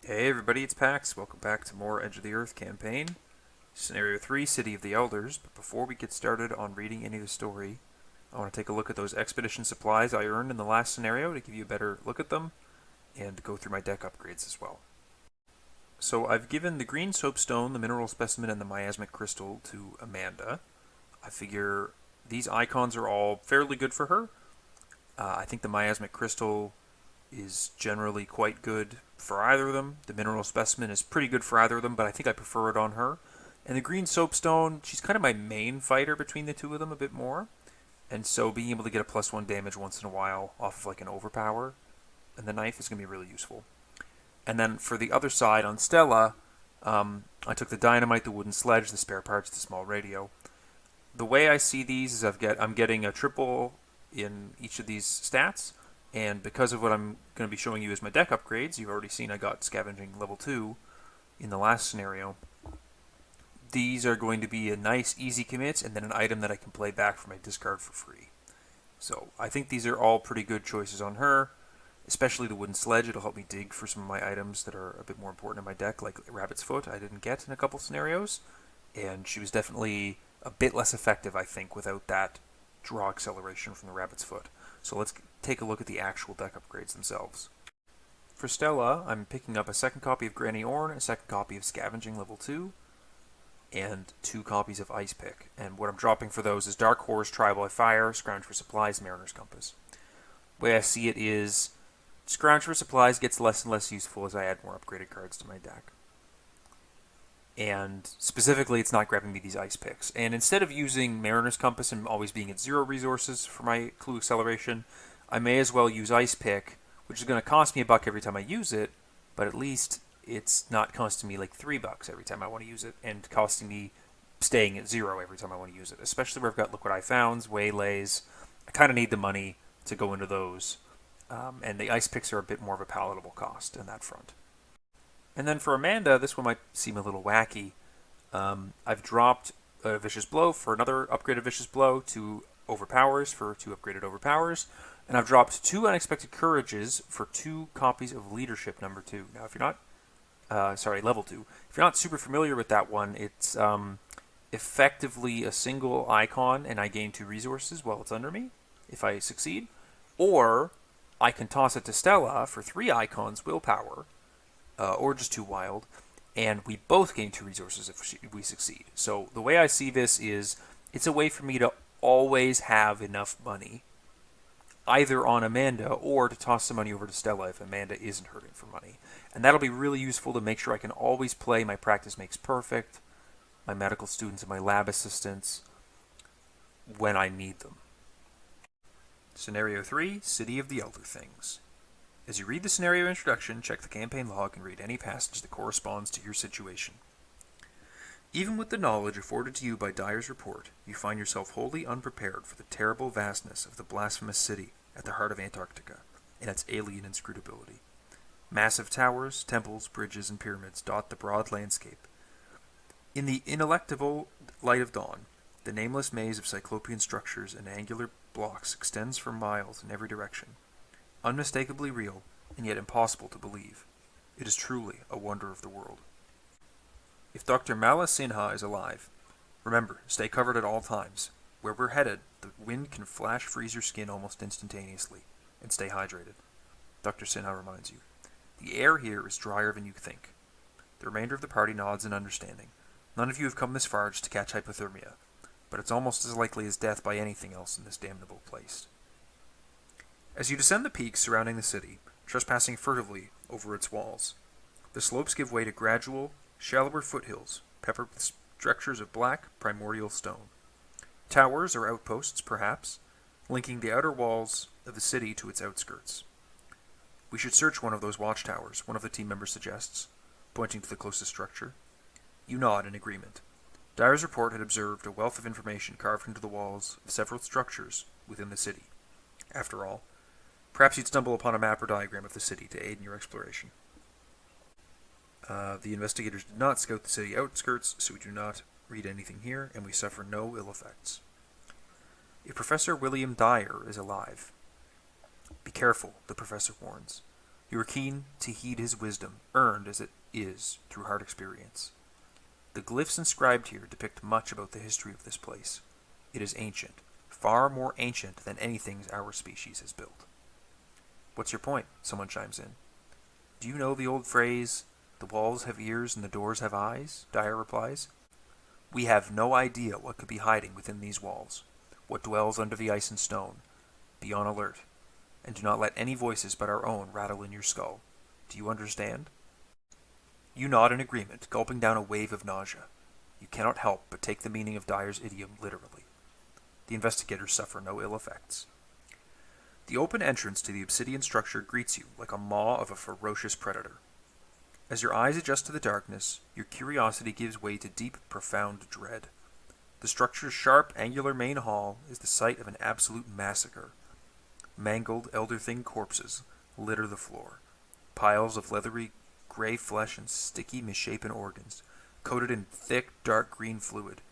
Hey everybody, it's Pax. Welcome back to more Edge of the Earth campaign. Scenario 3, City of the Elders. But before we get started on reading any of the story, I want to take a look at those expedition supplies I earned in the last scenario to give you a better look at them, and go through my deck upgrades as well. So I've given the green soapstone, the mineral specimen, and the miasmic crystal to Amanda. I figure these icons are all fairly good for her. I think the miasmic crystal is generally quite good for either of them. The mineral specimen is pretty good for either of them, but I think I prefer it on her. And the green soapstone, she's kind of my main fighter between the two of them a bit more. And so being able to get a +1 damage once in a while off of like an overpower and the knife is going to be really useful. And then for the other side on Stella, I took the dynamite, the wooden sledge, the spare parts, the small radio. The way I see these is I'm getting a triple in each of these stats, and because of what I'm going to be showing you as my deck upgrades, you've already seen I got Scavenging level 2 in the last scenario. These are going to be a nice, easy commit, and then an item that I can play back from my discard for free. So I think these are all pretty good choices on her, especially the wooden sledge. It'll help me dig for some of my items that are a bit more important in my deck, like Rabbit's Foot I didn't get in a couple scenarios, and she was definitely a bit less effective, I think, without that draw acceleration from the Rabbit's Foot. So let's take a look at the actual deck upgrades themselves. For Stella, I'm picking up a second copy of Granny Orn, a second copy of Scavenging level 2, and 2 copies of Ice Pick. And what I'm dropping for those is Dark Horse, Try by Fire, Scrounge for Supplies, Mariner's Compass. The way I see it is Scrounge for Supplies gets less and less useful as I add more upgraded cards to my deck. And specifically, it's not grabbing me these ice picks. And instead of using Mariner's Compass and always being at 0 resources for my clue acceleration, I may as well use Ice Pick, which is going to cost me $1 every time I use it, but at least it's not costing me like $3 every time I want to use it, and costing me staying at 0 every time I want to use it. Especially where I've got Look What I Found, Waylays. I kind of need the money to go into those, and the ice picks are a bit more of a palatable cost in that front. And then for Amanda, this one might seem a little wacky. I've dropped a Vicious Blow for another upgraded Vicious Blow, 2 Overpowers for 2 upgraded Overpowers, and I've dropped 2 Unexpected Courages for 2 copies of Leadership number 2. Now, if you're not, level 2. If you're not super familiar with that one, it's effectively a single icon, and I gain 2 resources while it's under me, if I succeed. Or I can toss it to Stella for 3 icons, Willpower, or just 2 wild, and we both gain 2 resources if we succeed. So the way I see this is it's a way for me to always have enough money, either on Amanda or to toss some money over to Stella if Amanda isn't hurting for money. And that'll be really useful to make sure I can always play my Practice Makes Perfect, my medical students, and my lab assistants when I need them. Scenario 3, City of the Elder Things. As you read the scenario introduction, check the campaign log and read any passage that corresponds to your situation. Even with the knowledge afforded to you by Dyer's report, you find yourself wholly unprepared for the terrible vastness of the blasphemous city at the heart of Antarctica and its alien inscrutability. Massive towers, temples, bridges, and pyramids dot the broad landscape. In the ineluctable light of dawn, the nameless maze of cyclopean structures and angular blocks extends for miles in every direction. Unmistakably real, and yet impossible to believe. It is truly a wonder of the world. If Dr. Mala Sinha is alive, remember, stay covered at all times. Where we're headed, the wind can flash freeze your skin almost instantaneously, and stay hydrated. Dr. Sinha reminds you. The air here is drier than you think. The remainder of the party nods in understanding. None of you have come this far just to catch hypothermia, but it's almost as likely as death by anything else in this damnable place. As you descend the peaks surrounding the city, trespassing furtively over its walls, the slopes give way to gradual, shallower foothills, peppered with structures of black, primordial stone. Towers or outposts, perhaps, linking the outer walls of the city to its outskirts. We should search one of those watchtowers, one of the team members suggests, pointing to the closest structure. You nod in agreement. Dyer's report had observed a wealth of information carved into the walls of several structures within the city. After all, perhaps you'd stumble upon a map or diagram of the city to aid in your exploration. The investigators did not scout the city outskirts, so we do not read anything here, and we suffer no ill effects. If Professor William Dyer is alive, be careful, the professor warns. You are keen to heed his wisdom, earned as it is through hard experience. The glyphs inscribed here depict much about the history of this place. It is ancient, far more ancient than anything our species has built. What's your point? Someone chimes in. Do you know the old phrase, the walls have ears and the doors have eyes? Dyer replies. We have no idea what could be hiding within these walls, what dwells under the ice and stone. Be on alert, and do not let any voices but our own rattle in your skull. Do you understand? You nod in agreement, gulping down a wave of nausea. You cannot help but take the meaning of Dyer's idiom literally. The investigators suffer no ill effects. The open entrance to the obsidian structure greets you like a maw of a ferocious predator. As your eyes adjust to the darkness, your curiosity gives way to deep, profound dread. The structure's sharp, angular main hall is the site of an absolute massacre. Mangled Elder Thing corpses litter the floor. Piles of leathery gray flesh and sticky, misshapen organs, coated in thick, dark green fluid.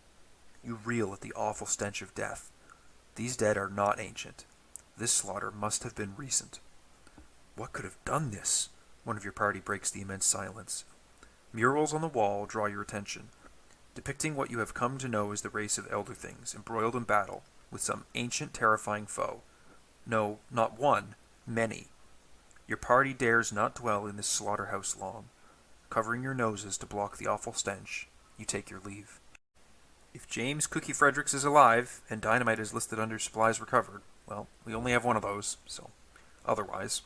You reel at the awful stench of death. These dead are not ancient. This slaughter must have been recent. What could have done this? One of your party breaks the immense silence. Murals on the wall draw your attention, depicting what you have come to know as the race of Elder Things, embroiled in battle with some ancient, terrifying foe. No, not one, many. Your party dares not dwell in this slaughterhouse long. Covering your noses to block the awful stench, you take your leave. If James Cookie Fredericks is alive, and dynamite is listed under supplies recovered, well, we only have one of those, so otherwise.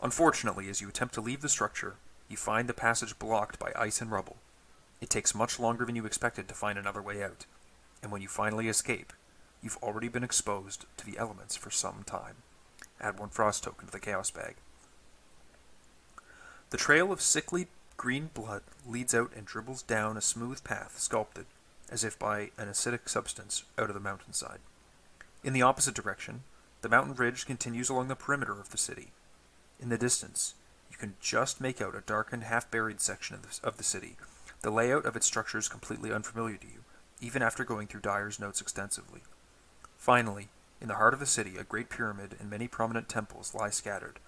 Unfortunately, as you attempt to leave the structure, you find the passage blocked by ice and rubble. It takes much longer than you expected to find another way out, and when you finally escape, you've already been exposed to the elements for some time. Add 1 frost token to the chaos bag. The trail of sickly green blood leads out and dribbles down a smooth path sculpted, as if by an acidic substance, out of the mountainside. In the opposite direction, the mountain ridge continues along the perimeter of the city. In the distance, you can just make out a darkened, half-buried section of the city. The layout of its structure is completely unfamiliar to you, even after going through Dyer's notes extensively. Finally, in the heart of the city, a great pyramid and many prominent temples lie scattered,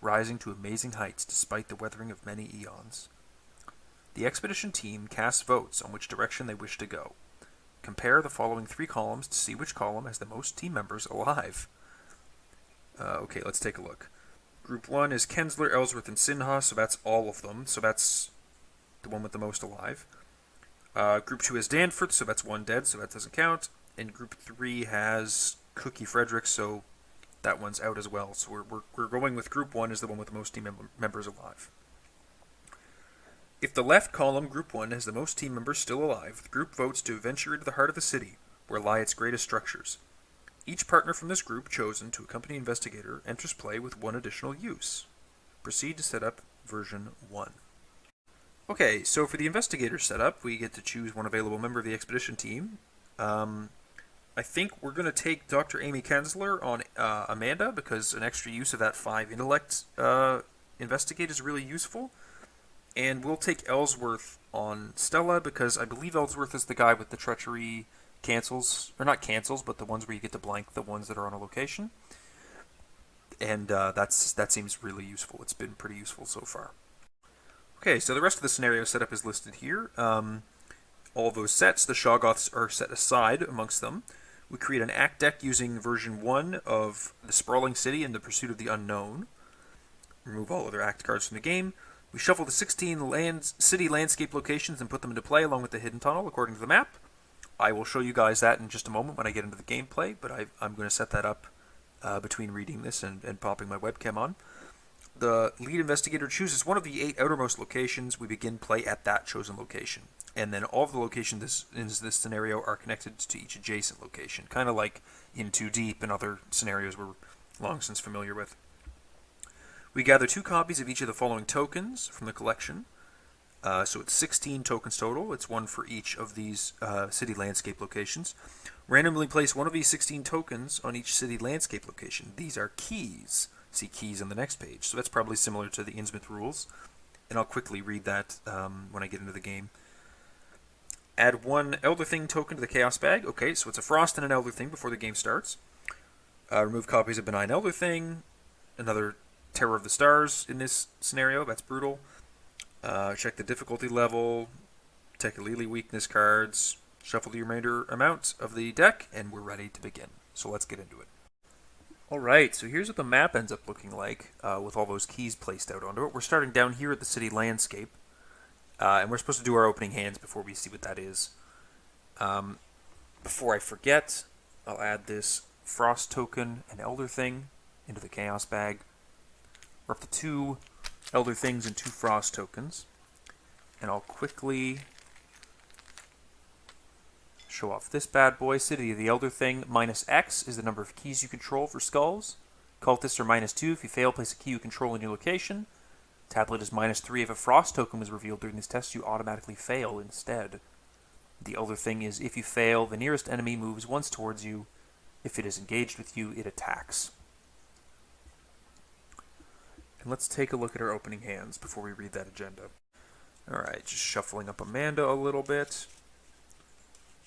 rising to amazing heights despite the weathering of many eons. The expedition team casts votes on which direction they wish to go. Compare the following 3 columns to see which column has the most team members alive. Okay, let's take a look. Group 1 is Kensler, Ellsworth, and Sinha, so that's all of them. So that's the one with the most alive. Group 2 is Danforth, so that's 1 dead, so that doesn't count. And Group 3 has Cookie Fredericks, so that one's out as well. So we're going with Group 1 as the one with the most team members alive. If the left column, Group 1, has the most team members still alive, the group votes to venture into the heart of the city, where lie its greatest structures. Each partner from this group chosen to accompany investigator enters play with 1 additional use. Proceed to set up version 1. Okay, so for the investigator setup, we get to choose 1 available member of the expedition team. I think we're going to take Dr. Amy Kensler on Amanda, because an extra use of that 5 intellect investigate is really useful. And we'll take Ellsworth on Stella, because I believe Ellsworth is the guy with the treachery cancels, or not cancels, but the ones where you get to blank the ones that are on a location. And that seems really useful. It's been pretty useful so far. Okay, so the rest of the scenario setup is listed here. All of those sets, the Shoggoths are set aside amongst them. We create an act deck using version 1 of the Sprawling City and the Pursuit of the Unknown. Remove all other act cards from the game. We shuffle the 16 city landscape locations and put them into play along with the hidden tunnel according to the map. I will show you guys that in just a moment when I get into the gameplay, but I'm going to set that up between reading this and popping my webcam on. The lead investigator chooses one of the 8 outermost locations. We begin play at that chosen location. And then all of the locations in this scenario are connected to each adjacent location, kind of like in Too Deep and other scenarios we're long since familiar with. We gather 2 copies of each of the following tokens from the collection. So it's 16 tokens total. It's 1 for each of these city landscape locations. Randomly place 1 of these 16 tokens on each city landscape location. These are keys. See keys on the next page. So that's probably similar to the Innsmouth rules. And I'll quickly read that when I get into the game. Add 1 Elder Thing token to the Chaos Bag. Okay, so it's a Frost and an Elder Thing before the game starts. Remove copies of Benign Elder Thing. Another Terror of the Stars in this scenario. That's brutal. Check the difficulty level. Take a Lily weakness cards. Shuffle the remainder amount of the deck, and we're ready to begin. So let's get into it. Alright, so here's what the map ends up looking like with all those keys placed out onto it. We're starting down here at the city landscape, and we're supposed to do our opening hands before we see what that is. Before I forget, I'll add this Frost token and Elder Thing into the Chaos bag. We're up to 2 Elder Things and 2 Frost tokens. And I'll quickly show off this bad boy. City of the Elder Thing, -X is the number of keys you control for skulls. Cultists are -2. If you fail, place a key you control in your location. Tablet is -3. If a Frost token was revealed during this test, you automatically fail instead. The Elder Thing is, if you fail, the nearest enemy moves once towards you. If it is engaged with you, it attacks. And let's take a look at our opening hands before we read that agenda. Alright, just shuffling up Amanda a little bit.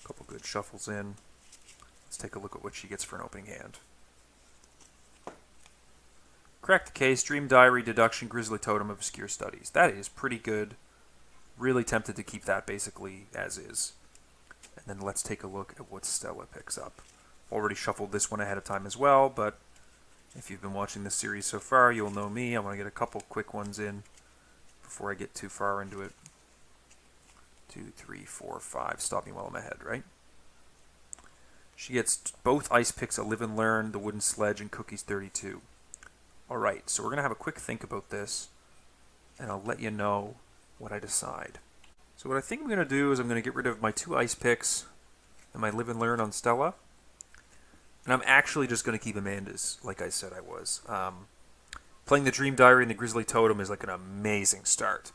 A couple good shuffles in. Let's take a look at what she gets for an opening hand. Crack the Case, Dream Diary, Deduction, Grizzly Totem, Obscure Studies. That is pretty good. Really tempted to keep that basically as is. And then let's take a look at what Stella picks up. Already shuffled this one ahead of time as well, but if you've been watching this series so far, you'll know me. I want to get a couple quick ones in before I get too far into it. 2, 3, 4, 5. Stop me while I'm ahead, right? She gets both ice picks, a Live and Learn, the Wooden Sledge, and Cookies 32. Alright, so we're going to have a quick think about this, and I'll let you know what I decide. So what I think I'm going to do is I'm going to get rid of my 2 ice picks and my Live and Learn on Stella. And I'm actually just going to keep Amanda's, like I said I was. Playing the Dream Diary and the Grizzly Totem is like an amazing start.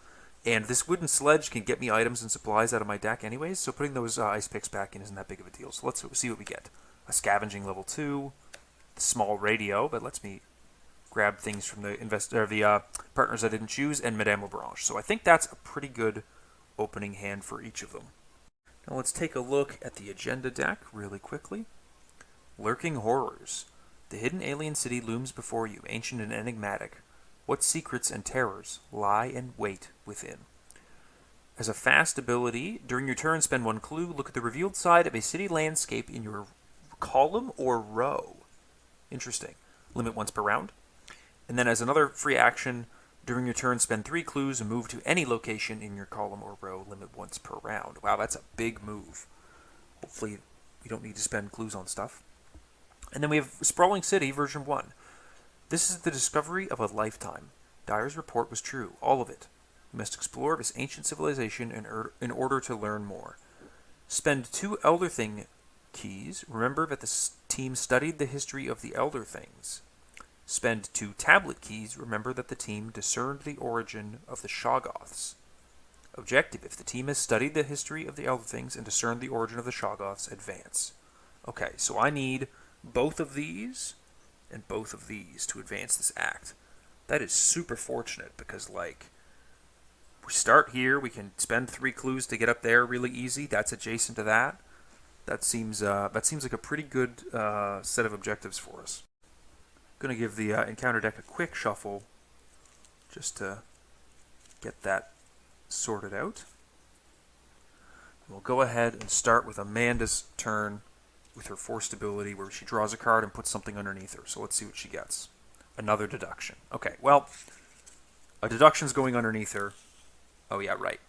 And this Wooden Sledge can get me items and supplies out of my deck anyways, so putting those ice picks back in isn't that big of a deal. So let's see what we get. A Scavenging level 2, the Small Radio, that lets me grab things from the partners I didn't choose, and Madame Lebranche. So I think that's a pretty good opening hand for each of them. Now let's take a look at the agenda deck really quickly. Lurking Horrors. The hidden alien city looms before you, ancient and enigmatic. What secrets and terrors lie in wait within? As a fast ability, during your turn, spend 1 clue. Look at the revealed side of a city landscape in your column or row. Interesting. Limit once per round. And then as another free action, during your turn, spend 3 clues and move to any location in your column or row. Limit once per round. Wow, that's a big move. Hopefully we don't need to spend clues on stuff. And then we have Sprawling City, version 1. This is the discovery of a lifetime. Dyer's report was true, all of it. You must explore this ancient civilization in order to learn more. Spend 2 Elder Thing keys. Remember that the team studied the history of the Elder Things. Spend 2 tablet keys. Remember that the team discerned the origin of the Shoggoths. Objective: if the team has studied the history of the Elder Things and discerned the origin of the Shoggoths, advance. Okay, so I need both of these and both of these to advance this act. That is super fortunate because, like, we start here, we can spend 3 clues to get up there really easy. That's adjacent to that. That seems like a pretty good set of objectives for us. I'm going to give the encounter deck a quick shuffle just to get that sorted out. We'll go ahead and start with Amanda's turn with her forced ability where she draws a card and puts something underneath her. So let's see what she gets. Another deduction. Okay, well, a deduction's going underneath her. Oh yeah, right.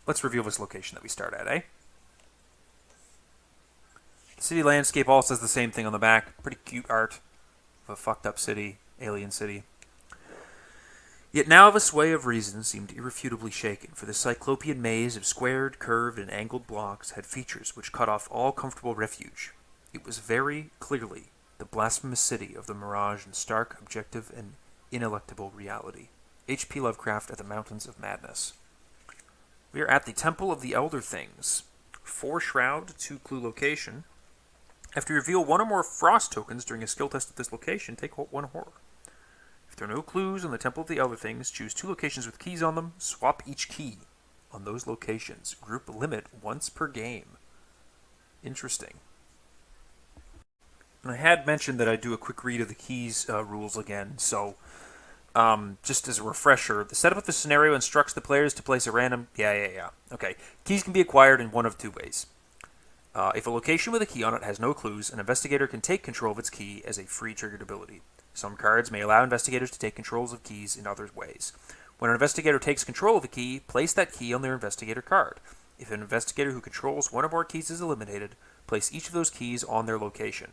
Let's reveal this location that we start at, eh? City landscape all says the same thing on the back. Pretty cute art of a fucked up city, alien city. Yet now the sway of reason seemed irrefutably shaken, for the cyclopean maze of squared, curved, and angled blocks had features which cut off all comfortable refuge. It was very clearly the blasphemous city of the mirage in stark, objective, and ineluctable reality. H.P. Lovecraft at the Mountains of Madness. We are at the Temple of the Elder Things. 4 shroud, 2 clue location. After you reveal 1 or more frost tokens during a skill test at this location, take 1 horror. If there are no clues on the Temple of the Elder Things, choose 2 locations with keys on them. Swap each key on those locations. Group limit once per game. Interesting. And I had mentioned that I'd do a quick read of the keys rules again, so just as a refresher, the setup of the scenario instructs the players to place a random... Yeah. Okay. Keys can be acquired in one of two ways. If a location with a key on it has no clues, an investigator can take control of its key as a free triggered ability. Some cards may allow investigators to take controls of keys in other ways. When an investigator takes control of a key, place that key on their investigator card. If an investigator who controls one or more keys is eliminated, place each of those keys on their location.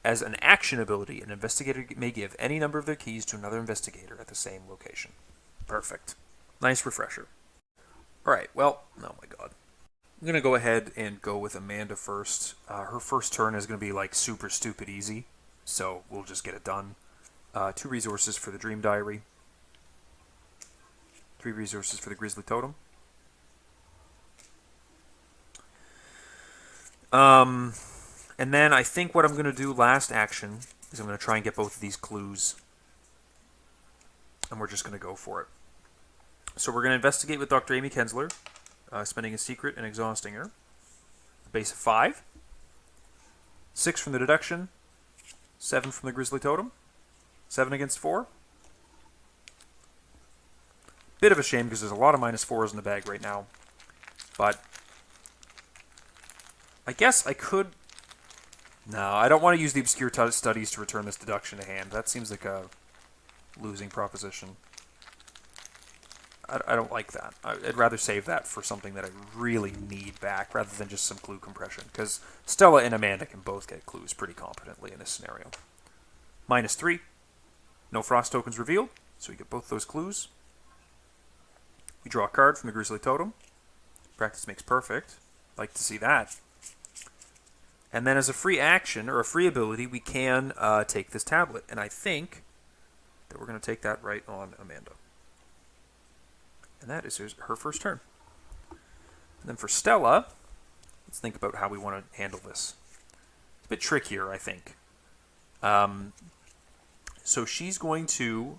As an action ability, an investigator may give any number of their keys to another investigator at the same location. Perfect. Nice refresher. Alright, well, oh my god. I'm going to go ahead and go with Amanda first. Her first turn is going to be like super stupid easy, so we'll just get it done. 2 resources for the Dream Diary. 3 resources for the Grizzly Totem. And then I think what I'm going to do last action is I'm going to try and get both of these clues. And we're just going to go for it. So we're going to investigate with Dr. Amy Kensler, spending a secret and exhausting her. A base of 5. 6 from the deduction. 7 from the Grizzly Totem. 7 against 4. Bit of a shame because there's a lot of -4s in the bag right now. But I guess I could... No, I don't want to use the obscure studies to return this deduction to hand. That seems like a losing proposition. I don't like that. I'd rather save that for something that I really need back rather than just some clue compression. Because Stella and Amanda can both get clues pretty competently in this scenario. -3. No frost tokens revealed, so we get both those clues. We draw a card from the Grizzly Totem. Practice makes perfect. Like to see that. And then as a free action, or a free ability, we can take this tablet. And I think that we're going to take that right on Amanda. And that is her first turn. And then for Stella, let's think about how we want to handle this. It's a bit trickier, I think. So she's going to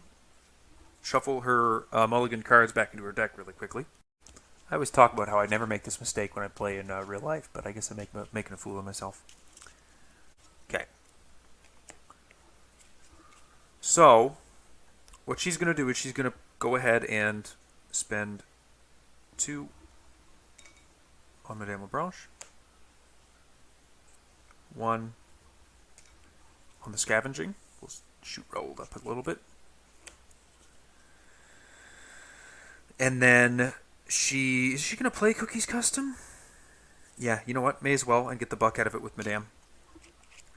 shuffle her mulligan cards back into her deck really quickly. I always talk about how I never make this mistake when I play in real life, but I guess I'm making a fool of myself. Okay. So, what she's going to do is she's going to go ahead and spend 2 on Madame Lebranche, 1 on the scavenging. We'll shoot rolled up a little bit. And then is she going to play Cookie's Custom? Yeah, you know what? May as well and get the buck out of it with Madame.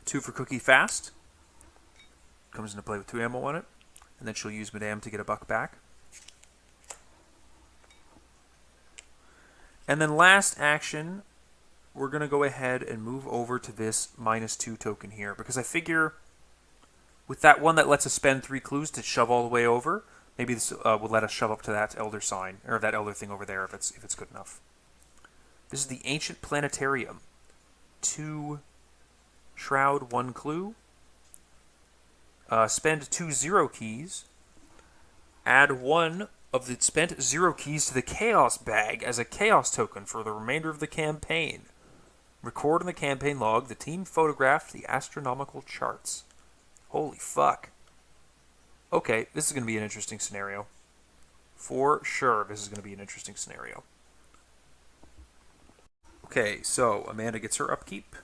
2 for Cookie Fast. Comes into play with 2 ammo on it. And then she'll use Madame to get a buck back. And then last action, we're going to go ahead and move over to this -2 token here. Because I figure with that one that lets us spend 3 clues to shove all the way over, maybe this will let us shove up to that elder sign, or that elder thing over there if it's good enough. This is the Ancient Planetarium. 2 Shroud, 1 clue. Spend 2 0 keys. Add 1 of the spent 0 keys to the Chaos bag as a Chaos token for the remainder of the campaign. Record in the campaign log, the team photographed the astronomical charts. Holy fuck. Okay, this is going to be an interesting scenario. For sure, this is going to be an interesting scenario. Okay, so Amanda gets her upkeep.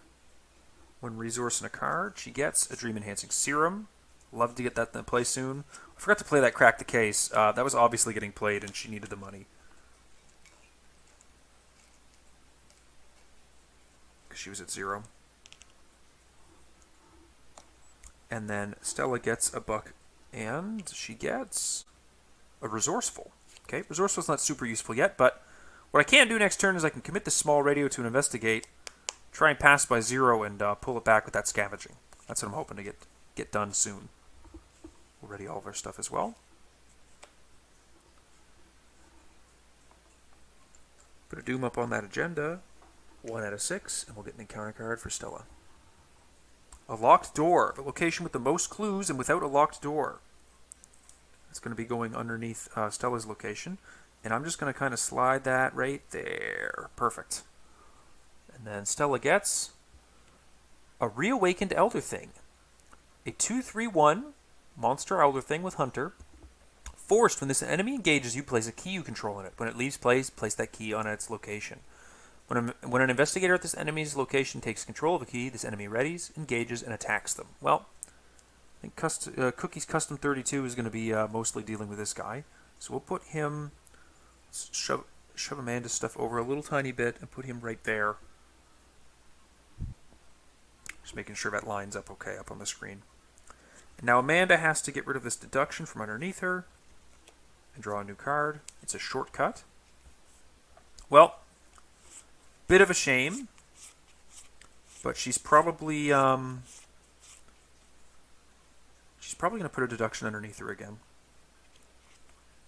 1 resource and a card. She gets a Dream Enhancing Serum. Love to get that in play soon. I forgot to play that Crack the Case. That was obviously getting played and she needed the money. Because she was at 0. And then Stella gets a buck and she gets a Resourceful. Okay, Resourceful's not super useful yet, but what I can do next turn is I can commit the small radio to an Investigate, try and pass by 0 and pull it back with that Scavenging. That's what I'm hoping to get done soon. We'll ready all of our stuff as well. Put a Doom up on that agenda. 1 out of 6, and we'll get an encounter card for Stella. A locked door. The location with the most clues and without a locked door. It's going to be going underneath Stella's location. And I'm just going to kind of slide that right there. Perfect. And then Stella gets a Reawakened Elder Thing. A 2/3/1 monster Elder Thing with Hunter. forced. When this enemy engages you, place a key you control in it. When it leaves place that key on its location. When an investigator at this enemy's location takes control of a key, this enemy readies, engages, and attacks them. Well, I think Cookie's Custom 32 is going to be mostly dealing with this guy. So we'll put him, shove Amanda's stuff over a little tiny bit and put him right there. Just making sure that lines up okay up on the screen. And now Amanda has to get rid of this deduction from underneath her and draw a new card. It's a shortcut. Well, bit of a shame, but she's probably going to put a deduction underneath her again.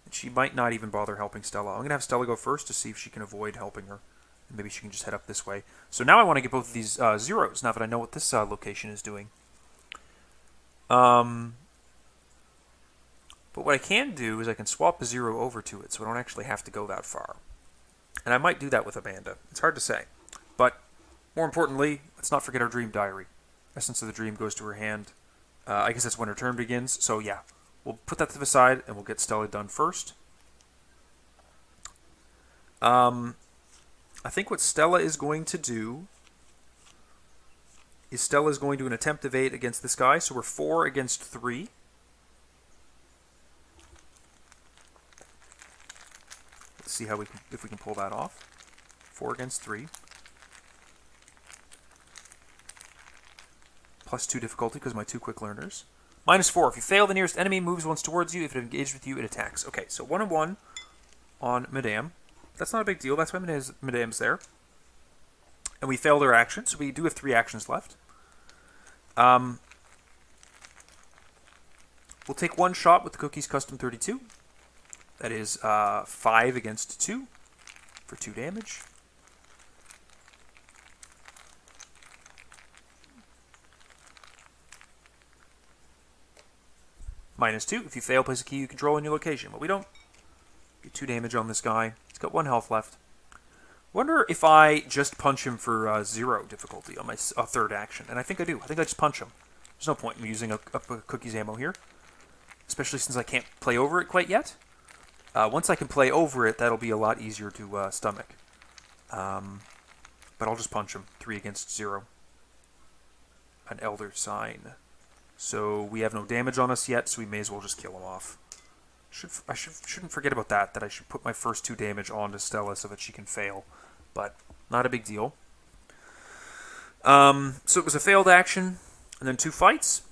And she might not even bother helping Stella. I'm going to have Stella go first to see if she can avoid helping her. And maybe she can just head up this way. So now I want to get both of these zeros, now that I know what this location is doing. But what I can do is I can swap a 0 over to it, so I don't actually have to go that far. And I might do that with Amanda. It's hard to say. But more importantly, let's not forget our dream diary. Essence of the dream goes to her hand. I guess that's when her turn begins. So yeah, we'll put that to the side and we'll get Stella done first. I think what Stella is going to do is Stella is going to attempt evade against this guy. So we're 4 against 3. Let's see how if we can pull that off. 4 against 3. +2 difficulty because of my 2 quick learners. -4. If you fail, the nearest enemy moves once towards you. If it engages with you, it attacks. Okay, so 1 and 1 on Madame. That's not a big deal. That's why Madame's there. And we failed our action, so we do have 3 actions left. We'll take 1 shot with the Cookie's Custom 32. That is 5 against 2 for 2 damage. -2. If you fail, place a key you control in your location. But we don't. Get 2 damage on this guy. He's got 1 health left. Wonder if I just punch him for 0 difficulty on my 3rd action. And I think I do. I think I just punch him. There's no point in using up a Cookie's ammo here. Especially since I can't play over it quite yet. Once I can play over it, that'll be a lot easier to stomach. But I'll just punch him. 3 against 0. An Elder Sign. So we have no damage on us yet, so we may as well just kill him off. I shouldn't forget about that, that I should put my first 2 damage onto Stella so that she can fail. But not a big deal. So it was a failed action, and then 2 fights.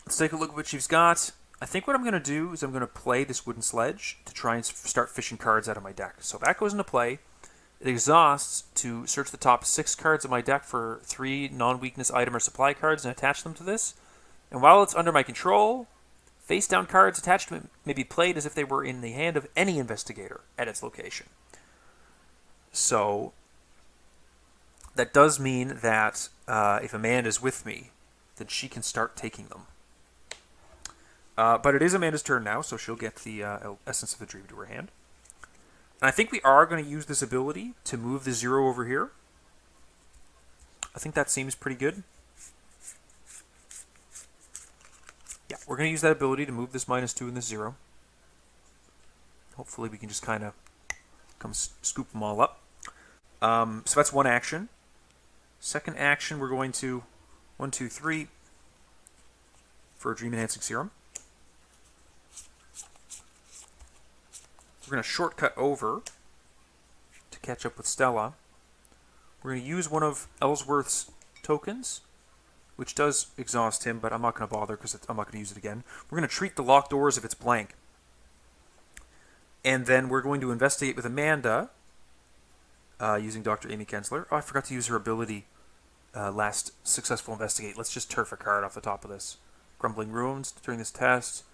Let's take a look at what she's got. I think what I'm going to do is I'm going to play this wooden sledge to try and start fishing cards out of my deck. So that goes into play. It exhausts to search the top 6 cards of my deck for 3 non-weakness item or supply cards and attach them to this. And while it's under my control, face-down cards attached to it may be played as if they were in the hand of any investigator at its location. So that does mean that if Amanda's with me, then she can start taking them. But it is Amanda's turn now, so she'll get the Essence of the Dream to her hand. And I think we are going to use this ability to move the 0 over here. I think that seems pretty good. Yeah, we're going to use that ability to move this -2 and this 0. Hopefully we can just kind of come scoop them all up. So that's 1 action. Second action, we're going to 1, 2, 3 for a Dream Enhancing Serum. We're going to shortcut over to catch up with Stella. We're going to use one of Ellsworth's tokens, which does exhaust him, but I'm not going to bother because I'm not going to use it again. We're going to treat the locked doors if it's blank. And then we're going to investigate with Amanda using Dr. Amy Kensler. Oh, I forgot to use her ability last successful investigate. Let's just turf a card off the top of this. Grumbling Ruins during this test.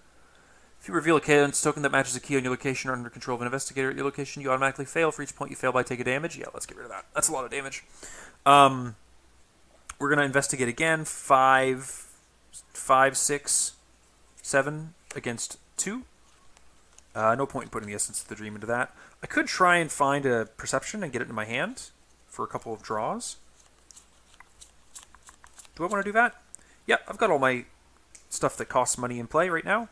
If you reveal a chaos token that matches a key on your location or under control of an investigator at your location, you automatically fail. For each point you fail by, take a damage. Yeah, let's get rid of that. That's a lot of damage. We're going to investigate again. 5, 6, 7 against 2. No point in putting the Essence of the Dream into that. I could try and find a Perception and get it in my hand for a couple of draws. Do I want to do that? Yeah, I've got all my stuff that costs money in play right now.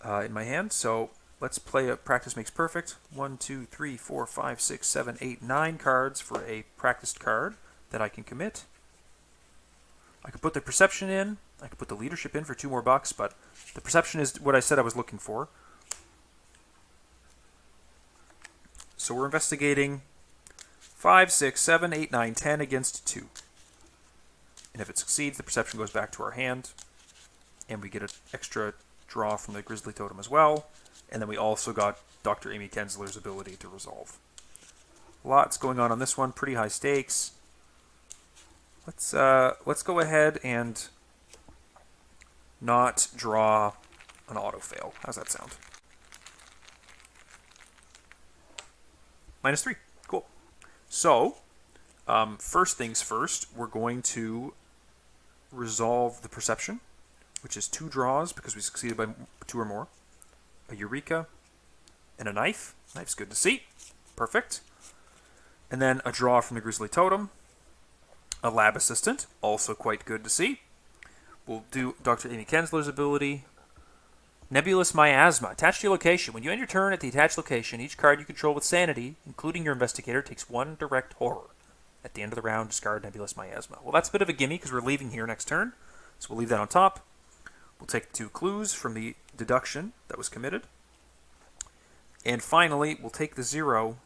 in my hand. So let's play a practice makes perfect. 1, 2, 3, 4, 5, 6, 7, 8, 9 cards for a practiced card that I can commit. I could put the perception in. I could put the leadership in for $2 more, but the perception is what I said I was looking for. So we're investigating 5, 6, 7, 8, 9, 10 against 2. And if it succeeds, the perception goes back to our hand. And we get an extra draw from the Grizzly Totem as well. And then we also got Dr. Amy Kensler's ability to resolve. Lots going on this one. Pretty high stakes. Let's go ahead and not draw an auto fail. How's that sound? -3. Cool. So, first things first, we're going to resolve the perception, which is 2 draws because we succeeded by 2 or more. A Eureka and a knife. Knife's good to see. Perfect. And then a draw from the Grizzly Totem. A lab assistant, also quite good to see. We'll do Dr. Amy Kensler's ability. Nebulous Miasma. Attached to your location. When you end your turn at the attached location, each card you control with Sanity, including your Investigator, takes 1 direct horror. At the end of the round, discard Nebulous Miasma. Well, that's a bit of a gimme because we're leaving here next turn. So we'll leave that on top. We'll take 2 clues from the deduction that was committed. And finally, we'll take the 0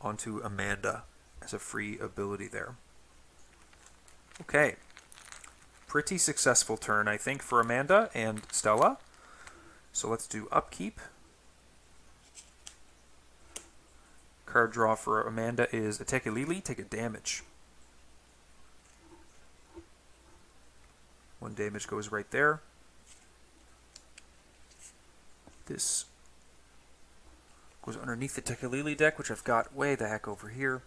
onto Amanda as a free ability there. Okay. Pretty successful turn, I think, for Amanda and Stella. So let's do upkeep. Card draw for Amanda is a Tekelili, take a damage. 1 damage goes right there. This goes underneath the Tekelili deck, which I've got way the heck over here.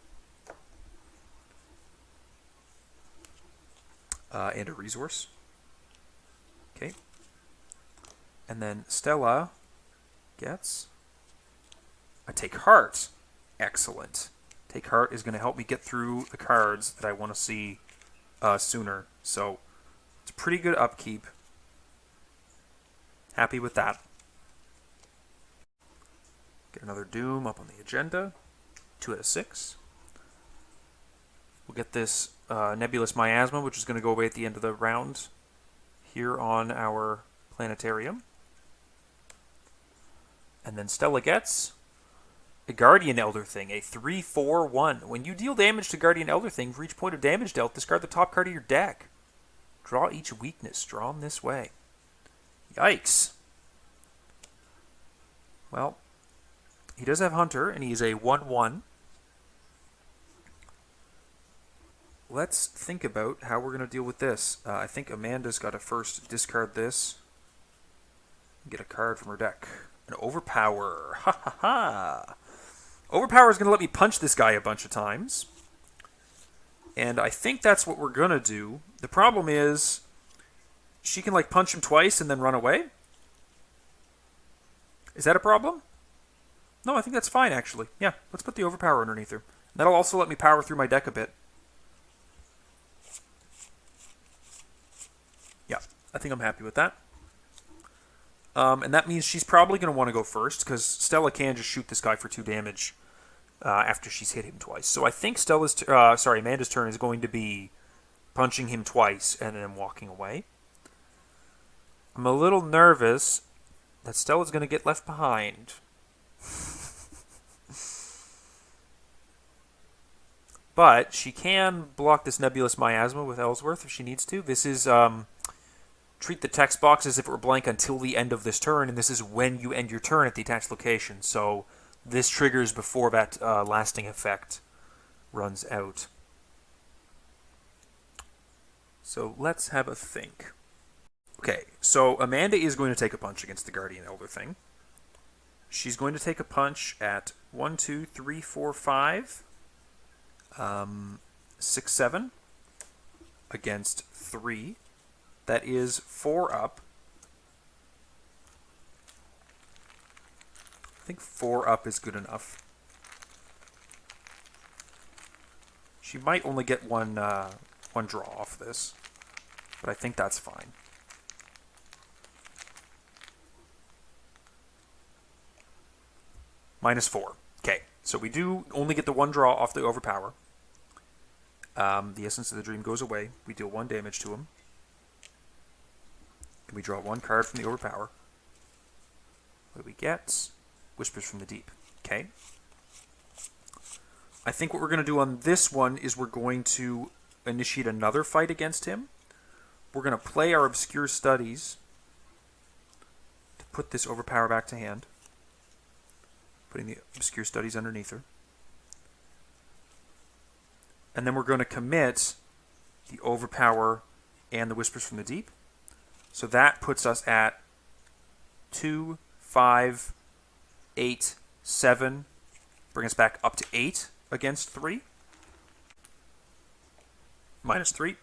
And a resource. Okay. And then Stella gets a Take Heart. Excellent. Take Heart is going to help me get through the cards that I want to see sooner. So it's pretty good upkeep. Happy with that. Get another Doom up on the agenda. 2 out of 6. We'll get this Nebulous Miasma, which is going to go away at the end of the round here on our planetarium. And then Stella gets a Guardian Elder Thing, a 3/4/1. When you deal damage to Guardian Elder Thing, for each point of damage dealt, discard the top card of your deck. Draw each weakness. Draw them this way. Yikes. Well, he does have Hunter, and he's a 1/1. Let's think about how we're going to deal with this. I think Amanda's got to first discard this. Get a card from her deck. An Overpower. Ha ha ha. Overpower is going to let me punch this guy a bunch of times. And I think that's what we're going to do. The problem is she can like punch him twice and then run away. Is that a problem? No, I think that's fine actually. Yeah, let's put the Overpower underneath her. That'll also let me power through my deck a bit. Yeah, I think I'm happy with that. And that means she's probably going to want to go first, because Stella can just shoot this guy for 2 damage after she's hit him twice. So I think Amanda's turn is going to be punching him twice and then walking away. I'm a little nervous that Stella's going to get left behind. But she can block this Nebulous Miasma with Ellsworth if she needs to. This is... treat the text box as if it were blank until the end of this turn, and this is when you end your turn at the attached location. So this triggers before that lasting effect runs out. So let's have a think. Okay, so Amanda is going to take a punch against the Guardian Elder Thing. She's going to take a punch at 1, 2, 3, 4, 5, 6, 7 against 3. That is 4 up. I think 4 up is good enough. She might only get one draw off this, but I think that's fine. -4. Okay, so we do only get the 1 draw off the Overpower. The Essence of the Dream goes away. We deal 1 damage to him. And we draw 1 card from the Overpower. What do we get? Whispers from the Deep. Okay. I think what we're going to do on this one is we're going to initiate another fight against him. We're going to play our Obscure Studies to put this Overpower back to hand. Putting the Obscure Studies underneath her. And then we're going to commit the Overpower and the Whispers from the Deep. So that puts us at 2, 5, 8, 7. Bring us back up to 8 against 3. -3.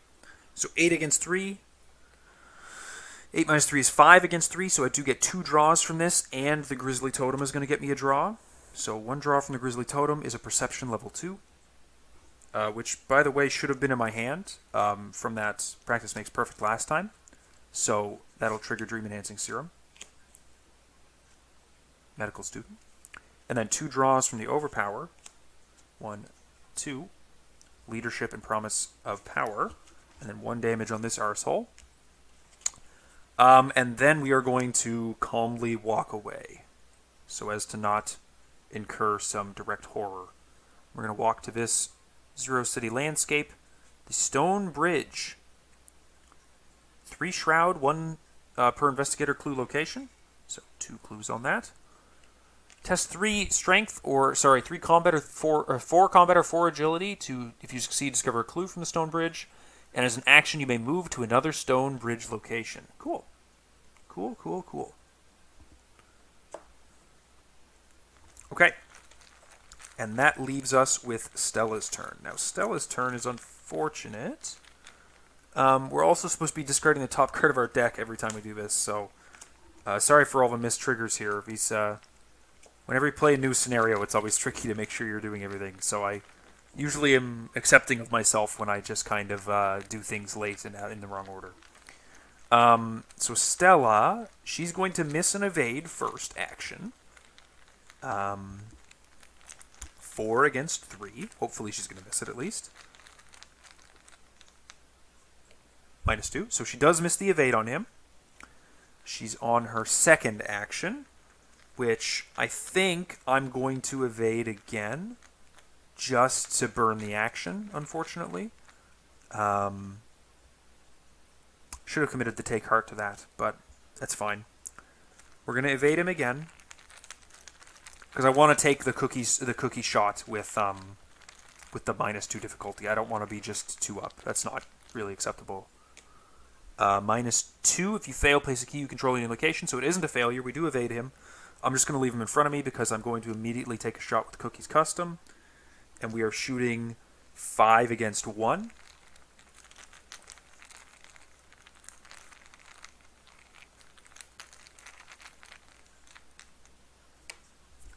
So 8 against 3. 8 minus 3 is 5 against 3, so I do get 2 draws from this, and the Grizzly Totem is going to get me a draw. So 1 draw from the Grizzly Totem is a Perception level 2, which, by the way, should have been in my hand from that Practice Makes Perfect last time. So that'll trigger Dream Enhancing Serum. Medical Student. And then 2 draws from the Overpower. 1, 2. Leadership and Promise of Power. And then 1 damage on this arsehole. And then we are going to calmly walk away, so as to not incur some direct horror. We're going to walk to this Zero City landscape, the Stone Bridge. 3 Shroud, 1 per Investigator clue location, so 2 clues on that. Test 3 Strength, 3 Combat or 4 Combat or 4 Agility to, if you succeed, discover a clue from the Stone Bridge. And as an action, you may move to another Stone Bridge location. Cool. Cool, cool, cool. Okay. And that leaves us with Stella's turn. Now, Stella's turn is unfortunate. We're also supposed to be discarding the top card of our deck every time we do this, so sorry for all the missed triggers here. Whenever you play a new scenario, it's always tricky to make sure you're doing everything, so I usually am accepting of myself when I just kind of do things late and in the wrong order. So Stella, she's going to miss an evade first action. 4 against 3. Hopefully she's going to miss it at least. -2. So she does miss the evade on him. She's on her second action, which I think I'm going to evade again, just to burn the action, unfortunately. Should have committed the Take Heart to that, but that's fine. We're going to evade him again, because I want to take the cookie shot with the -2 difficulty. I don't want to be just 2 up. That's not really acceptable. -2, if you fail, place a key you control in your location, so it isn't a failure. We do evade him. I'm just going to leave him in front of me because I'm going to immediately take a shot with Cookie's Custom. And we are shooting 5 against 1.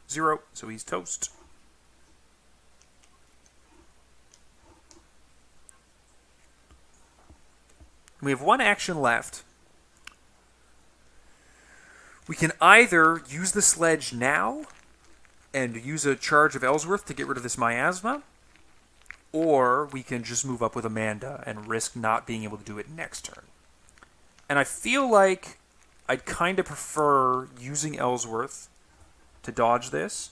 Zero, so he's toast. We have 1 action left. We can either use the sledge now and use a charge of Ellsworth to get rid of this miasma, or we can just move up with Amanda and risk not being able to do it next turn. And I feel like I'd kind of prefer using Ellsworth to dodge this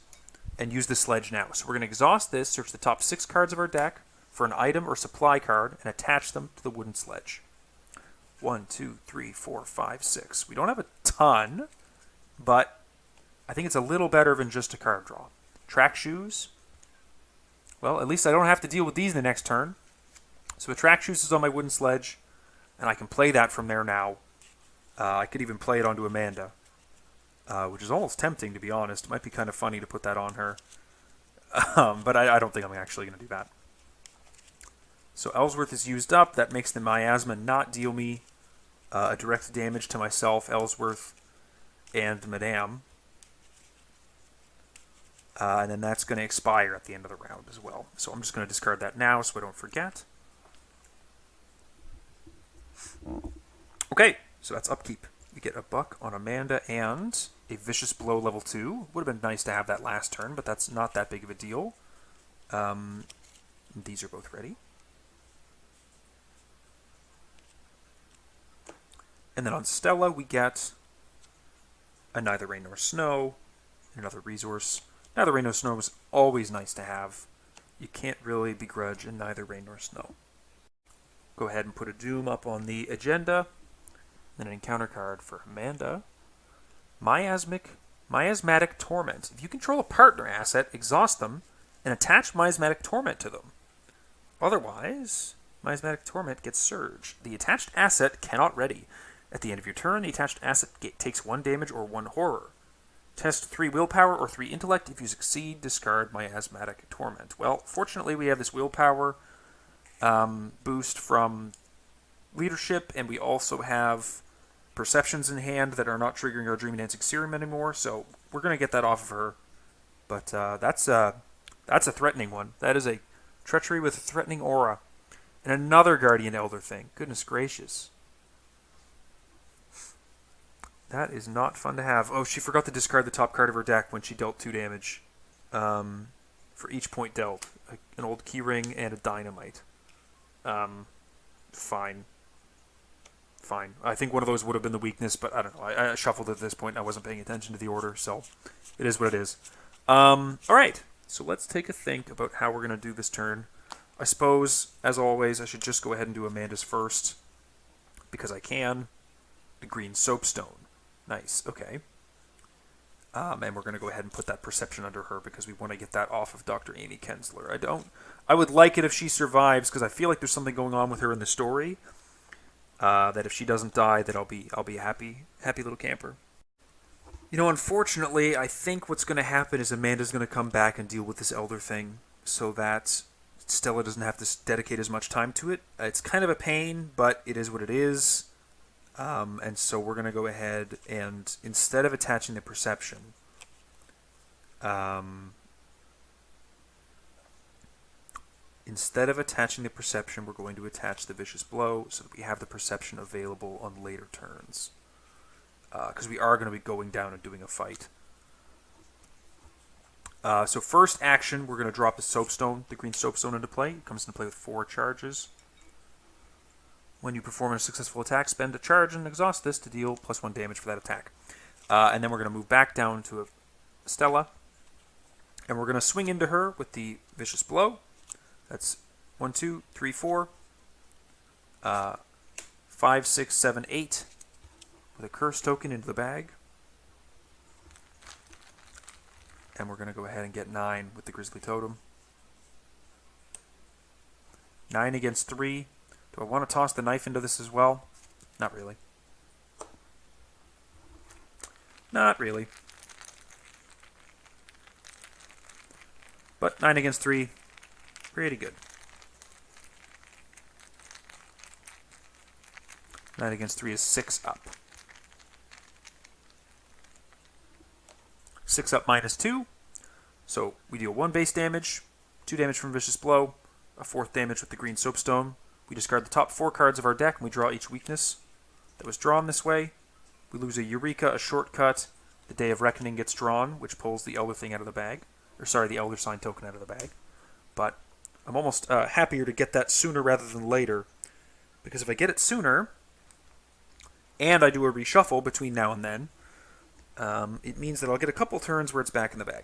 and use the sledge now. So we're going to exhaust this, search the top 6 cards of our deck for an item or supply card, and attach them to the wooden sledge. 1, 2, 3, 4, 5, 6. We don't have a ton, but I think it's a little better than just a card draw. Track shoes. Well, at least I don't have to deal with these the next turn. So the track shoes is on my wooden sledge, and I can play that from there now. I could even play it onto Amanda, which is almost tempting, to be honest. It might be kind of funny to put that on her. But I don't think I'm actually going to do that. So Ellsworth is used up. That makes the miasma not deal me a direct damage to myself, Ellsworth, and Madame. And then that's going to expire at the end of the round as well. So I'm just going to discard that now so I don't forget. Okay, so that's upkeep. We get a buck on Amanda and a Vicious Blow level 2. Would have been nice to have that last turn, but that's not that big of a deal. These are both ready. And then on Stella, we get a Neither Rain Nor Snow, another resource. Neither Rain Nor Snow is always nice to have. You can't really begrudge a Neither Rain Nor Snow. Go ahead and put a Doom up on the agenda. Then an encounter card for Amanda. Miasmatic Torment. If you control a partner asset, exhaust them and attach Miasmatic Torment to them. Otherwise, Miasmatic Torment gets surged. The attached asset cannot ready. At the end of your turn, the attached asset takes 1 damage or 1 horror. Test 3 willpower or 3 intellect. If you succeed, discard Miasmatic Torment. Well, fortunately, we have this willpower boost from leadership, and we also have perceptions in hand that are not triggering our Dreaming Dancing Serum anymore, so we're going to get that off of her. But that's a threatening one. That is a treachery with a threatening aura. And another Guardian Elder thing. Goodness gracious. That is not fun to have. Oh, she forgot to discard the top card of her deck when she dealt 2 damage for each point dealt. An old keyring and a dynamite. Fine. I think one of those would have been the weakness, but I don't know. I shuffled at this point and I wasn't paying attention to the order, so it is what it is. Alright, so let's take a think about how we're going to do this turn. I suppose, as always, I should just go ahead and do Amanda's first, because I can. The green soapstone. Nice, okay. And we're going to go ahead and put that perception under her because we want to get that off of Dr. Amy Kensler. I would like it if she survives because I feel like there's something going on with her in the story. That if she doesn't die, that I'll be a happy little camper. You know, unfortunately, I think what's going to happen is Amanda's going to come back and deal with this Elder thing so that Stella doesn't have to dedicate as much time to it. It's kind of a pain, but it is what it is. And so we're going to go ahead and, instead of attaching the perception, we're going to attach the Vicious Blow so that we have the perception available on later turns. Because we are going to be going down and doing a fight. So first action, we're going to drop the soapstone, the green soapstone, into play. It comes into play with 4 charges. When you perform a successful attack, spend a charge and exhaust this to deal +1 damage for that attack. And then we're going to move back down to a Stella. And we're going to swing into her with the Vicious Blow. That's 1, 2, 3, 4. 5, 6, 7, 8. With a curse token into the bag. And we're going to go ahead and get 9 with the Grizzly Totem. 9 against 3. Do I want to toss the knife into this as well? Not really. Not really. But 9 against 3, pretty good. 9 against 3 is 6 up. 6 up minus 2. So we deal 1 base damage, 2 damage from Vicious Blow, a 4th damage with the green soapstone. We discard the top 4 cards of our deck and we draw each weakness that was drawn this way. We lose a Eureka, a Shortcut. The Day of Reckoning gets drawn, which pulls the Elder thing out of the bag. Or sorry, the Elder Sign token out of the bag. But I'm almost happier to get that sooner rather than later. Because if I get it sooner, and I do a reshuffle between now and then, it means that I'll get a couple turns where it's back in the bag.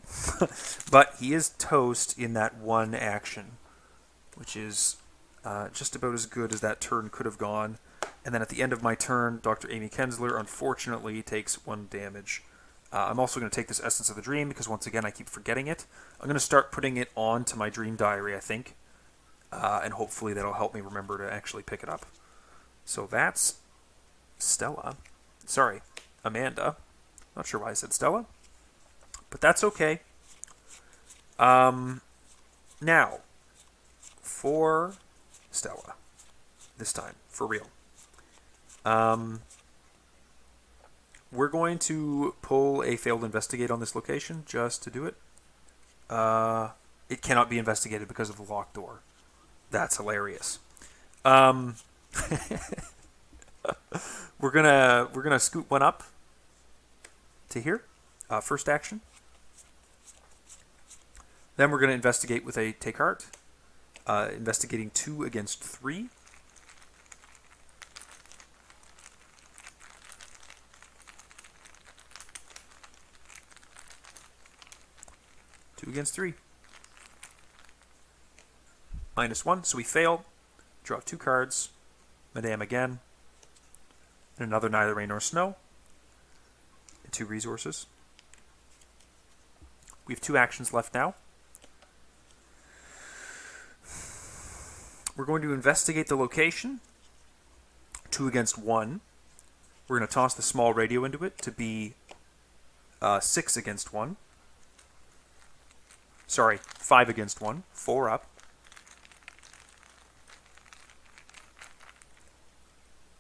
But he is toast in that one action, which is just about as good as that turn could have gone. And then at the end of my turn, Dr. Amy Kensler unfortunately takes 1 damage. I'm also going to take this Essence of the Dream because once again I keep forgetting it. I'm going to start putting it onto my Dream Diary, I think. And hopefully that'll help me remember to actually pick it up. So that's Stella. Sorry, Amanda. Not sure why I said Stella. But that's okay. Now, for Stella. This time, for real. We're going to pull a failed investigate on this location just to do it. It cannot be investigated because of the locked door. That's hilarious. We're gonna scoot one up to here. first action. Then we're going to investigate with a take heart. Investigating 2 against 3. Two against 3. -1, so we fail. Draw 2 cards. Madame again. And another Neither Rain Nor Snow. And 2 resources. We have 2 actions left now. We're going to investigate the location. 2 against 1. We're going to toss the small radio into it to be 6 against 1. Sorry, 5 against 1. 4 up.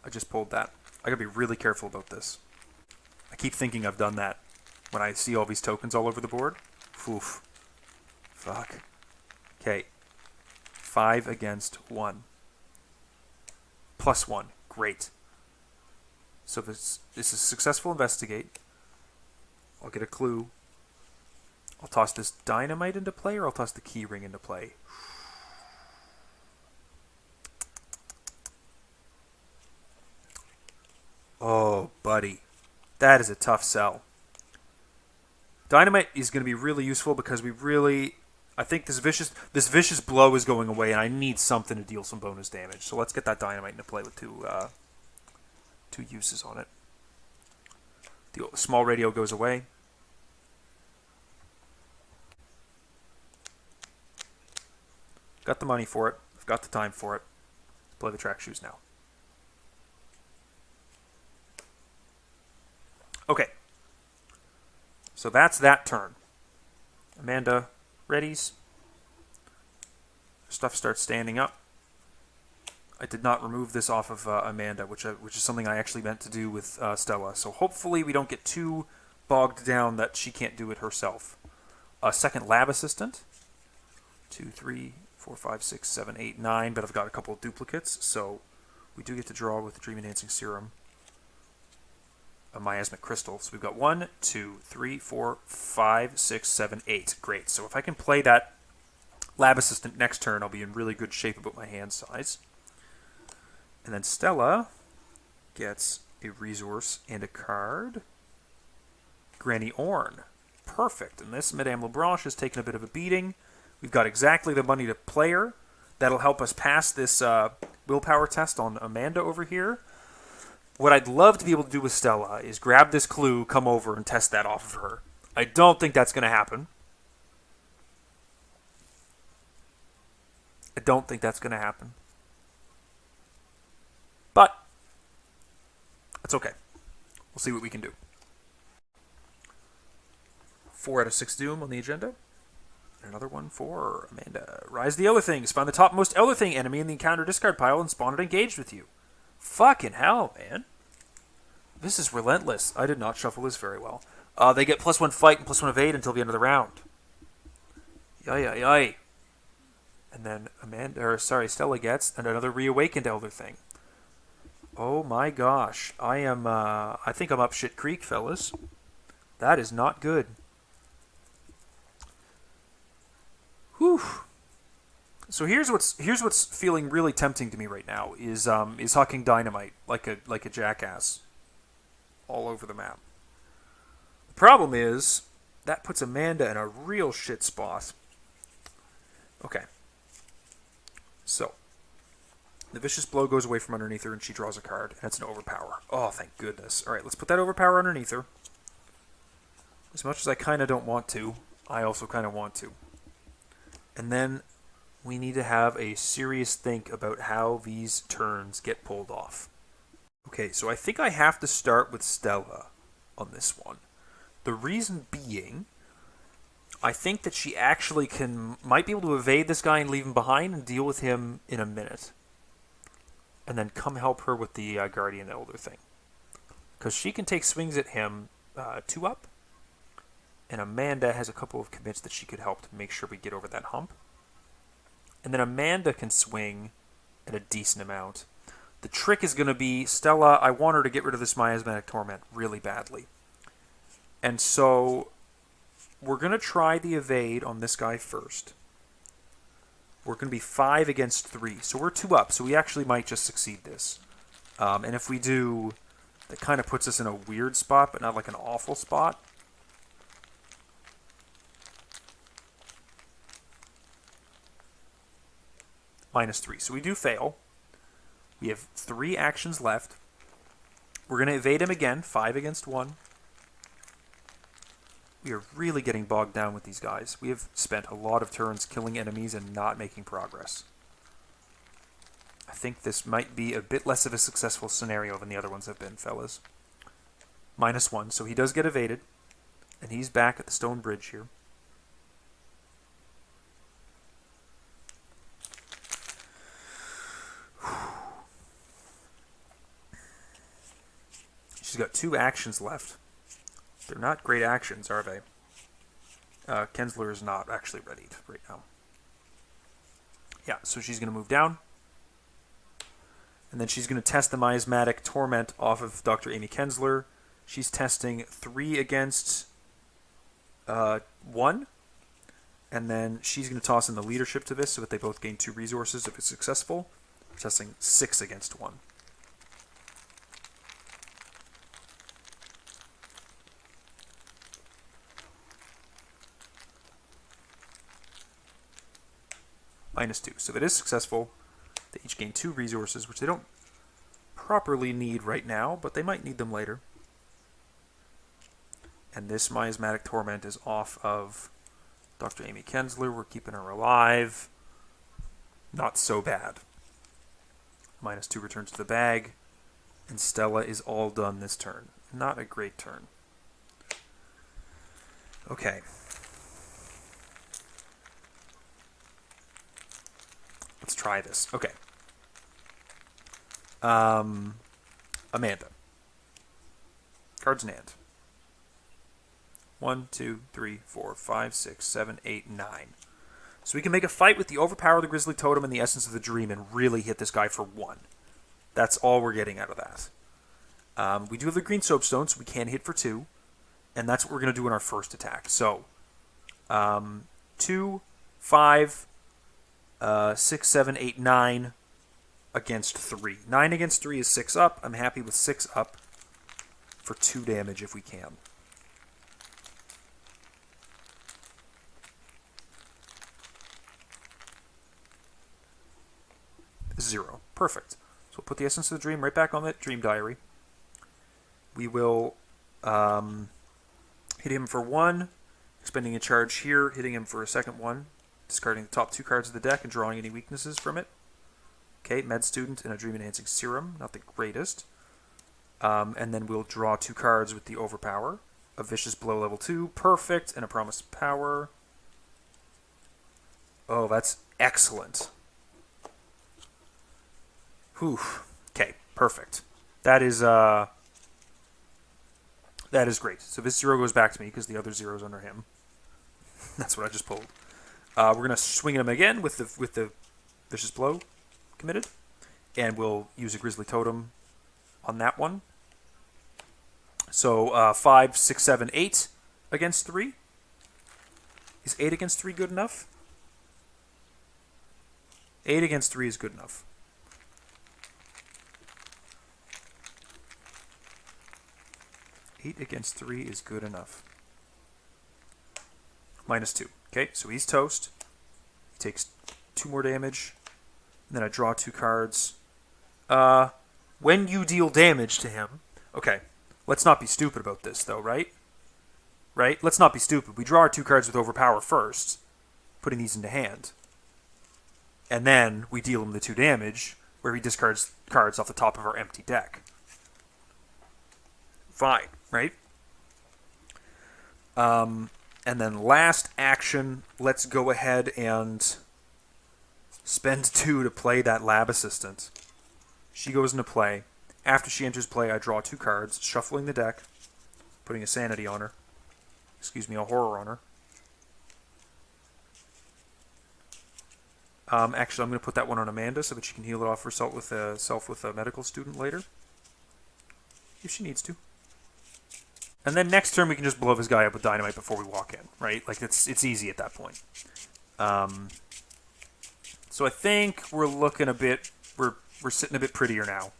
I just pulled that. I gotta be really careful about this. I keep thinking I've done that when I see all these tokens all over the board. Oof. Fuck. Okay. 5 against 1. +1. Great. So this is successful investigate. I'll get a clue. I'll toss this dynamite into play, or I'll toss the key ring into play. Oh, buddy. That is a tough sell. Dynamite is going to be really useful because we really... I think this vicious blow is going away, and I need something to deal some bonus damage. So let's get that dynamite into play with two uses on it. The small radio goes away. Got the money for it. I've got the time for it. Let's play the track shoes now. Okay. So that's that turn. Amanda readies. Stuff starts standing up. I did not remove this off of Amanda, which is something I actually meant to do with Stella. So hopefully we don't get too bogged down that she can't do it herself. A second lab assistant. 2, 3, 4, 5, 6, 7, 8, 9, but I've got a couple of duplicates, so we do get to draw with the Dream Enhancing Serum. A miasmic crystal. So we've got 1, 2, 3, 4, 5, 6, 7, 8. Great. So if I can play that lab assistant next turn, I'll be in really good shape about my hand size. And then Stella gets a resource and a card. Granny Orne. Perfect. And this Madame Lebranche has taken a bit of a beating. We've got exactly the money to play her. That'll help us pass this willpower test on Amanda over here. What I'd love to be able to do with Stella is grab this clue, come over, and test that off of her. I don't think that's going to happen. I don't think that's going to happen. But that's okay. We'll see what we can do. 4 out of 6 Doom on the agenda. And another one for Amanda. Rise the Other Things. Find the topmost Other Thing enemy in the encounter discard pile and spawn it engaged with you. Fucking hell, man. This is relentless. I did not shuffle this very well. They get +1 fight and +1 evade until the end of the round. Yay. And then Stella gets another reawakened Elder Thing. Oh my gosh. I think I'm up shit creek, fellas. That is not good. Whew. So here's what's feeling really tempting to me right now is hucking dynamite like a jackass all over the map. The problem is that puts Amanda in a real shit spot. Okay. So the vicious blow goes away from underneath her and she draws a card, and it's an overpower. Oh, thank goodness. All right, let's put that overpower underneath her. As much as I kind of don't want to, I also kind of want to. And then we need to have a serious think about how these turns get pulled off. Okay, so I think I have to start with Stella on this one. The reason being, I think that she actually might be able to evade this guy and leave him behind and deal with him in a minute. And then come help her with the Guardian Elder Thing. Because she can take swings at him 2 up. And Amanda has a couple of commits that she could help to make sure we get over that hump. And then Amanda can swing at a decent amount. The trick is going to be, Stella, I want her to get rid of this Miasmatic Torment really badly. And so we're going to try the evade on this guy first. We're going to be 5 against 3. So we're 2 up. So we actually might just succeed this. And if we do, that kind of puts us in a weird spot, but not like an awful spot. -3. So we do fail. We have 3 actions left. We're going to evade him again, 5 against 1. We are really getting bogged down with these guys. We have spent a lot of turns killing enemies and not making progress. I think this might be a bit less of a successful scenario than the other ones have been, fellas. -1, so he does get evaded. And he's back at the stone bridge here. She's got 2 actions left. They're not great actions, are they? Kensler is not actually readied right now. Yeah, so she's going to move down. And then she's going to test the Miasmatic Torment off of Dr. Amy Kensler. She's testing 3 against 1. And then she's going to toss in the leadership to this so that they both gain 2 resources if it's successful. Testing 6 against 1. -2. So if it is successful, they each gain 2 resources, which they don't properly need right now, but they might need them later. And this Miasmatic Torment is off of Dr. Amy Kensler. We're keeping her alive. Not so bad. -2 returns to the bag. And Stella is all done this turn. Not a great turn. Okay. Let's try this. Okay. Amanda. Cards in hand. 1, 2, 3, 4, 5, 6, 7, 8, 9. So we can make a fight with the Overpower, the Grisly Totem, and the Essence of the Dream and really hit this guy for 1. That's all we're getting out of that. We do have the Green Soapstone, so we can hit for 2. And that's what we're going to do in our first attack. So, 2, 5, 6, 7, 8, 9 against 3. 9 against 3 is 6 up. I'm happy with 6 up for 2 damage if we can. Zero. Perfect. So we'll put the Essence of the Dream right back on that Dream Diary. We will hit him for 1, expending a charge here, hitting him for a second 1, discarding the top 2 cards of the deck and drawing any weaknesses from it. Okay, Med Student and a Dream Enhancing Serum, not the greatest. And then we'll draw 2 cards with the Overpower. A Vicious Blow level 2, perfect, and a Promise of Power. Oh, that's excellent. Whew. Okay, perfect. That is great. So this 0 goes back to me because the other 0 is under him. That's what I just pulled. We're gonna swing at him again with the Vicious Blow committed, and we'll use a Grisly Totem on that one. So 5, 6, 7, 8 against 3. Is 8 against 3 good enough? 8 against 3 is good enough. Eight against 3 is good enough. -2. Okay, so he's toast. He takes 2 more damage. And then I draw 2 cards. When you deal damage to him... Okay, let's not be stupid about this, though, right? Right? Let's not be stupid. We draw our 2 cards with Overpower first, putting these into hand. And then we deal him the 2 damage, where he discards cards off the top of our empty deck. Fine, right? And then last action, let's go ahead and spend 2 to play that Lab Assistant. She goes into play. After she enters play, I draw 2 cards, shuffling the deck, putting a Sanity on her. Excuse me, a Horror on her. Actually, I'm going to put that one on Amanda so that she can heal it off herself with a medical student later. If she needs to. And then next turn we can just blow this guy up with dynamite before we walk in, right? Like, it's easy at that point. So I think we're looking a bit... We're sitting a bit prettier now.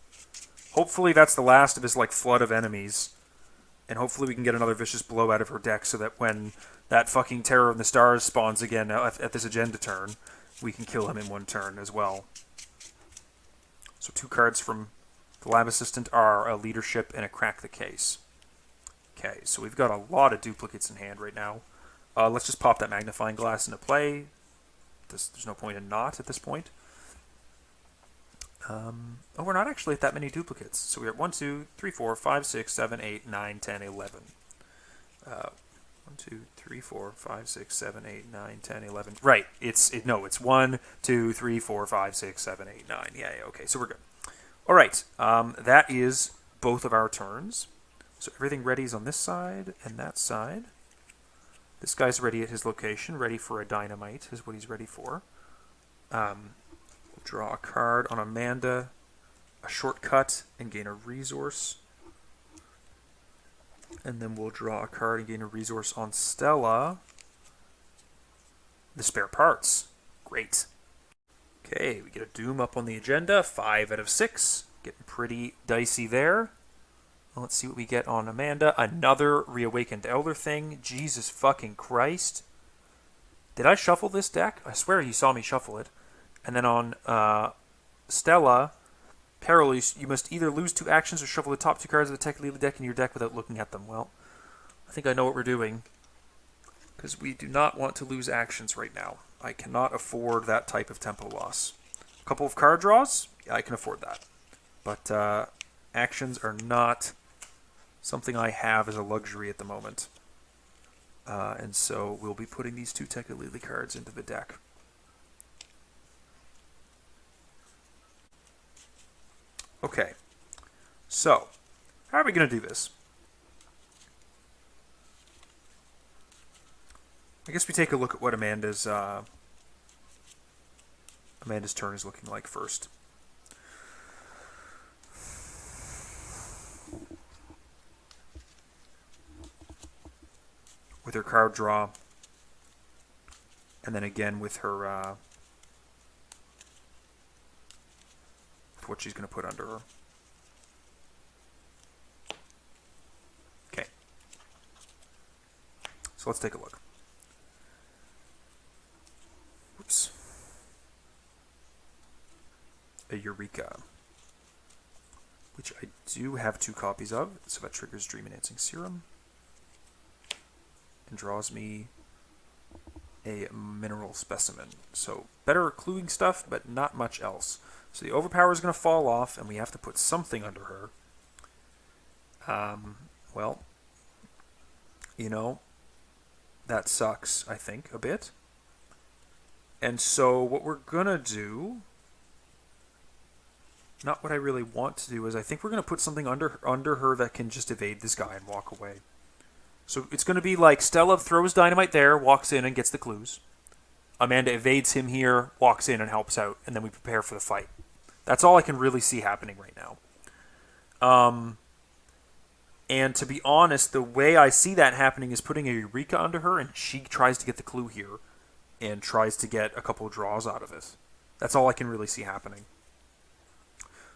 Hopefully that's the last of his, like, flood of enemies. And hopefully we can get another vicious blow out of her deck so that when that fucking Terror of the Stars spawns again at this agenda turn, we can kill him in one turn as well. So 2 cards from the Lab Assistant are a Leadership and a Crack the Case. Okay, so we've got a lot of duplicates in hand right now. Let's just pop that Magnifying Glass into play. There's no point in not at this point. Oh, we're not actually at that many duplicates. So we're at 1, 2, 3, 4, 5, 6, 7, 8, 9, 10, 11. 1, 2, 3, 4, 5, 6, 7, 8, 9, 10, 11. Right. It's 1, 2, 3, 4, 5, 6, 7, 8, 9. Yeah, okay, so we're good. All right. That is both of our turns. So everything ready is on this side and that side. This guy's ready at his location, ready for a dynamite is what he's ready for. We'll draw a card on Amanda, a shortcut, and gain a resource. And then we'll draw a card and gain a resource on Stella. The spare parts. Great. Okay, we get a Doom up on the agenda, 5 out of 6. Getting pretty dicey there. Let's see what we get on Amanda. Another Reawakened Elder thing. Jesus fucking Christ. Did I shuffle this deck? I swear you saw me shuffle it. And then on Stella, Peril, you must either lose 2 actions or shuffle the top 2 cards of the Technically deck in your deck without looking at them. Well, I think I know what we're doing. Because we do not want to lose actions right now. I cannot afford that type of tempo loss. A couple of card draws? Yeah, I can afford that. But actions are not something I have as a luxury at the moment. And so we'll be putting these 2 Technically cards into the deck. Okay, so how are we going to do this? I guess we take a look at what Amanda's turn is looking like first. With her card draw, and then again with her with what she's going to put under her. Okay, so let's take a look. Oops. A Eureka, which I do have 2 copies of, so that triggers Dream Enhancing Serum. And draws me a mineral specimen. So better cluing stuff, but not much else. So the overpower is going to fall off, and we have to put something under her. Well, you know, that sucks, I think, a bit. And so what we're going to do, not what I really want to do, is I think we're going to put something under her that can just evade this guy and walk away. So it's going to be like Stella throws dynamite there, walks in and gets the clues. Amanda evades him here, walks in and helps out, and then we prepare for the fight. That's all I can really see happening right now. And to be honest, the way I see that happening is putting a Eureka under her, and she tries to get the clue here and tries to get a couple of draws out of it. That's all I can really see happening.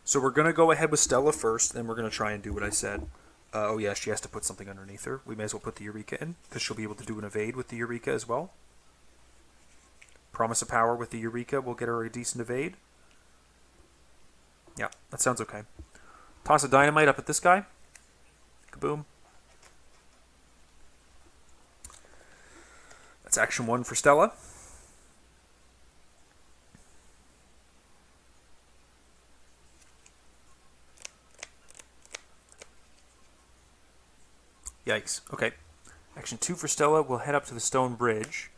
So we're going to go ahead with Stella first, then we're going to try and do what I said. Oh yeah, she has to put something underneath her. We may as well put the Eureka in, because she'll be able to do an evade with the Eureka as well. Promise of Power with the Eureka will get her a decent evade. Yeah, that sounds okay. Toss a dynamite up at this guy. Kaboom. That's action 1 for Stella. Yikes. Okay. Action 2 for Stella. We'll head up to the stone bridge.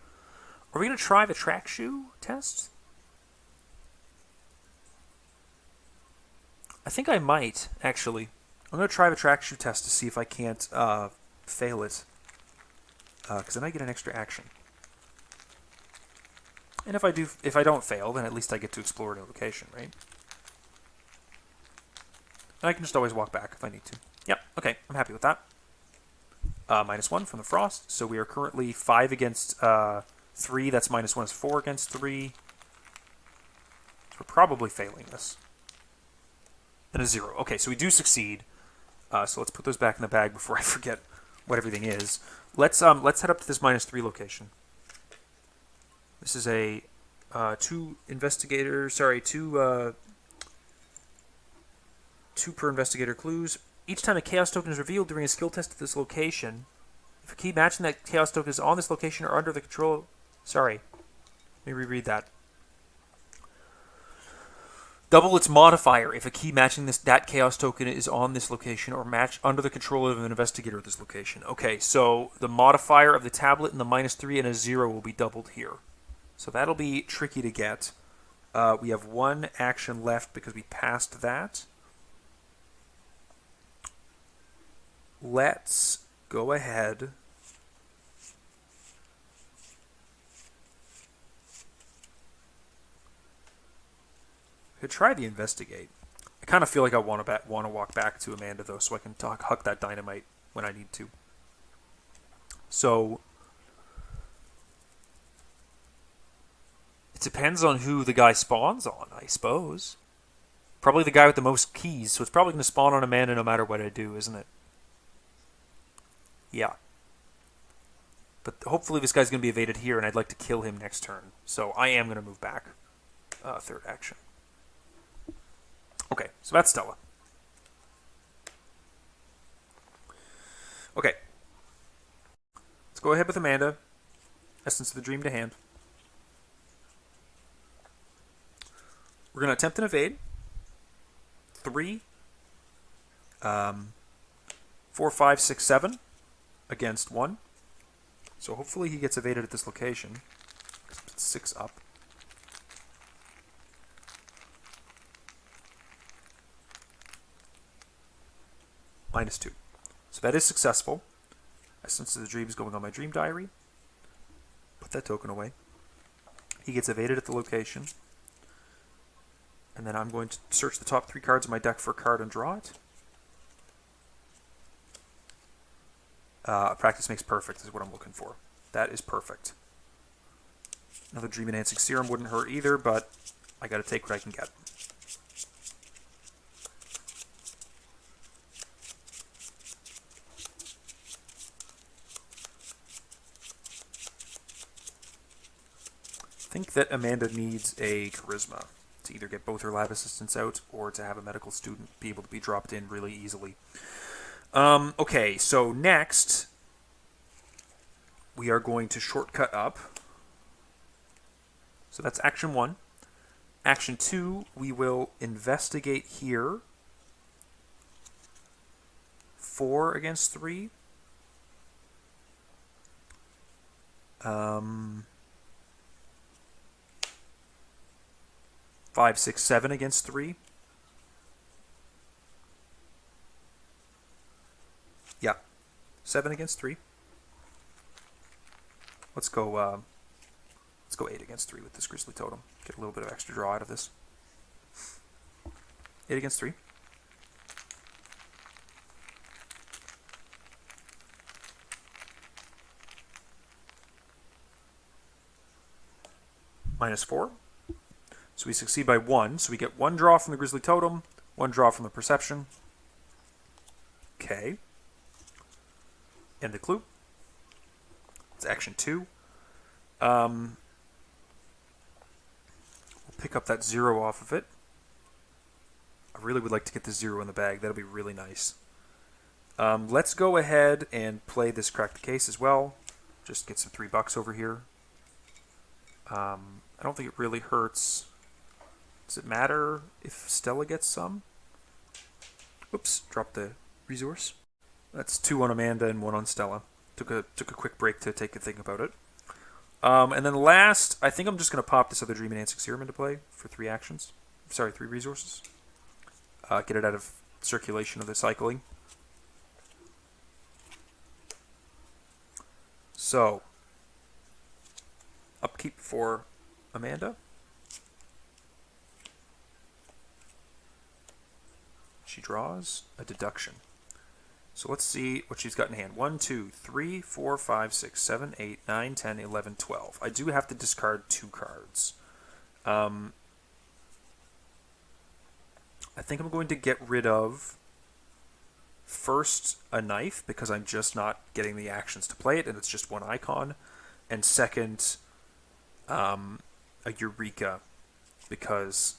Are we going to try the track shoe test? I think I might, actually. I'm going to try the track shoe test to see if I can't fail it. Because then I get an extra action. And if I don't fail, then at least I get to explore the location, right? And I can just always walk back if I need to. Yep, okay, I'm happy with that. -1 from the frost. So we are currently 5 against 3. That's -1 is 4 against 3. So we're probably failing this. And a 0. Okay, so we do succeed. So let's put those back in the bag before I forget what everything is. Let's head up to this -3 location. This is a 2 per investigator clues. Each time a chaos token is revealed during a skill test at this location, if a key matching that chaos token is on this location or under the control... Sorry. Let me reread that. Double its modifier if a key matching that chaos token is on this location or match under the control of an investigator at this location. Okay, so the modifier of the tablet and the -3 and a 0 will be doubled here. So that'll be tricky to get. We have 1 action left because we passed that. Let's go ahead. Could try the investigate. I kind of feel like I want to walk back to Amanda though, so I can huck that dynamite when I need to. So it depends on who the guy spawns on, I suppose. Probably the guy with the most keys, so it's probably going to spawn on Amanda no matter what I do, isn't it? Yeah. But hopefully this guy's going to be evaded here, and I'd like to kill him next turn. So I am going to move back. Third action. Okay, so that's Stella. Okay. Let's go ahead with Amanda. Essence of the Dream to hand. We're going to attempt an evade. 3. 4, 5, 6, 7 against 1. So hopefully he gets evaded at this location. It's 6 up. -2. So that is successful. Essence of the Dream is going on my Dream Diary. Put that token away. He gets evaded at the location. And then I'm going to search the top 3 cards of my deck for a card and draw it. Practice makes perfect is what I'm looking for. That is perfect. Another Dream Enhancing Serum wouldn't hurt either, but I gotta take what I can get. I think that Amanda needs a Charisma to either get both her lab assistants out or to have a medical student be able to be dropped in really easily. Okay, so next we are going to shortcut up. So that's action 1. Action 2, we will investigate here. 4 against 3. 5, 6, 7 against 3. Yeah, 7 against 3. Let's go 8 against 3 with this Grizzly Totem. Get a little bit of extra draw out of this. 8 against 3. -4. So we succeed by 1. So we get 1 draw from the Grizzly Totem, 1 draw from the Perception. Okay. And the clue. It's action 2. We'll pick up that 0 off of it. I really would like to get the 0 in the bag. That'll be really nice. Let's go ahead and play this Crack the Case as well. Just get some $3 over here. I don't think it really hurts. Does it matter if Stella gets some? Oops, dropped the resource. That's 2 on Amanda and 1 on Stella. Took a quick break to take a think about it. And then last, I think I'm just going to pop this other Dream Enhancing Serum into play for 3 actions. Sorry, 3 resources. Get it out of circulation of the cycling. So, upkeep for Amanda. She draws a deduction. So let's see what she's got in hand. 1, 2, 3, 4, 5, 6, 7, 8, 9, 10, 11, 12. I do have to discard 2 cards. I think I'm going to get rid of first a knife because I'm just not getting the actions to play it and it's just 1 icon. And second, a Eureka because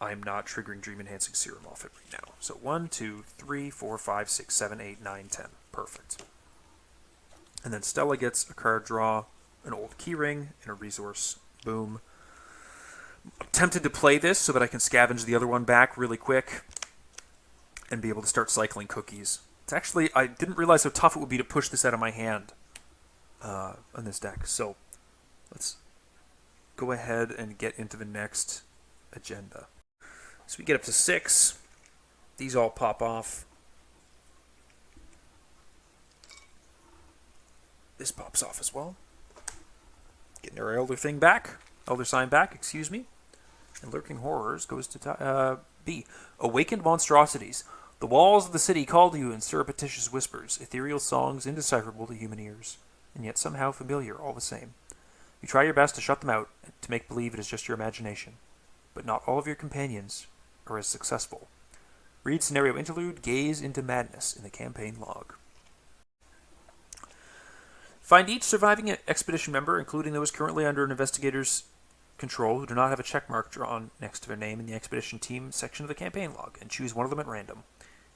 I'm not triggering Dream Enhancing Serum off it right now. So 1, 2, 3, 4, 5, 6, 7, 8, 9, 10. Perfect. And then Stella gets a card draw, an old keyring, and a resource. Boom. I'm tempted to play this so that I can scavenge the other one back really quick and be able to start cycling cookies. It's actually, I didn't realize how tough it would be to push this out of my hand on this deck. So let's go ahead and get into the next agenda. So we get up to 6. These all pop off. This pops off as well. Getting our Elder thing back. Elder sign back, excuse me. And Lurking Horrors goes to B. Awakened Monstrosities. The walls of the city call to you in surreptitious whispers, ethereal songs indecipherable to human ears, and yet somehow familiar all the same. You try your best to shut them out, to make believe it is just your imagination. But not all of your companions are as successful. Read Scenario Interlude, Gaze into Madness in the campaign log. Find each surviving expedition member, including those currently under an investigator's control who do not have a checkmark drawn next to their name in the expedition team section of the campaign log, and choose one of them at random.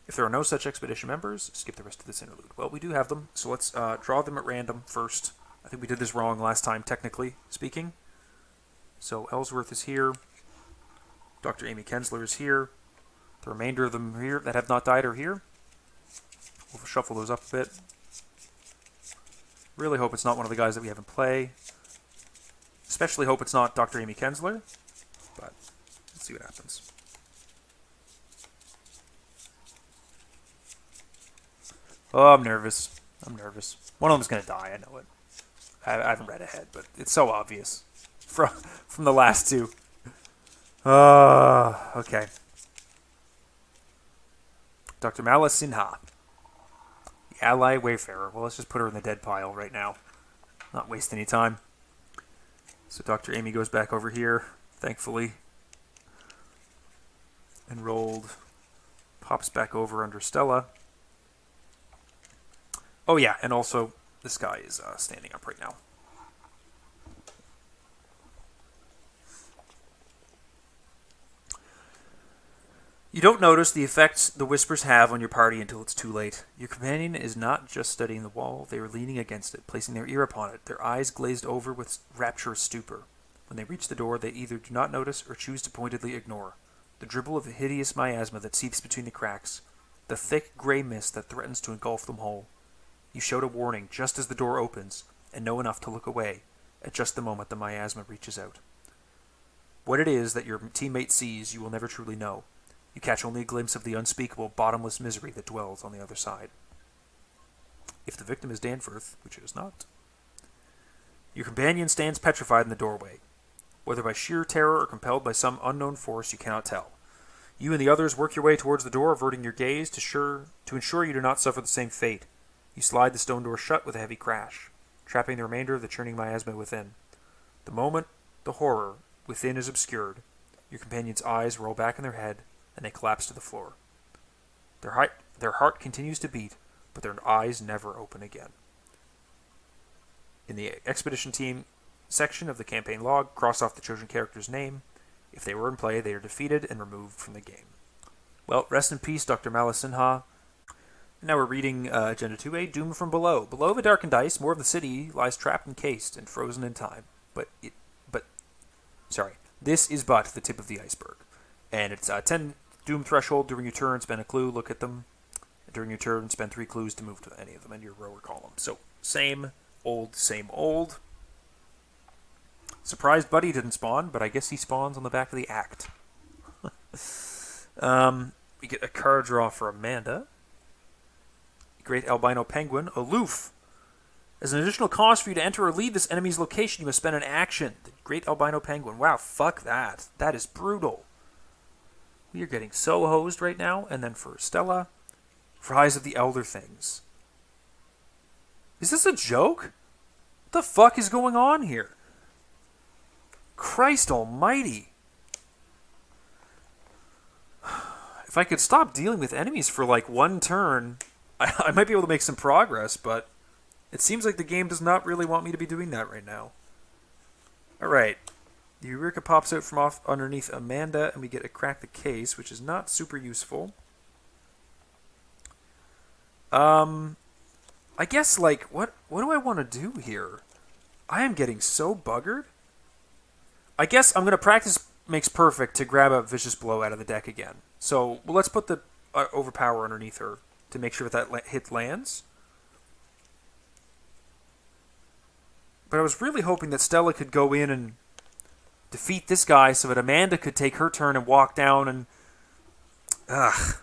If there are no such expedition members, skip the rest of this interlude. Well, we do have them, so let's draw them at random first. I think we did this wrong last time, technically speaking. So Ellsworth is here. Dr. Amy Kensler is here. The remainder of them here that have not died are here. We'll shuffle those up a bit. Really hope it's not one of the guys that we have in play. Especially hope it's not Dr. Amy Kensler. But let's see what happens. Oh, I'm nervous. One of them's going to die, I know it. I haven't read ahead, but it's so obvious from the last 2. Okay. Dr. Mala Sinha. The ally wayfarer. Well, let's just put her in the dead pile right now. Not waste any time. So Dr. Amy goes back over here, thankfully. Enrolled. Pops back over under Stella. Oh yeah, and also this guy is standing up right now. You don't notice the effects the whispers have on your party until it's too late. Your companion is not just studying the wall, they are leaning against it, placing their ear upon it, their eyes glazed over with rapturous stupor. When they reach the door, they either do not notice or choose to pointedly ignore. The dribble of a hideous miasma that seeps between the cracks, the thick gray mist that threatens to engulf them whole. You shout a warning just as the door opens, and know enough to look away, at just the moment the miasma reaches out. What it is that your teammate sees, you will never truly know. You catch only a glimpse of the unspeakable, bottomless misery that dwells on the other side. If the victim is Danforth, which it is not, your companion stands petrified in the doorway. Whether by sheer terror or compelled by some unknown force, you cannot tell. You and the others work your way towards the door, averting your gaze to ensure you do not suffer the same fate. You slide the stone door shut with a heavy crash, trapping the remainder of the churning miasma within. The moment the horror within is obscured, your companion's eyes roll back in their head, and they collapse to the floor. Their heart continues to beat, but their eyes never open again. In the expedition team section of the campaign log, cross off the chosen character's name. If they were in play, they are defeated and removed from the game. Well, rest in peace, Dr. Mala Sinha. Now we're reading Agenda 2A, Doom from Below. Below the darkened ice, more of the city lies trapped and cased and frozen in time. This is but the tip of the iceberg. And it's 10 Doom threshold. During your turn, spend a clue, look at them. During your turn, spend 3 clues to move to any of them in your row or column. So, same old, same old. Surprised Buddy didn't spawn, but I guess he spawns on the back of the act. We get a card draw for Amanda. Great Albino Penguin, Aloof. As an additional cost for you to enter or leave this enemy's location, you must spend an action. The Great Albino Penguin. Wow, fuck that. That is brutal. We are getting so hosed right now. And then for Stella, Rise of the Elder Things. Is this a joke? What the fuck is going on here? Christ almighty. If I could stop dealing with enemies for like one turn, I might be able to make some progress, but it seems like the game does not really want me to be doing that right now. Alright. The Eureka pops out from off underneath Amanda, and we get a crack the case, which is not super useful. I guess, like, what do I want to do here? I am getting so buggered. I guess I'm going to practice makes perfect to grab a Vicious Blow out of the deck again. So, well, let's put the Overpower underneath her to make sure that hit lands. But I was really hoping that Stella could go in and defeat this guy so that Amanda could take her turn and walk down and... Ugh.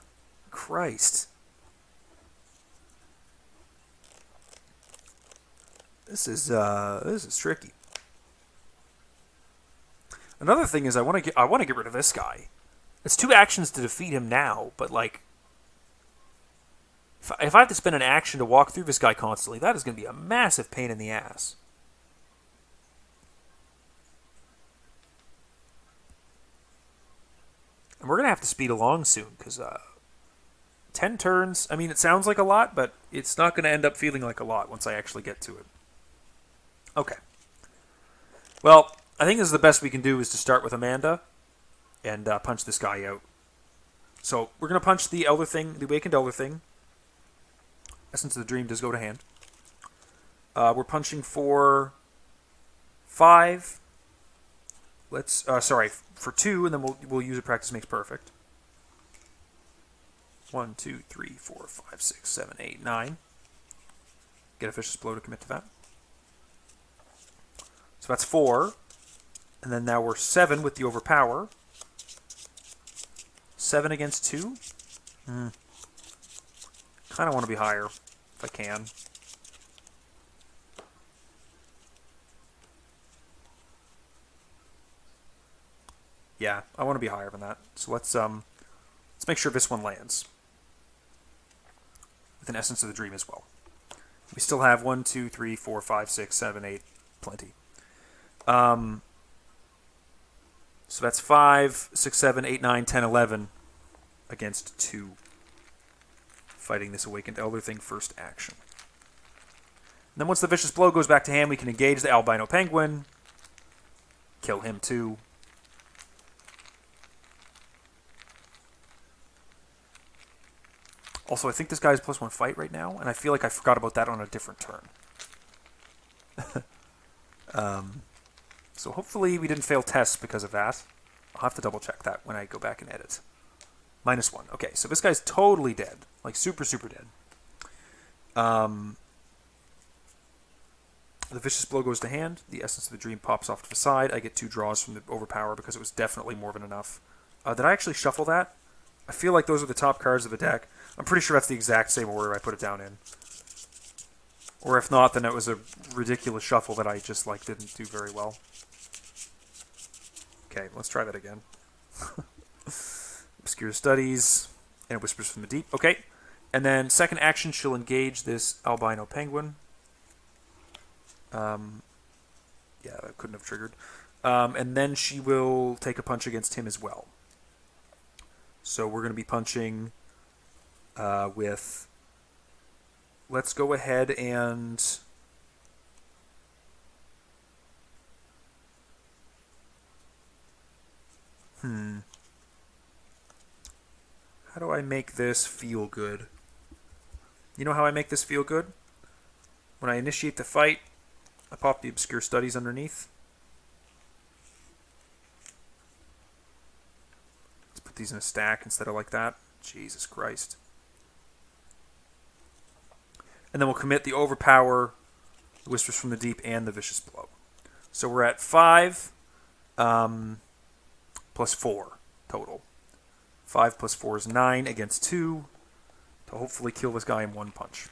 Christ. This is tricky. Another thing is I want to get rid of this guy. It's 2 actions to defeat him now, but like if I have to spend an action to walk through this guy constantly, that is going to be a massive pain in the ass. And we're going to have to speed along soon because 10 turns, I mean, it sounds like a lot, but it's not going to end up feeling like a lot once I actually get to it. Okay. Well, I think this is the best we can do is to start with Amanda and punch this guy out. So we're going to punch the Elder Thing, the Awakened Elder Thing. Essence of the Dream does go to hand. We're punching for 5. Let's for 2, and then we'll use a Practice Makes Perfect. 1, 2, 3, 4, 5, 6, 7, 8, 9. Get a Vicious Blow to commit to that. So that's 4. And then now we're 7 with the Overpower. 7 against 2. Kind of want to be higher, if I can. Yeah, I want to be higher than that. So let's make sure this one lands. With an Essence of the Dream as well. We still have 1, 2, 3, 4, 5, 6, 7, 8. Plenty. So that's 5, 6, 7, 8, 9, 10, 11 against 2. Fighting this Awakened Elder Thing first action. And then once the Vicious Blow goes back to hand, we can engage the Albino Penguin. Kill him too. Also, I think this guy has +1 fight right now, and I feel like I forgot about that on a different turn. So hopefully we didn't fail tests because of that. I'll have to double check that when I go back and edit. -1. Okay, so this guy's totally dead. Like, super, super dead. The Vicious Blow goes to hand. The Essence of the Dream pops off to the side. I get 2 draws from the Overpower because it was definitely more than enough. Did I actually shuffle that? I feel like those are the top cards of the deck. I'm pretty sure that's the exact same order I put it down in. Or if not, then it was a ridiculous shuffle that I just like didn't do very well. Okay, let's try that again. Obscure Studies, and Whispers from the Deep. Okay, and then second action, she'll engage this Albino Penguin. Yeah, that couldn't have triggered. And then she will take a punch against him as well. So we're going to be punching with... Let's go ahead and... How do I make this feel good? You know how I make this feel good? When I initiate the fight, I pop the Obscure Studies underneath. Let's put these in a stack instead of like that. Jesus Christ. And then we'll commit the Overpower, the Whispers from the Deep, and the Vicious Blow. So we're at 5 plus 4 total. 5 plus 4 is 9 against 2 to hopefully kill this guy in one punch.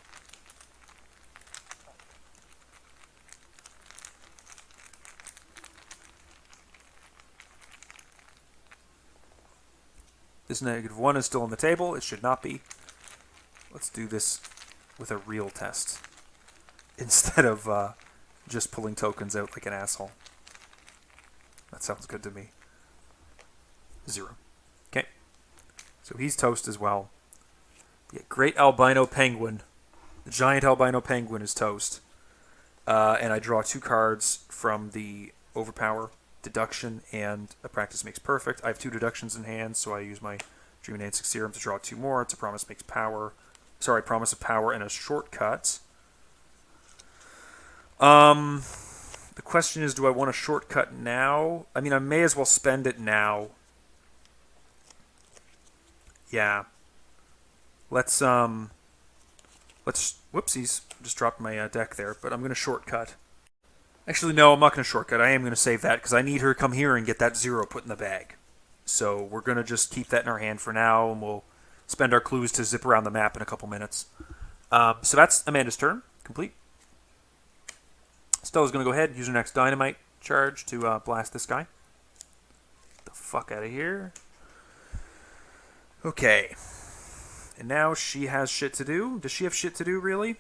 This -1 is still on the table. It should not be. Let's do this with a real test instead of just pulling tokens out like an asshole. That sounds good to me. 0. Okay. So he's toast as well. Yeah, great albino penguin. The giant albino penguin is toast. And I draw 2 cards from the Overpower, Deduction, and a Practice Makes Perfect. I have 2 deductions in hand, so I use my Dream Enhancing Serum to draw 2 more. It's a Promise Makes Power. Sorry, Promise of Power and a shortcut. The question is, do I want a shortcut now? I mean, I may as well spend it now. Yeah. Let's whoopsies, just dropped my deck there, but I'm going to shortcut. Actually, no, I'm not going to shortcut. I am going to save that because I need her to come here and get that 0 put in the bag. So we're going to just keep that in our hand for now, and we'll spend our clues to zip around the map in a couple minutes. So that's Amanda's turn. Complete. Stella's going to go ahead and use her next dynamite charge to blast this guy. Get the fuck out of here. Okay. And now she has shit to do. Does she have shit to do, really?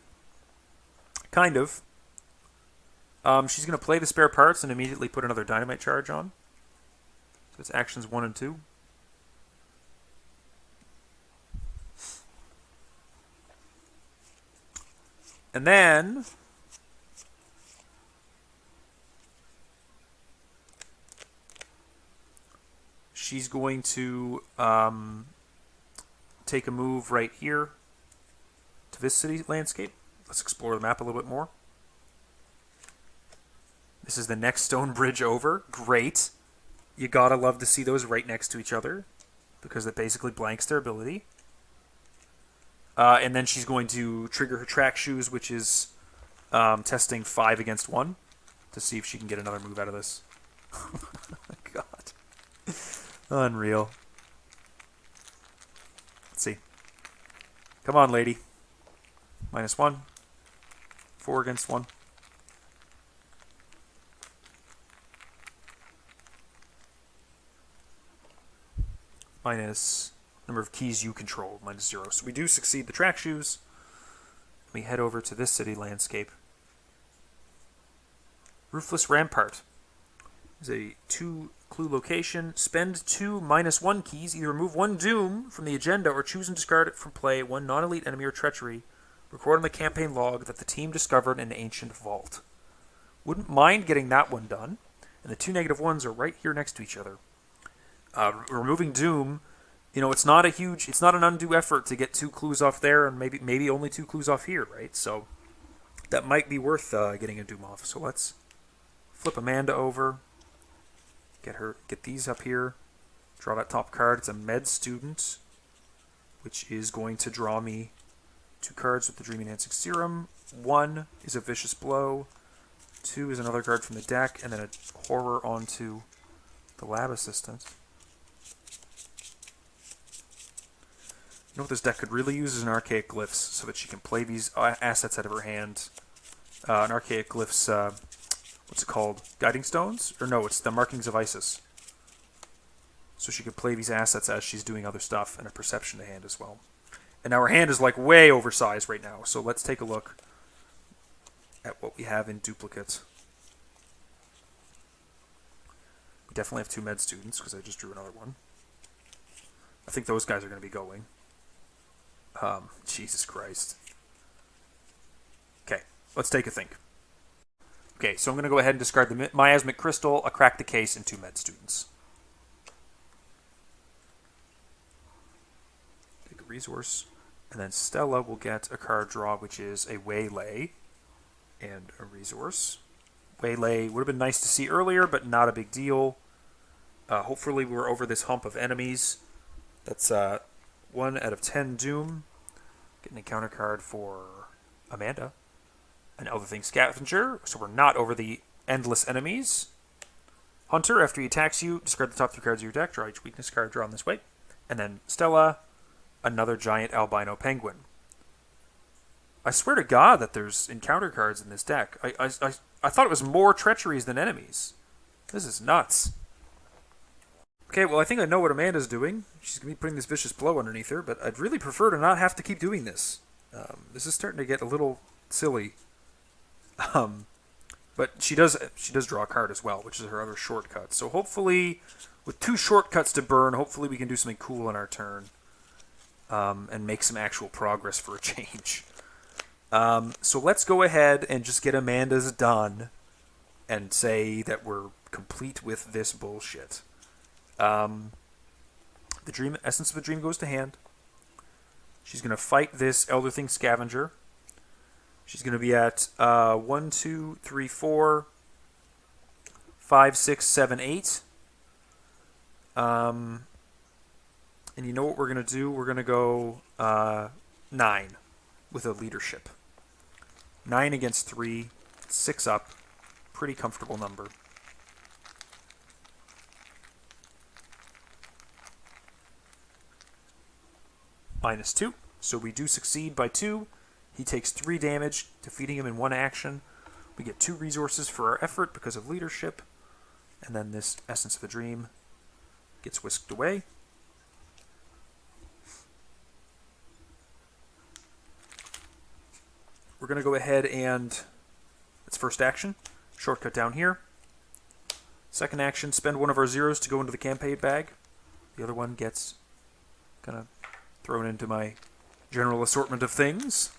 Kind of. She's going to play the spare parts and immediately put another dynamite charge on. So it's actions 1 and 2. And then she's going to take a move right here to this city landscape. Let's explore the map a little bit more. This is the next stone bridge over. Great. You gotta love to see those right next to each other because it basically blanks their ability. And then she's going to trigger her track shoes, which is testing 5 against 1 to see if she can get another move out of this. Oh my god. Unreal. Let's see. Come on, lady. -1. 4 against 1. Minus number of keys you control, -0. So we do succeed the track shoes. We head over to this city landscape. Roofless Rampart is a 2 clue location. Spend 2 -1 keys. Either remove 1 doom from the agenda or choose and discard it from play 1 non-elite enemy or treachery. Record on the campaign log that the team discovered in an ancient vault. Wouldn't mind getting that one done. And the 2 -1s are right here next to each other. Removing doom, you know, it's not an undue effort to get 2 clues off there and maybe only 2 clues off here, right? So that might be worth getting a doom off. So let's flip Amanda over. Get these up here. Draw that top card. It's a med student, which is going to draw me 2 cards with the Dream Enhancing Serum. 1 is a Vicious Blow. 2 is another card from the deck, and then a horror onto the lab assistant. You know what this deck could really use is an Archaic Glyphs, so that she can play these assets out of her hand. An Archaic Glyphs, what's it called? Guiding Stones? Or no, it's the Markings of Isis. So she could play these assets as she's doing other stuff, and a Perception to hand as well. And now her hand is like way oversized right now, so let's take a look at what we have in duplicate. We definitely have 2 med students, because I just drew another one. I think those guys are going to be going. Jesus Christ. Okay, let's take a think. Okay, so I'm going to go ahead and discard the Miasmic Crystal, a Crack the Case, and 2 med students. Take a resource. And then Stella will get a card draw, which is a Waylay and a resource. Waylay would have been nice to see earlier, but not a big deal. Hopefully we're over this hump of enemies. That's 1 out of 10 Doom. Get an encounter card for Amanda. An Other Thing Scavenger, so we're not over the endless enemies. Hunter, after he attacks you, discard the top 3 cards of your deck, draw each weakness card drawn this way. And then Stella, another giant albino penguin. I swear to God that there's encounter cards in this deck. I thought it was more treacheries than enemies. This is nuts. Okay, well, I think I know what Amanda's doing. She's going to be putting this vicious blow underneath her, but I'd really prefer to not have to keep doing this. This is starting to get a little silly. Um, but she does draw a card as well, which is her other shortcut. So hopefully, with 2 shortcuts to burn, hopefully we can do something cool on our turn and make some actual progress for a change. So let's go ahead and just get Amanda's done and say that we're complete with this bullshit. The dream essence of the dream goes to hand. She's going to fight this Elder Thing Scavenger. She's going to be at 1, 2, 3, 4, 5, 6, 7, 8. And you know what we're going to do? We're going to go 9 with a leadership. 9 against 3, 6 up. Pretty comfortable number. -2. So we do succeed by 2. He takes 3 damage, defeating him in 1 action. We get 2 resources for our effort because of leadership. And then this Essence of the Dream gets whisked away. We're going to go ahead and... It's first action. Shortcut down here. Second action, spend 1 of our zeros to go into the campaign bag. The other one gets kind of thrown into my general assortment of things.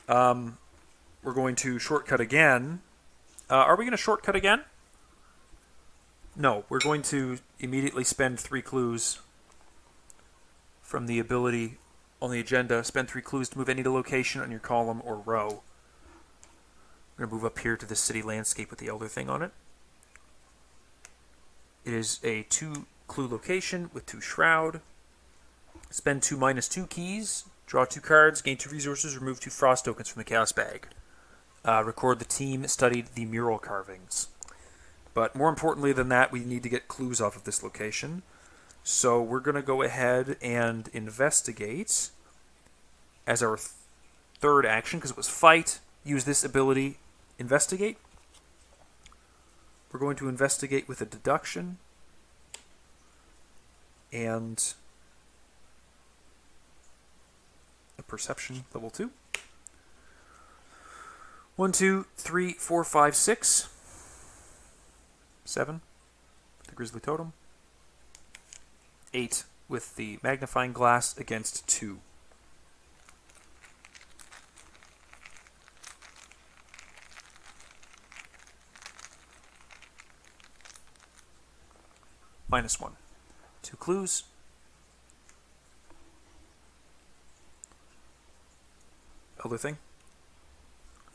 We're going to shortcut again. Are we going to shortcut again? No, we're going to immediately spend 3 clues from the ability on the agenda. Spend 3 clues to move any location on your column or row. We're going to move up here to the city landscape with the Elder Thing on it. It is a 2-clue location with 2 shroud. Spend 2 -2 keys, draw 2 cards, gain 2 resources, remove 2 frost tokens from the chaos bag. Record the team studied the mural carvings. But more importantly than that, we need to get clues off of this location. So we're going to go ahead and investigate as our third action, because it was fight. Use this ability, investigate. We're going to investigate with a deduction and a perception level 2. 1, 2, 3, 4, 5, 6. 7. The Grizzly Totem. 8 with the magnifying glass against 2. -1. 2 clues. Elder Thing.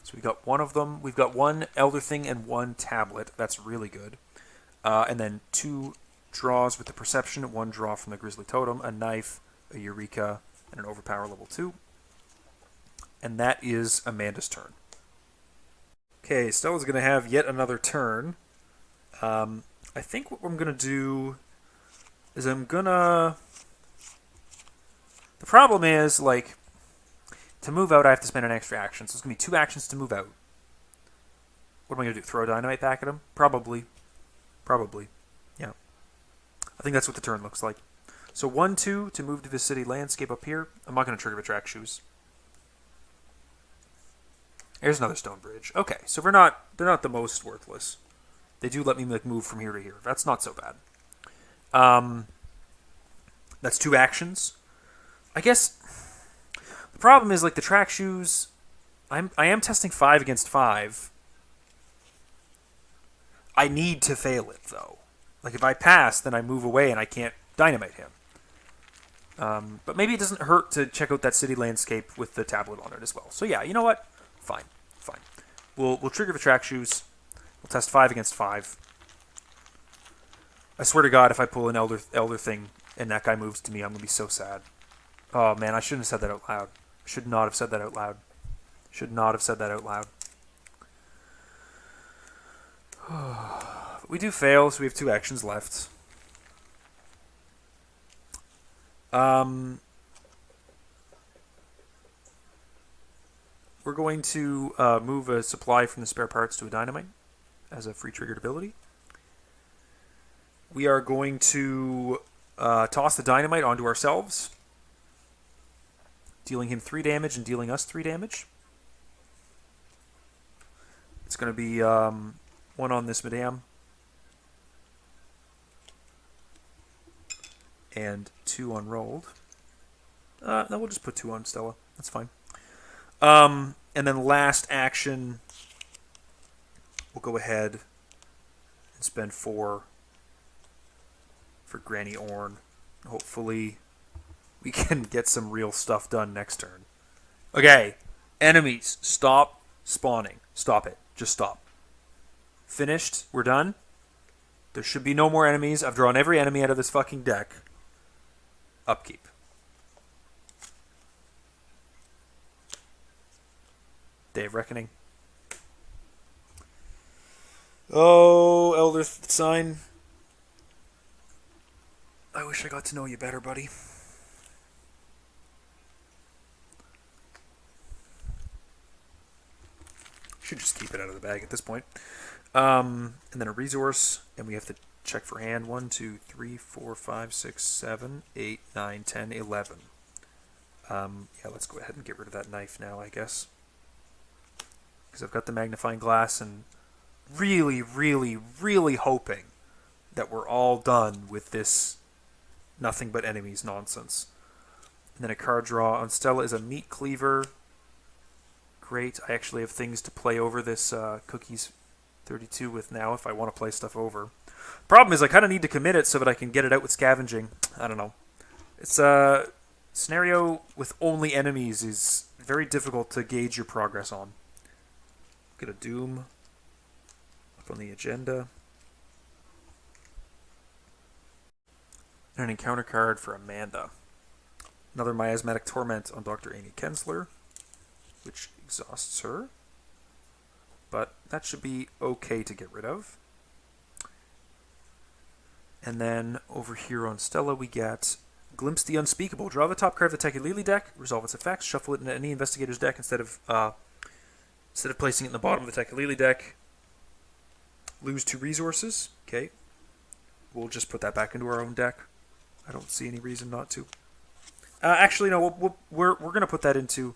So we got 1 of them. We've got 1 Elder Thing and 1 tablet. That's really good. And then 2 draws with the perception. 1 draw from the Grizzly Totem, a knife, a Eureka, and an Overpower level 2. And that is Amanda's turn. Okay, Stella's going to have yet another turn. I think what I'm going to do is I'm going to... The problem is, like, to move out I have to spend an extra action, so it's going to be 2 actions to move out. What am I going to do, throw a dynamite back at him? Probably. Probably. Yeah. I think that's what the turn looks like. So 1, 2 to move to the city landscape up here. I'm not going to trigger the track shoes. There's another stone bridge. Okay, so they're not the most worthless. They do let me like move from here to here. That's not so bad. That's 2 actions. I guess the problem is like the track shoes. I am testing 5 against 5. I need to fail it though. Like if I pass, then I move away and I can't dynamite him. But maybe it doesn't hurt to check out that city landscape with the tablet on it as well. So yeah, you know what? Fine. We'll trigger the track shoes. We'll test 5 against 5. I swear to God, if I pull an elder thing and that guy moves to me, I'm gonna be so sad. Oh man, I shouldn't have said that out loud. I should not have said that out loud. Should not have said that out loud. But we do fail, so we have 2 actions left. We're going to move a supply from the spare parts to a dynamite as a free triggered ability. we are going to toss the dynamite onto ourselves, dealing him 3 damage and dealing us 3 damage. It's going to be 1 on this madame and 2 on rolled. No, we'll just put 2 on Stella. That's fine. And then last action, we'll go ahead and spend 4 for Granny Orn. Hopefully we can get some real stuff done next turn. Okay, enemies, stop spawning. Stop it. Just stop. Finished. We're done. There should be no more enemies. I've drawn every enemy out of this fucking deck. Upkeep. Day of Reckoning. Oh, Elder Sign. I wish I got to know you better, buddy. Should just keep it out of the bag at this point. And then a resource, and we have to check for hand. 1, 2, 3, 4, 5, 6, 7, 8, 9, 10, 11. Yeah, let's go ahead and get rid of that knife now, I guess. Because I've got the magnifying glass and really, really, really hoping that we're all done with this nothing but enemies nonsense. And then a card draw on Stella is a meat cleaver. Great. I actually have things to play over this Cookies 32 with now if I want to play stuff over. Problem is I kind of need to commit it so that I can get it out with scavenging. I don't know. It's a scenario with only enemies is very difficult to gauge your progress on. Get a Doom up on the agenda. And an encounter card for Amanda. Another Miasmatic Torment on Dr. Amy Kensler, which exhausts her. But that should be okay to get rid of. And then over here on Stella we get Glimpse the Unspeakable. Draw the top card of the Tekulili deck, resolve its effects, shuffle it into any investigator's deck instead of placing it in the bottom of the Tekulili deck. Lose 2 resources. Okay. We'll just put that back into our own deck. I don't see any reason not to. Actually, no. We're going to put that into...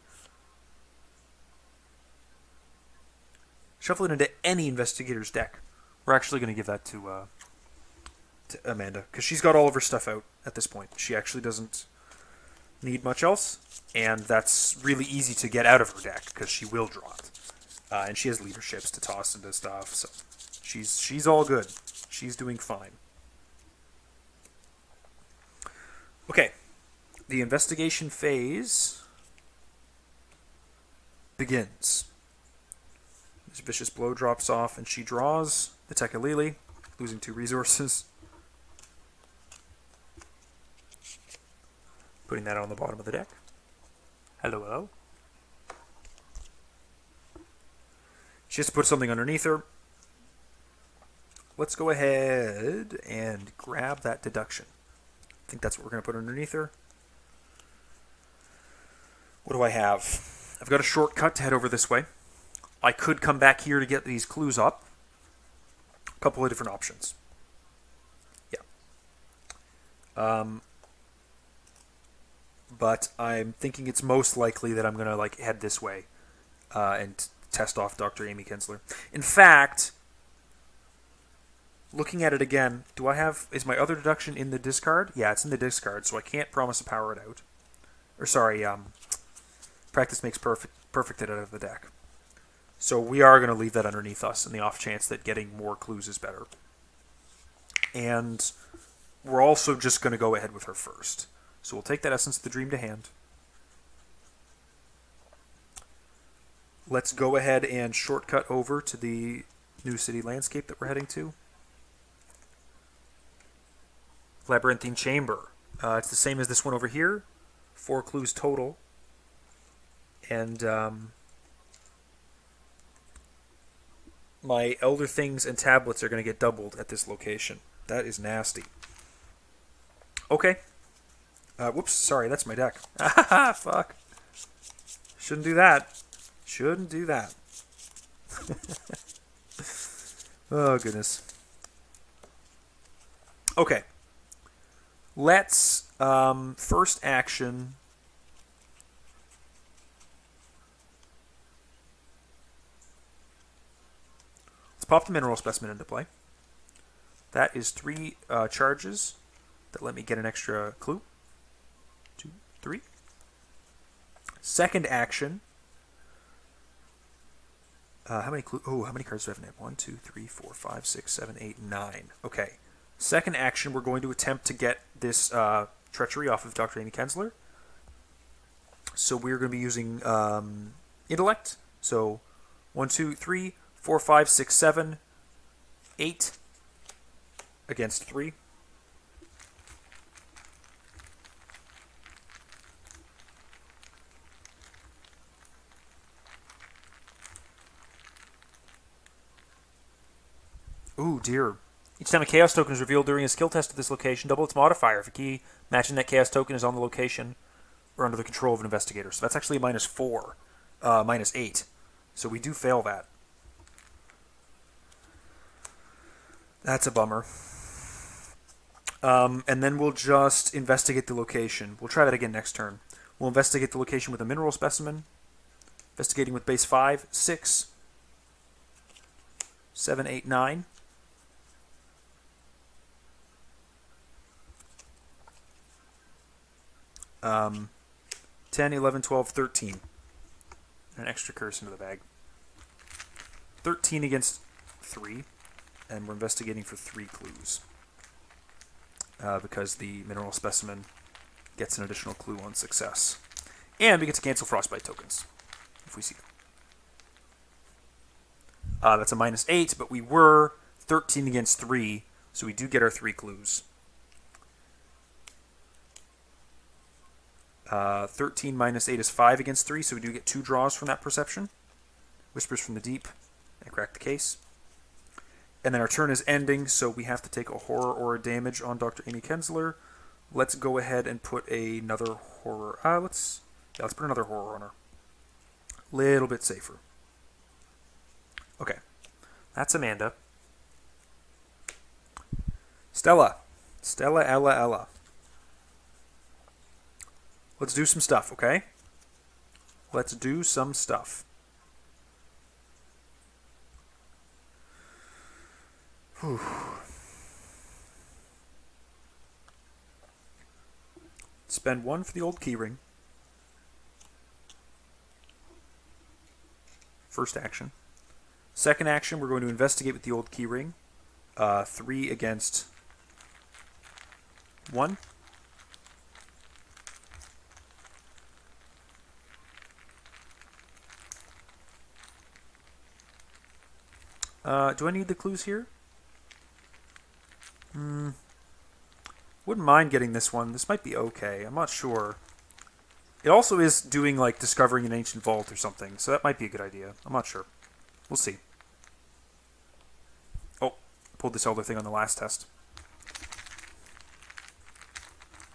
Shuffle it into any investigator's deck. We're actually going to give that to Amanda, because she's got all of her stuff out at this point. She actually doesn't need much else, and that's really easy to get out of her deck, because she will draw it. And she has leaderships to toss into stuff, so she's all good. She's doing fine. Okay, the investigation phase begins. This vicious blow drops off, and she draws the Tekulili, losing 2 resources. Putting that on the bottom of the deck. Hello, hello. She has to put something underneath her. Let's go ahead and grab that deduction. I think that's what we're going to put underneath her. What do I have? I've got a shortcut to head over this way. I could come back here to get these clues up. A couple of different options. Yeah. But I'm thinking it's most likely that I'm going to head this way and test off Dr. Amy Kensler. In fact, looking at it again, is my other deduction in the discard? Yeah, it's in the discard, so I can't promise to power it out. Or sorry, practice makes perfect it out of the deck. So we are going to leave that underneath us in the off chance that getting more clues is better. And we're also just going to go ahead with her first. So we'll take that Essence of the Dream to hand. Let's go ahead and shortcut over to the new city landscape that we're heading to. Labyrinthine Chamber. It's the same as this one over here. 4 clues total. And my Elder Things and tablets are going to get doubled at this location. That is nasty. Okay. Whoops, sorry, that's my deck. Ah, fuck. Shouldn't do that. Shouldn't do that. Oh, goodness. Okay. Let's, first action... Let's pop the mineral specimen into play. That is 3 charges that let me get an extra clue. 2, 3. Second action. How many cards do I have in it? 1, 2, 3, 4, 5, 6, 7, 8, 9. Okay. Second action, we're going to attempt to get this treachery off of Dr. Amy Kensler. So we're going to be using intellect. So 1, 2, 3, 4, 5, 6, 7, 8 against 3. Ooh, dear. Each time a Chaos token is revealed during a skill test at this location, double its modifier if a key matching that Chaos token is on the location or under the control of an investigator. So that's actually a -4, -8. So we do fail that. That's a bummer. And then we'll just investigate the location. We'll try that again next turn. We'll investigate the location with a mineral specimen. Investigating with base 5, 6, 7, 8, 9. 10, 11, 12, 13. An extra curse into the bag. 13 against 3. And we're investigating for 3 clues. Because the mineral specimen gets an additional clue on success. And we get to cancel frostbite tokens, if we see them. That's a -8, but we were 13 against 3, so we do get our 3 clues. 13 -8 is 5 against 3, so we do get 2 draws from that perception. Whispers from the Deep, and crack the case. And then our turn is ending, so we have to take a horror or a damage on Dr. Amy Kensler. Let's go ahead and put another horror. Let's put another horror on her. Little bit safer. Okay, that's Amanda. Stella, Ella. Let's do some stuff, okay? Let's do some stuff. Whew. Spend 1 for the old keyring. First action. Second action, we're going to investigate with the old keyring. 3 against 1. Do I need the clues here? Wouldn't mind getting this one. This might be okay. I'm not sure. It also is doing, like, discovering an ancient vault or something, so that might be a good idea. I'm not sure. We'll see. Oh, pulled this other thing on the last test.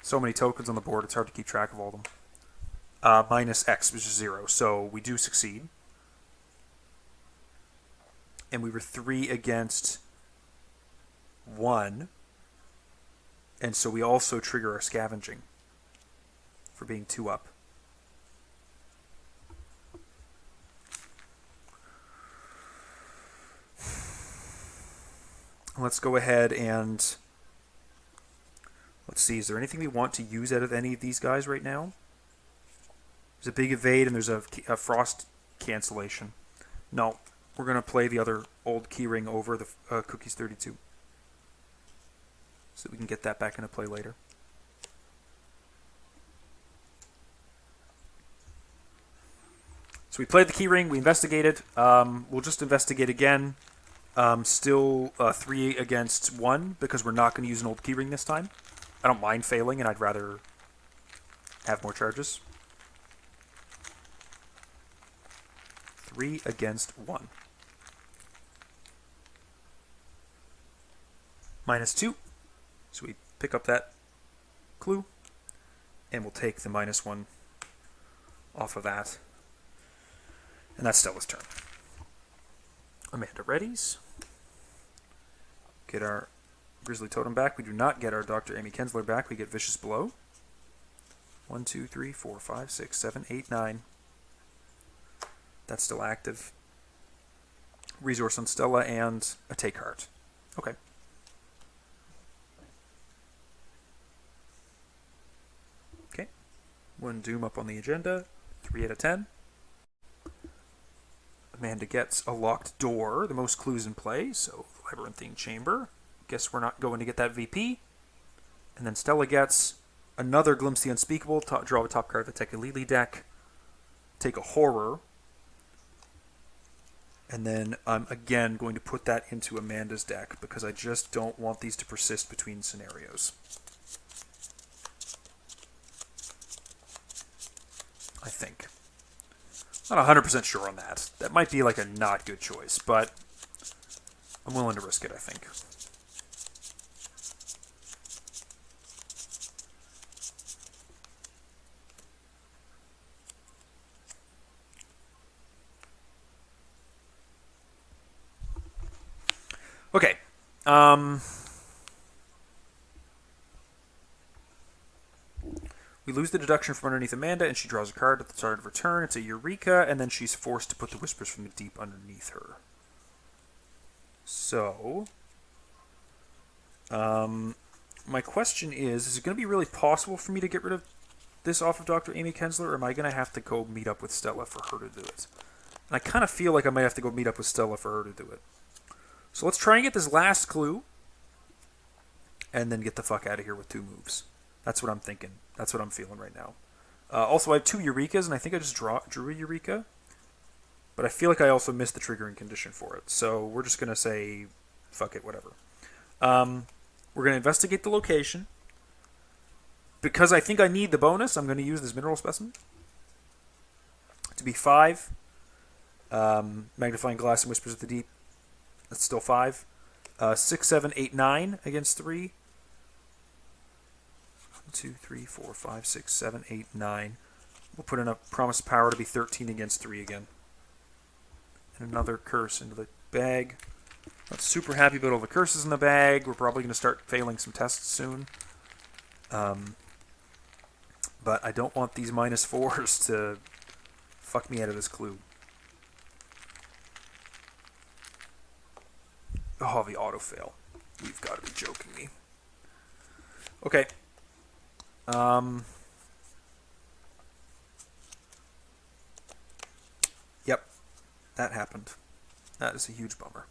So many tokens on the board, it's hard to keep track of all of them. -X, which is 0, so we do succeed. And we were 3 against 1. And so we also trigger our scavenging for being 2 up. Let's go ahead and let's see, is there anything we want to use out of any of these guys right now? There's a big evade and there's a frost cancellation. No, we're going to play the other old keyring over the Cookies 32. So we can get that back into play later. So we played the keyring, we investigated. We'll just investigate again. Still 3 against 1 because we're not going to use an old keyring this time. I don't mind failing, and I'd rather have more charges. 3 against 1. -2. So we pick up that clue, and we'll take the -1 off of that. And that's Stella's turn. Amanda readies. Get our Grizzly Totem back. We do not get our Dr. Amy Kensler back. We get Vicious Blow. 1, 2, 3, 4, 5, 6, 7, 8, 9. That's still active. Resource on Stella and a Take Heart. Okay. Okay. 1 Doom up on the agenda. 3 out of 10. Amanda gets a locked door. The most clues in play, so Labyrinthine Chamber. Guess we're not going to get that VP. And then Stella gets another Glimpse the Unspeakable. Draw a top card of the Tekalili deck. Take a Horror. And then I'm again going to put that into Amanda's deck because I just don't want these to persist between scenarios. I think. Not 100% sure on that. That might be like a not good choice, but I'm willing to risk it, I think. Okay. We lose the deduction from underneath Amanda, and she draws a card at the start of her turn. It's a Eureka, and then she's forced to put the Whispers from the Deep underneath her. So, my question is it going to be really possible for me to get rid of this off of Dr. Amy Kensler, or am I going to have to go meet up with Stella for her to do it? And I kind of feel like I might have to go meet up with Stella for her to do it. So let's try and get this last clue, and then get the fuck out of here with 2 moves. That's what I'm thinking. That's what I'm feeling right now. Also, I have 2 Eurekas, and I think I just drew a Eureka. But I feel like I also missed the triggering condition for it. So we're just going to say, fuck it, whatever. We're going to investigate the location. Because I think I need the bonus, I'm going to use this Mineral Specimen. To be 5. Magnifying Glass and Whispers of the Deep. That's still 5. 6, 7, 8, 9 against 3. 1, 2, 3, 4, 5, 6, 7, 8, 9. We'll put in a Promise of Power to be 13 against 3 again. And another curse into the bag. Not super happy about all the curses in the bag. We're probably going to start failing some tests soon. But I don't want these -4s to fuck me out of this clue. Oh, the auto-fail. You've got to be joking me. Okay. Yep. That happened. That is a huge bummer.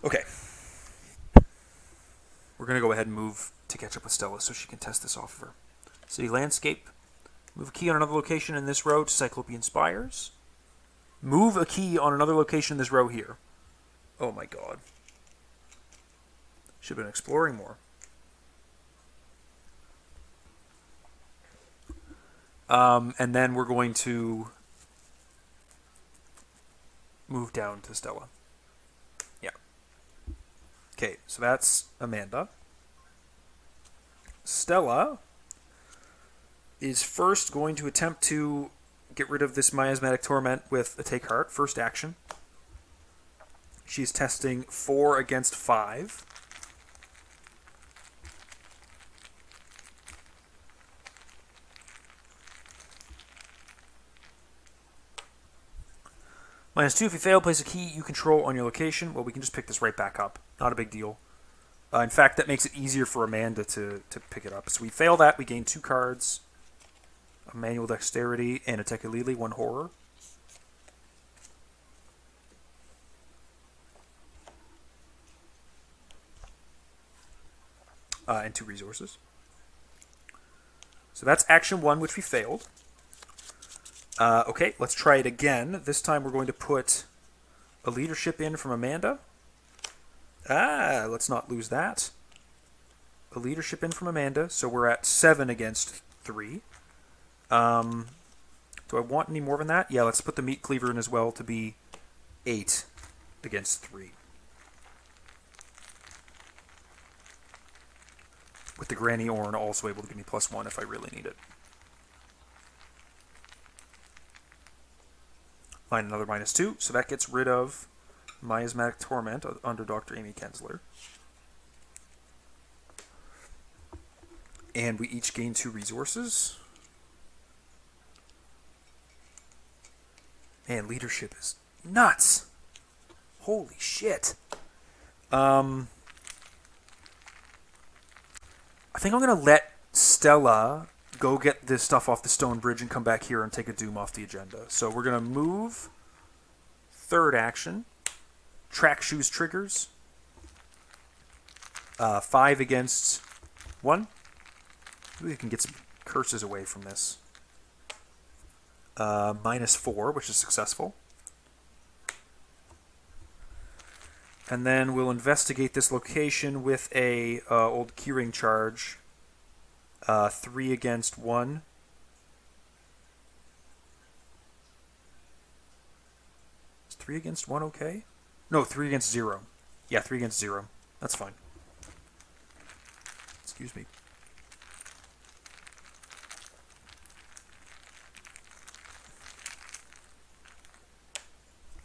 Okay. We're going to go ahead and move to catch up with Stella so she can test this off of her. City Landscape. Move a key on another location in this row to Cyclopean Spires. Move a key on another location in this row here. Oh my god. Should have been exploring more. And then we're going to move down to Stella. Yeah. Okay, so that's Amanda. Stella is first going to attempt to get rid of this Miasmatic Torment with a Take Heart. First action. She's testing 4 against 5. -2, if you fail, place a key you control on your location. Well, we can just pick this right back up. Not a big deal. In fact, that makes it easier for Amanda to pick it up. So we fail that. We gain 2 cards. A Manual Dexterity and a Tekalili, 1 Horror. And 2 resources. So that's action 1, which we failed. Okay, let's try it again. This time we're going to put a Leadership in from Amanda. Let's not lose that. A Leadership in from Amanda, so we're at 7 against 3. Do I want any more than that? Yeah, let's put the Meat Cleaver in as well to be 8 against 3. With the Granny Orn also able to give me +1 if I really need it. another -2, so that gets rid of Miasmatic Torment under Dr. Amy Kensler. And we each gain 2 resources. Man, leadership is nuts! Holy shit! I think I'm going to let Stella go get this stuff off the stone bridge and come back here and take a Doom off the agenda. So we're going to move, third action, track shoes triggers, 5 against 1. Maybe we can get some curses away from this. -4, which is successful. And then we'll investigate this location with a old keyring charge. 3 against 1. Is 3 against 1 okay? No, 3 against 0. Yeah, 3 against 0. That's fine. Excuse me.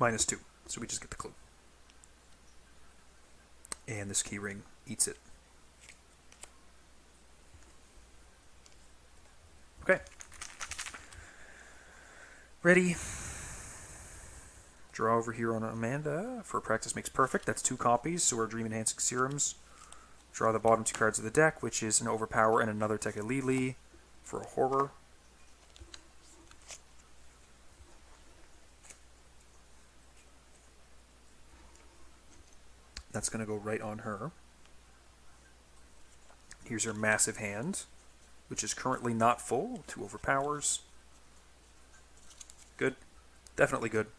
-2. So we just get the clue. And this keyring eats it. Okay. Ready. Draw over here on Amanda. For practice makes perfect. That's 2 copies, so we're Dream Enhancing Serums. Draw the bottom 2 cards of the deck, which is an Overpower and another Tekelili for a Horror. That's going to go right on her. Here's her massive hand, which is currently not full. 2 Overpowers. Good. Definitely good.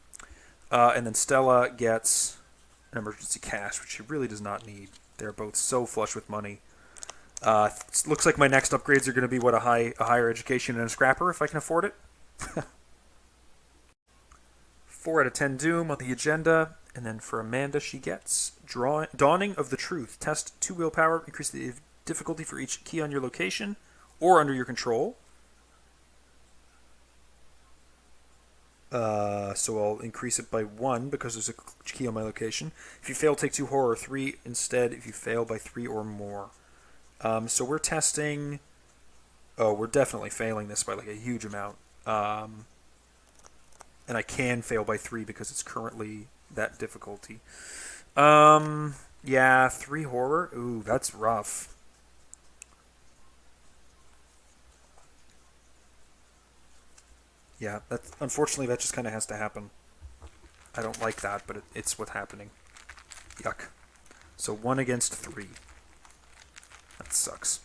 And then Stella gets an emergency cash, which she really does not need. They're both so flush with money. Looks like my next upgrades are going to be, what, a higher education and a scrapper, if I can afford it. 4 out of 10 Doom on the agenda. And then for Amanda, she gets Dawning of the Truth. Test 2 willpower. Increase the difficulty for each key on your location or under your control. So I'll increase it by 1 because there's a key on my location. If you fail, take 2 horror, 3 instead if you fail by 3 or more. So we're testing... Oh, we're definitely failing this by like a huge amount. And I can fail by 3 because it's currently that difficulty. Yeah, 3 horror. Ooh, that's rough. Yeah, unfortunately that just kind of has to happen. I don't like that, but it's what's happening. Yuck. So 1 against 3. That sucks.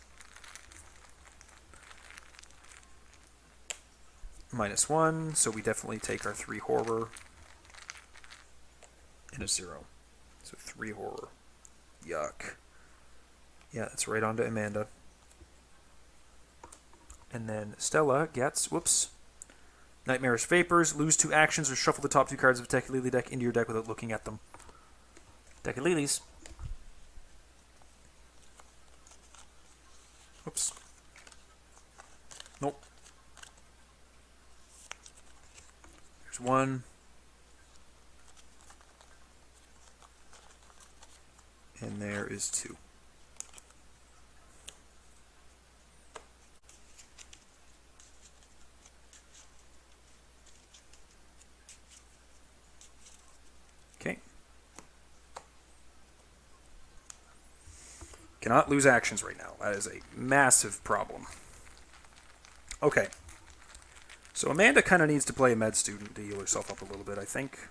-1, so we definitely take our 3 horror and a 0. So 3 horror. Yuck. Yeah, that's right on to Amanda. And then Stella gets, whoops, Nightmarish Vapors. Lose 2 actions or shuffle the top 2 cards of a Tekelili deck into your deck without looking at them. Tekelilis. Whoops. Nope. There's 1. And there is 2. Okay. Cannot lose actions right now. That is a massive problem. Okay. So Amanda kind of needs to play a med student to heal herself up a little bit, I think.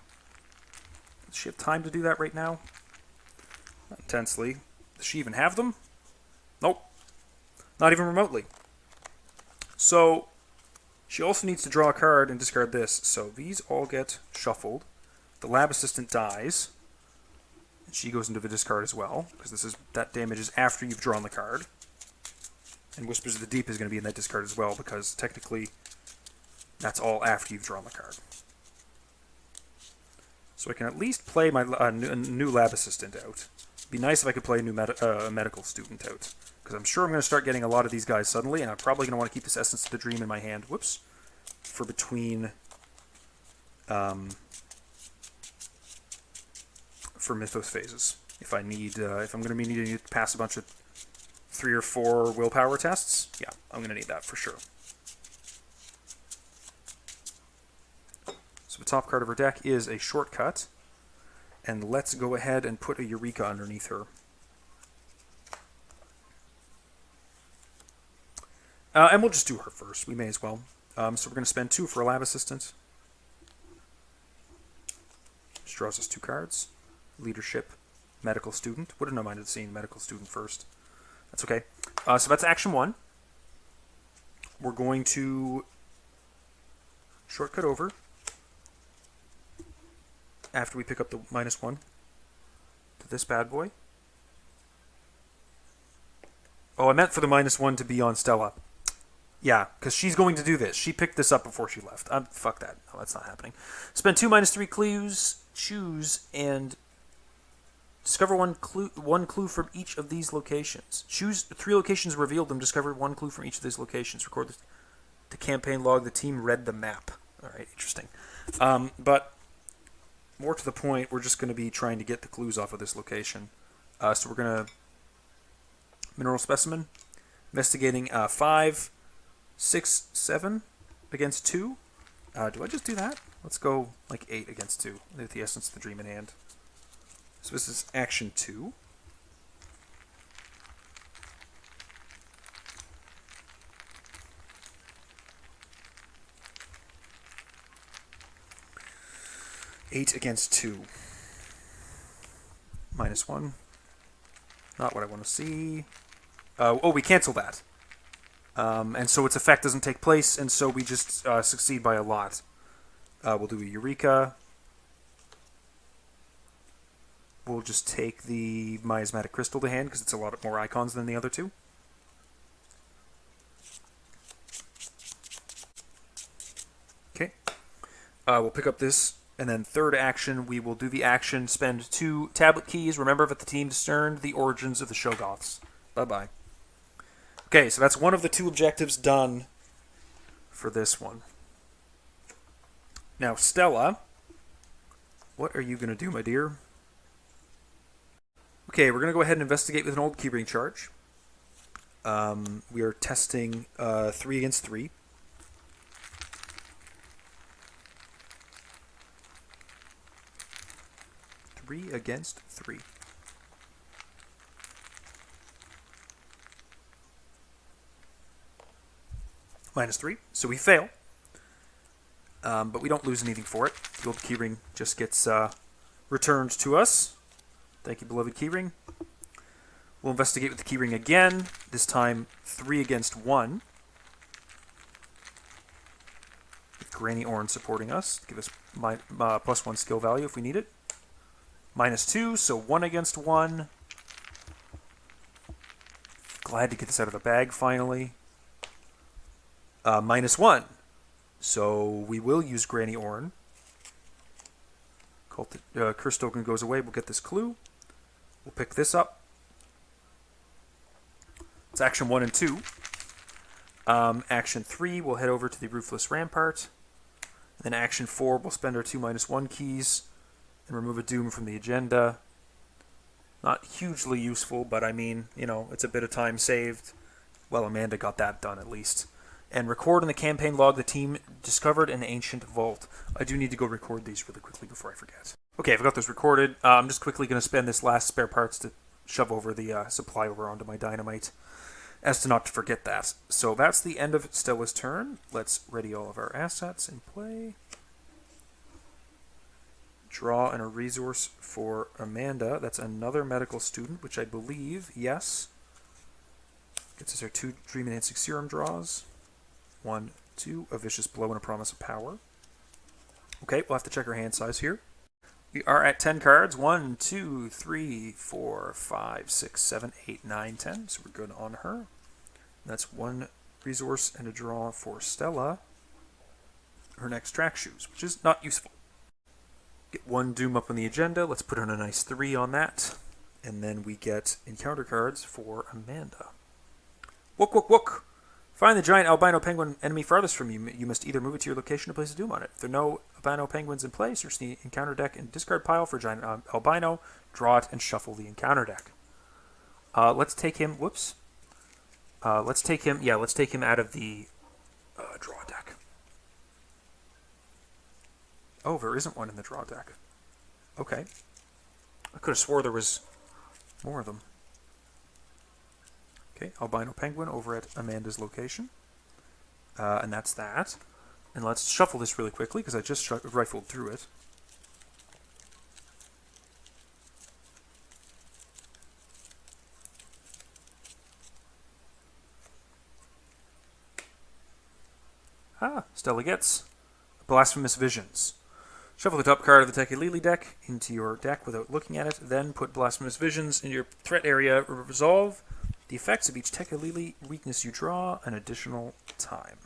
Does she have time to do that right now? Not intensely. Does she even have them? Nope. Not even remotely. So she also needs to draw a card and discard this. So these all get shuffled. The lab assistant dies. And she goes into the discard as well, because that damage is after you've drawn the card. And Whispers of the Deep is going to be in that discard as well, because technically that's all after you've drawn the card. So I can at least play my new lab assistant out. It'd be nice if I could play a new medical student out, because I'm sure I'm going to start getting a lot of these guys suddenly, and I'm probably going to want to keep this Essence of the Dream in my hand. Whoops. For between for Mythos phases. If I'm going to be needing to pass a bunch of 3 or 4 willpower tests, yeah, I'm going to need that for sure. So the top card of her deck is a shortcut, and let's go ahead and put a Eureka underneath her. And we'll just do her first. We may as well. So we're going to spend 2 for a lab assistant. Which draws us 2 cards. Leadership, medical student. Wouldn't have minded seeing medical student first. That's okay. So that's action 1. We're going to shortcut over after we pick up the -1 to this bad boy. Oh, I meant for the -1 to be on Stella. Yeah, because she's going to do this. She picked this up before she left. Fuck that. No, that's not happening. Spend 2 -3 clues, choose, and discover one clue from each of these locations. Choose 3 locations revealed and discover 1 clue from each of these locations. Record the campaign log. The team read the map. All right, interesting. But more to the point, we're just going to be trying to get the clues off of this location. So we're going to mineral specimen, investigating 5, 6, 7 against 2. Do I just do that? Let's go like 8 against 2 with the essence of the dream in hand. So this is action 2. Eight against 2. -1. Not what I want to see. Oh, we cancel that. And so its effect doesn't take place, and so we just succeed by a lot. We'll do a Eureka. We'll just take the miasmatic crystal to hand because it's a lot more icons than the other 2. Okay. We'll pick up this, and then third action, we will do the action, spend 2 tablet keys. Remember that the team discerned the origins of the Shoggoths. Bye-bye. Okay, so that's one of the 2 objectives done for this one. Now, Stella, what are you going to do, my dear? Okay, we're going to go ahead and investigate with an old keyring charge. We are testing 3 against 3. Three against 3. -3, so we fail. But we don't lose anything for it. The old keyring just gets returned to us. Thank you, beloved keyring. We'll investigate with the keyring again. This time 3 against 1. With Granny Orange supporting us. Give us +1 skill value if we need it. -2, so 1 against 1. Glad to get this out of the bag finally. -1. So we will use Granny Orn. Curse token goes away. We'll get this clue. We'll pick this up. It's action 1 and 2. Action 3, we'll head over to the Roofless Rampart. And then action 4, we'll spend our 2 -1 keys and remove a Doom from the agenda. Not hugely useful, but I mean, you know, it's a bit of time saved. Well, Amanda got that done at least. And record in the campaign log, the team discovered an ancient vault. I do need to go record these really quickly before I forget. Okay, I've got those recorded. I'm just quickly going to spend this last spare parts to shove over the supply over onto my dynamite, as to not to forget that. So that's the end of Stella's turn. Let's ready all of our assets in play. Draw and a resource for Amanda. That's another medical student, which I believe, yes. Gets us our 2 Dream Enhancing Serum draws. 1, 2, a Vicious Blow and a Promise of Power. Okay, we'll have to check our hand size here. We are at 10 cards. 1, 2, 3, 4, 5, 6, 7, 8, 9, 10. So we're good on her. That's 1 resource and a draw for Stella. Her next track shoes, which is not useful. Get 1 Doom up on the agenda. Let's put on a nice 3 on that. And then we get encounter cards for Amanda. Wook, wook, wook. Find the giant albino penguin enemy farthest from you. You must either move it to your location or place a Doom on it. If there are no albino penguins in play. Search the encounter deck and discard pile for giant albino. Draw it and shuffle the encounter deck. Let's take him. Whoops. Let's take him. Yeah, let's take him out of the draw deck. Oh, there isn't one in the draw deck. Okay. I could have swore there was more of them. Okay, albino penguin over at Amanda's location. And that's that. And let's shuffle this really quickly because I just rifled through it. Stella gets Blasphemous Visions. Shuffle the top card of the Tekelili deck into your deck without looking at it. Then put Blasphemous Visions in your threat area. Resolve the effects of each Tekelili weakness you draw an additional time.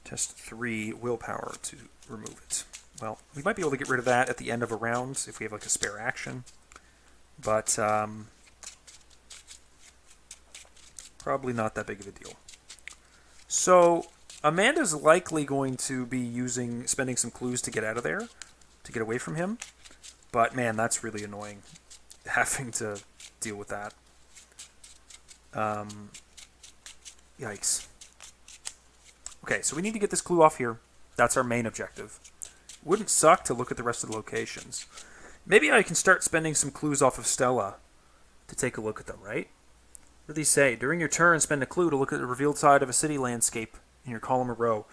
Test 3 willpower to remove it. Well, we might be able to get rid of that at the end of a round if we have like a spare action. But probably not that big of a deal. So Amanda's likely going to be spending some clues to get out of there, to get away from him. But man, that's really annoying, having to deal with that. Yikes. Okay, so we need to get this clue off here. That's our main objective. Wouldn't suck to look at the rest of the locations. Maybe I can start spending some clues off of Stella to take a look at them, right? What do these say? During your turn, spend a clue to look at the revealed side of a city landscape in your column or row.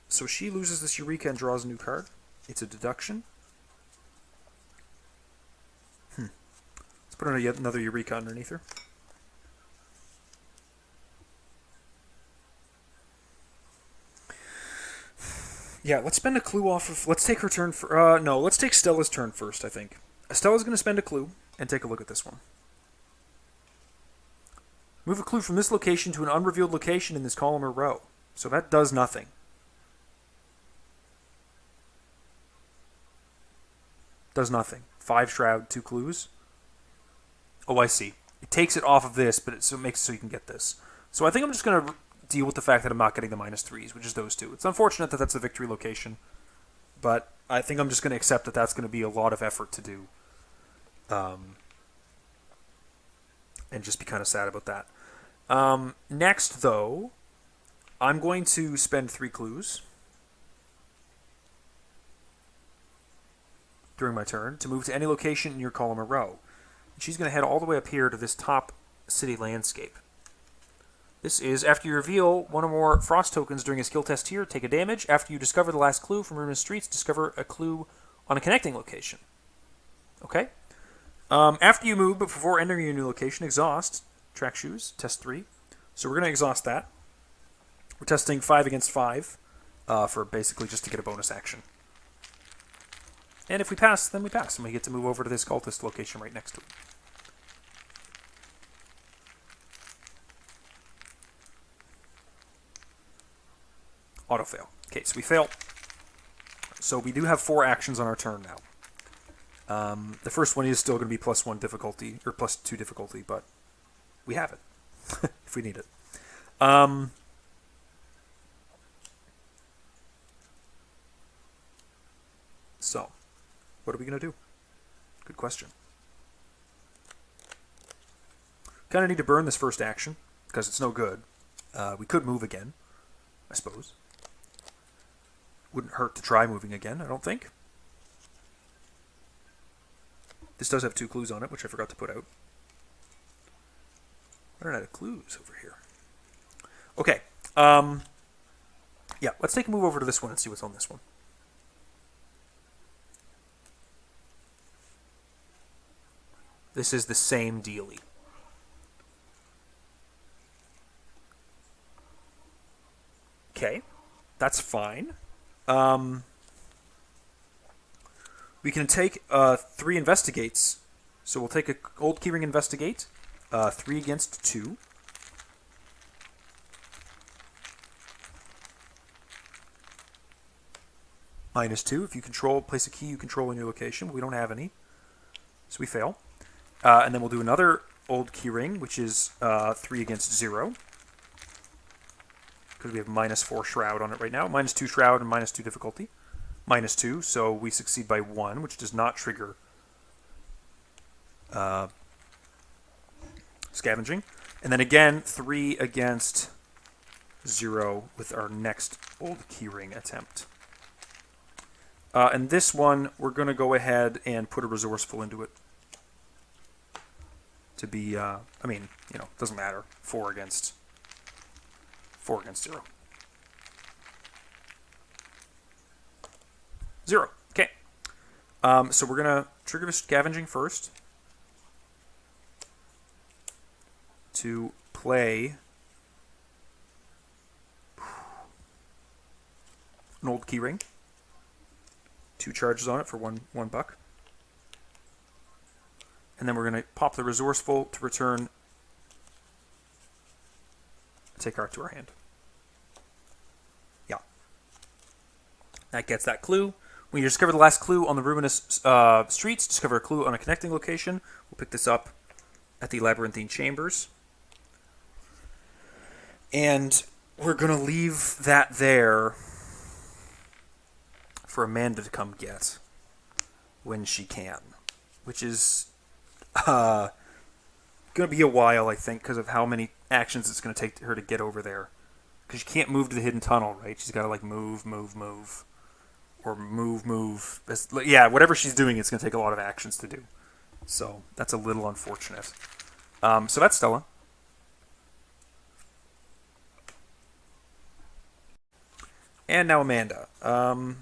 So she loses this Eureka and draws a new card. It's a deduction. Let's put on yet another Eureka underneath her. Yeah, let's spend a clue off of... Let's take her turn for... no, let's take Stella's turn first, I think. Stella's going to spend a clue and take a look at this one. Move a clue from this location to an unrevealed location in this column or row. So that does nothing. Does nothing. 5 shroud, 2 clues. Oh, I see. It takes it off of this, but it makes it so you can get this. So I think I'm just going to deal with the fact that I'm not getting the -3s, which is those 2. It's unfortunate that that's a victory location, but I think I'm just going to accept that that's going to be a lot of effort to do. And just be kind of sad about that. Next, though, I'm going to spend 3 clues during my turn to move to any location in your column or row. And she's going to head all the way up here to this top city landscape. This is, after you reveal one or more frost tokens during a skill test here, take a damage. After you discover the last clue from Ruinous Streets, discover a clue on a connecting location. Okay? After you move, but before entering your new location, exhaust. Track shoes, test 3. So we're going to exhaust that. We're testing 5 against 5 for basically just to get a bonus action. And if we pass, then we pass. And we get to move over to this cultist location right next to it. Auto fail. Okay, so we fail. So we do have 4 actions on our turn now. The first one is still going to be +1 difficulty, or +2 difficulty, but we have it, if we need it. So, what are we going to do? Good question. Kind of need to burn this first action, because it's no good. We could move again, I suppose. Wouldn't hurt to try moving again, I don't think. This does have 2 clues on it, which I forgot to put out. I ran out of clues over here. Okay. Yeah, let's take a move over to this one and see what's on this one. This is the same dealie. Okay, that's fine. We can take 3 investigates. So we'll take a old keyring investigate. 3 against 2. -2. If you place a key you control in your location, but we don't have any. So we fail. And then we'll do another old keyring, which is 3 against 0. because we have -4 Shroud on it right now. -2 Shroud and -2 difficulty. -2, so we succeed by 1, which does not trigger scavenging. And then again, 3 against 0 with our next old keyring attempt. And this one, we're going to go ahead and put a resourceful into it. To be, doesn't matter. 4 against 0. 0. Okay. So we're going to trigger the scavenging first to play an old keyring. 2 charges on it for one buck. And then we're going to pop the resourceful to return a take card to our hand. Yeah. That gets that clue. When you discover the last clue on the ruinous streets, discover a clue on a connecting location. We'll pick this up at the Labyrinthine Chambers. And we're going to leave that there for Amanda to come get when she can. Which is going to be a while, I think, because of how many actions it's going to take her to get over there. Because she can't move to the hidden tunnel, right? She's got to, move. Or move. Yeah, whatever she's doing, it's going to take a lot of actions to do. So, that's a little unfortunate. So that's Stella. And now Amanda. We're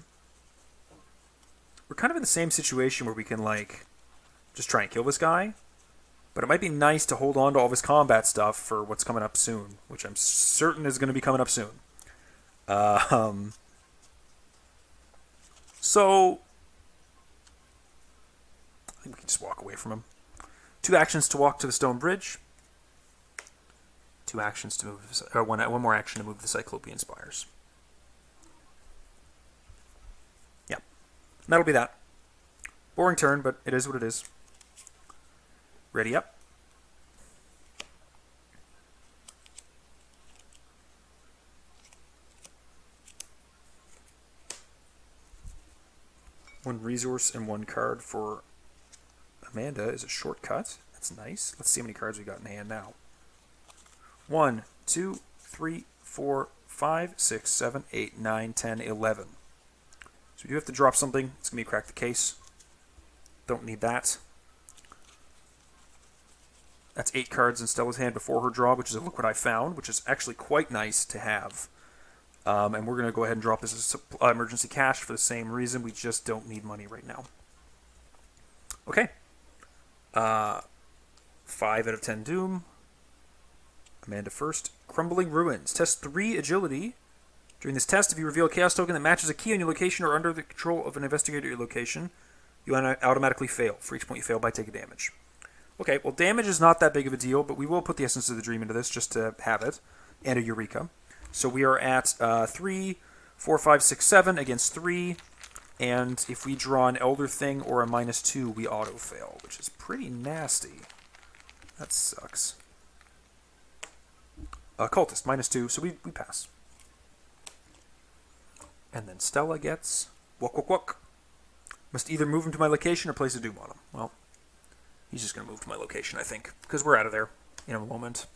kind of in the same situation where we can, just try and kill this guy. But it might be nice to hold on to all this combat stuff for what's coming up soon, which I'm certain is going to be coming up soon. So, I think we can just walk away from him. 2 actions to walk to the stone bridge. 2 actions to move, one more action to move the Cyclopean Spires. Yeah, and that'll be that. Boring turn, but it is what it is. Ready up. One resource and 1 card for Amanda is a shortcut. That's nice. Let's see how many cards we got in hand now. 1, 2, 3, 4, 5, 6, 7, 8, 9, 10, 11. So we do have to drop something. It's going to be crack the case. Don't need that. That's 8 cards in Stella's hand before her draw, which is a look what I found, which is actually quite nice to have. And we're going to go ahead and drop this as emergency cash for the same reason. We just don't need money right now. Okay. 5 out of 10 Doom. Amanda first. Crumbling Ruins. Test 3 agility. During this test, if you reveal a chaos token that matches a key on your location or under the control of an investigator at your location, you automatically fail. For each point you fail by, take a damage. Okay, well, damage is not that big of a deal, but we will put the Essence of the Dream into this just to have it. And a Eureka. So we are at 3, 4, 5, 6, 7 against 3. And if we draw an Elder Thing or a -2, we auto-fail, which is pretty nasty. That sucks. Cultist, -2, so we pass. And then Stella gets... Walk. Must either move him to my location or place a Doom on him. Well, he's just going to move to my location, I think, because we're out of there in a moment.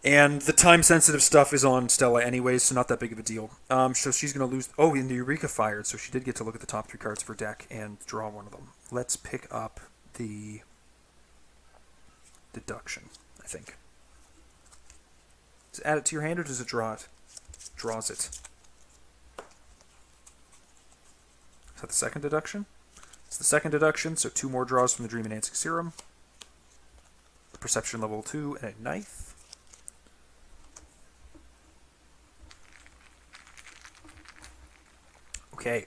And the time-sensitive stuff is on Stella anyways, so not that big of a deal. So she's going to lose... Oh, and the Eureka fired, so she did get to look at the top 3 cards of her deck and draw one of them. Let's pick up the deduction, I think. Does it add it to your hand, or does it draw it? Draws it. Is that the second deduction? It's the second deduction, so 2 more draws from the Dream Enhancing Serum. Perception level 2 and a knife. Okay.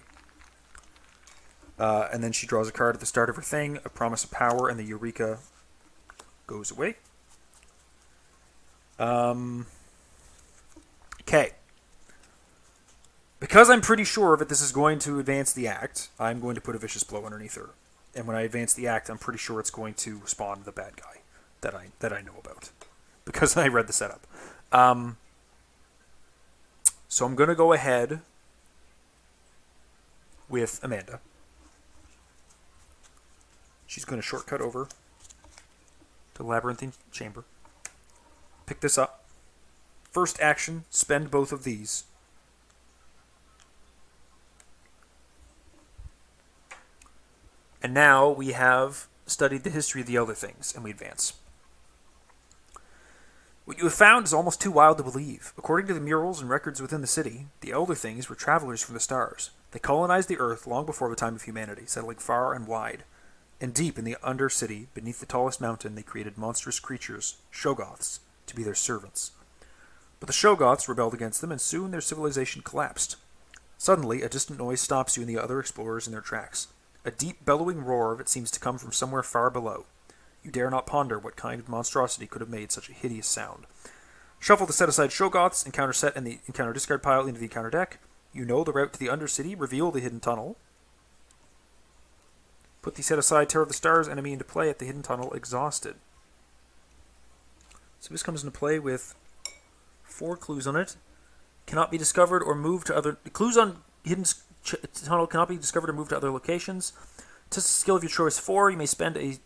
And then she draws a card at the start of her thing, a Promise of Power, and the Eureka goes away. Okay. Because I'm pretty sure that this is going to advance the act, I'm going to put a Vicious Blow underneath her. And when I advance the act, I'm pretty sure it's going to spawn the bad guy that I know about. Because I read the setup. So I'm going to go ahead with Amanda. She's going to shortcut over to Labyrinthine Chamber. Pick this up. First action, spend both of these. And now we have studied the history of the Elder Things, and we advance. What you have found is almost too wild to believe. According to the murals and records within the city, the Elder Things were travelers from the stars. They colonized the Earth long before the time of humanity, settling far and wide. And deep in the Undercity, beneath the tallest mountain, they created monstrous creatures, Shoggoths, to be their servants. But the Shoggoths rebelled against them, and soon their civilization collapsed. Suddenly, a distant noise stops you and the other explorers in their tracks. A deep, bellowing roar that seems to come from somewhere far below. You dare not ponder what kind of monstrosity could have made such a hideous sound. Shuffle the set-aside Shoggoths, encounter set in the encounter discard pile into the encounter deck. You know the route to the Undercity, reveal the hidden tunnel. Put the set-aside Terror of the Stars enemy into play at the hidden tunnel, exhausted. So this comes into play with 4 clues on it. Cannot be discovered or moved to other... Clues on hidden tunnel cannot be discovered or moved to other locations. Test a skill of your choice 4. You may spend a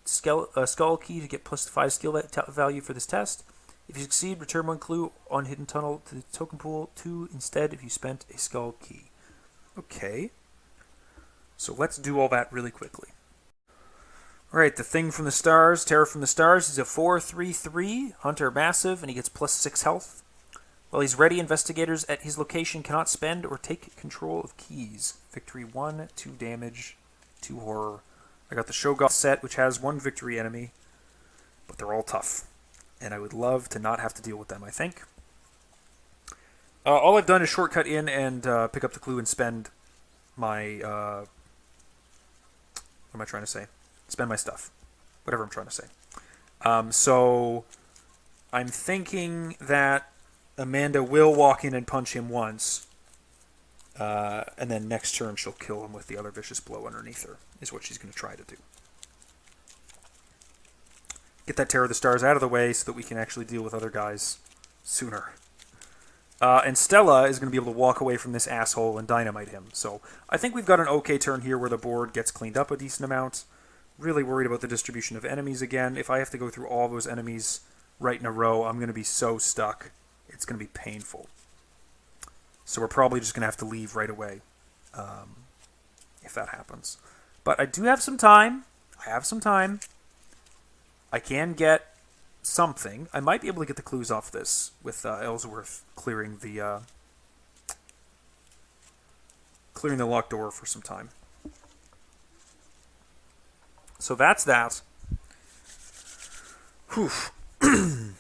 skull key to get plus 5 skill value for this test. If you succeed, return 1 clue on hidden tunnel to the token pool. 2 instead if you spent a skull key. Okay. So let's do all that really quickly. Alright, the Thing from the Stars, Terror from the Stars, is a 4/3/3, Hunter massive, and he gets plus 6 health. While he's ready, investigators at his location cannot spend or take control of keys. Victory 1, 2 damage, 2 horror. I got the Shoggoth set, which has 1 victory enemy, but they're all tough. And I would love to not have to deal with them, I think. All I've done is shortcut in and pick up the clue and spend my... what am I trying to say? Spend my stuff. Whatever I'm trying to say. So I'm thinking that Amanda will walk in and punch him once. And then next turn she'll kill him with the other vicious blow underneath her, is what she's going to try to do. Get that Terror of the Stars out of the way so that we can actually deal with other guys sooner. And Stella is going to be able to walk away from this asshole and dynamite him. So I think we've got an okay turn here where the board gets cleaned up a decent amount. Really worried about the distribution of enemies again. If I have to go through all those enemies right in a row, I'm going to be so stuck. It's going to be painful. So we're probably just going to have to leave right away if that happens. But I do have some time. I have some time. I can get something. I might be able to get the clues off this with Ellsworth clearing the locked door for some time. So that's that. Whew.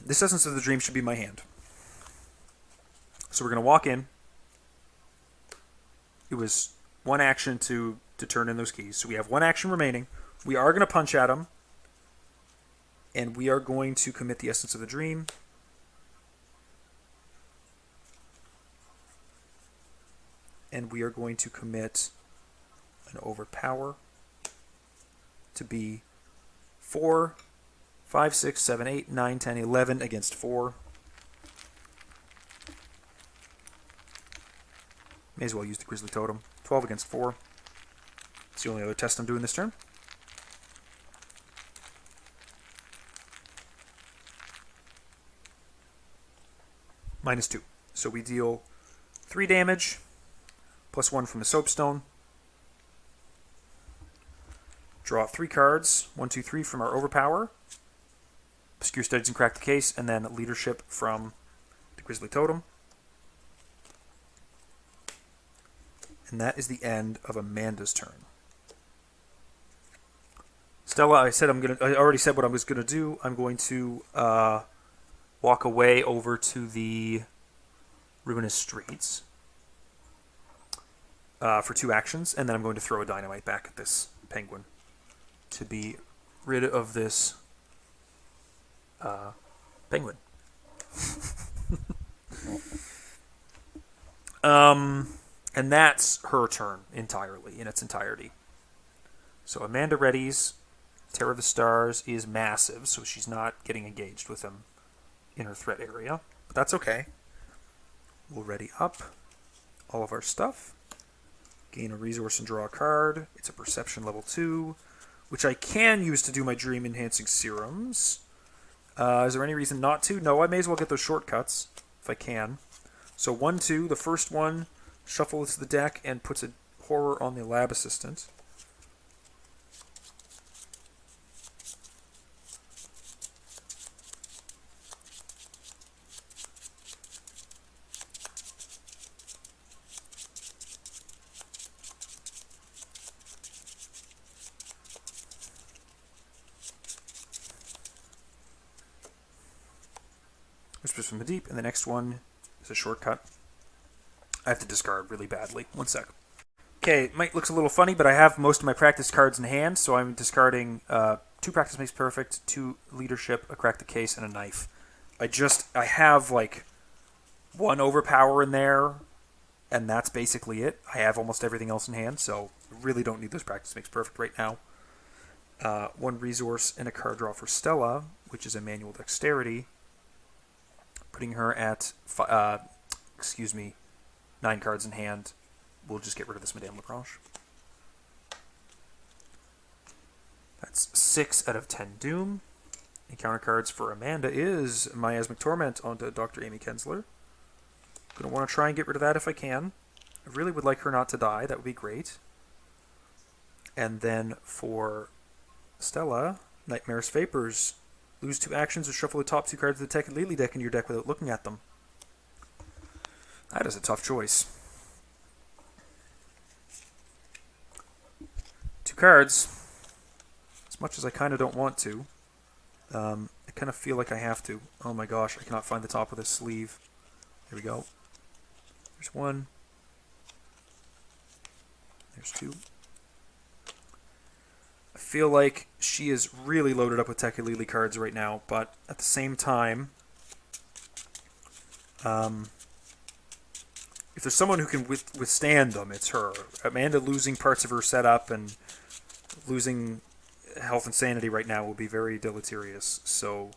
This Essence of the Dream should be my hand. So we're going to walk in. It was 1 action to turn in those keys. So we have 1 action remaining. We are going to punch at him. And we are going to commit the Essence of the Dream. And we are going to commit an Overpower to be 4, 5, 6, 7, 8, 9, 10, 11 against 4. May as well use the Grizzly Totem. 12 against 4. It's the only other test I'm doing this turn. -2. So we deal 3 damage, plus 1 from the Soapstone. Draw 3 cards, 1, 2, 3 from our Overpower. Obscure Studies and Crack the Case, and then Leadership from the Grizzly Totem. And that is the end of Amanda's turn. Stella, I already said what I was gonna do. I'm going to walk away over to the Ruinous Streets for 2 actions, and then I'm going to throw a dynamite back at this penguin to be rid of this penguin. And that's her turn entirely, in its entirety. So Amanda readies. Terror of the Stars is massive, so she's not getting engaged with him in her threat area. But that's okay. We'll ready up all of our stuff. Gain a resource and draw a card. It's a perception level 2, which I can use to do my dream enhancing serums. Is there any reason not to? No, I may as well get those shortcuts if I can. So 1, 2, the first one shuffles the deck and puts a horror on the lab assistant. Whispers from the Deep, and the next one is a shortcut. I have to discard really badly. 1 sec. Okay, it might look a little funny, but I have most of my practice cards in hand, so I'm discarding 2 Practice Makes Perfect, 2 Leadership, a Crack the Case, and a Knife. I have like 1 Overpower in there, and that's basically it. I have almost everything else in hand, so I really don't need those Practice Makes Perfect right now. 1 Resource and a card draw for Stella, which is a Manual Dexterity, putting her at 9 cards in hand. We'll just get rid of this Madame Lagrange. That's 6 out of 10 Doom. Encounter cards for Amanda is Miasmic Torment onto Dr. Amy Kensler. Gonna want to try and get rid of that if I can. I really would like her not to die. That would be great. And then for Stella, Nightmare's Vapors. Lose 2 actions or shuffle the top 2 cards of the Tekka-Lili deck into your deck without looking at them. That is a tough choice. 2 cards. As much as I kind of don't want to. I kind of feel like I have to. Oh my gosh, I cannot find the top of this sleeve. There we go. There's 1. There's 2. I feel like she is really loaded up with Tekka-Lili cards right now, but at the same time, if there's someone who can withstand them, it's her. Amanda losing parts of her setup and losing health and sanity right now will be very deleterious. So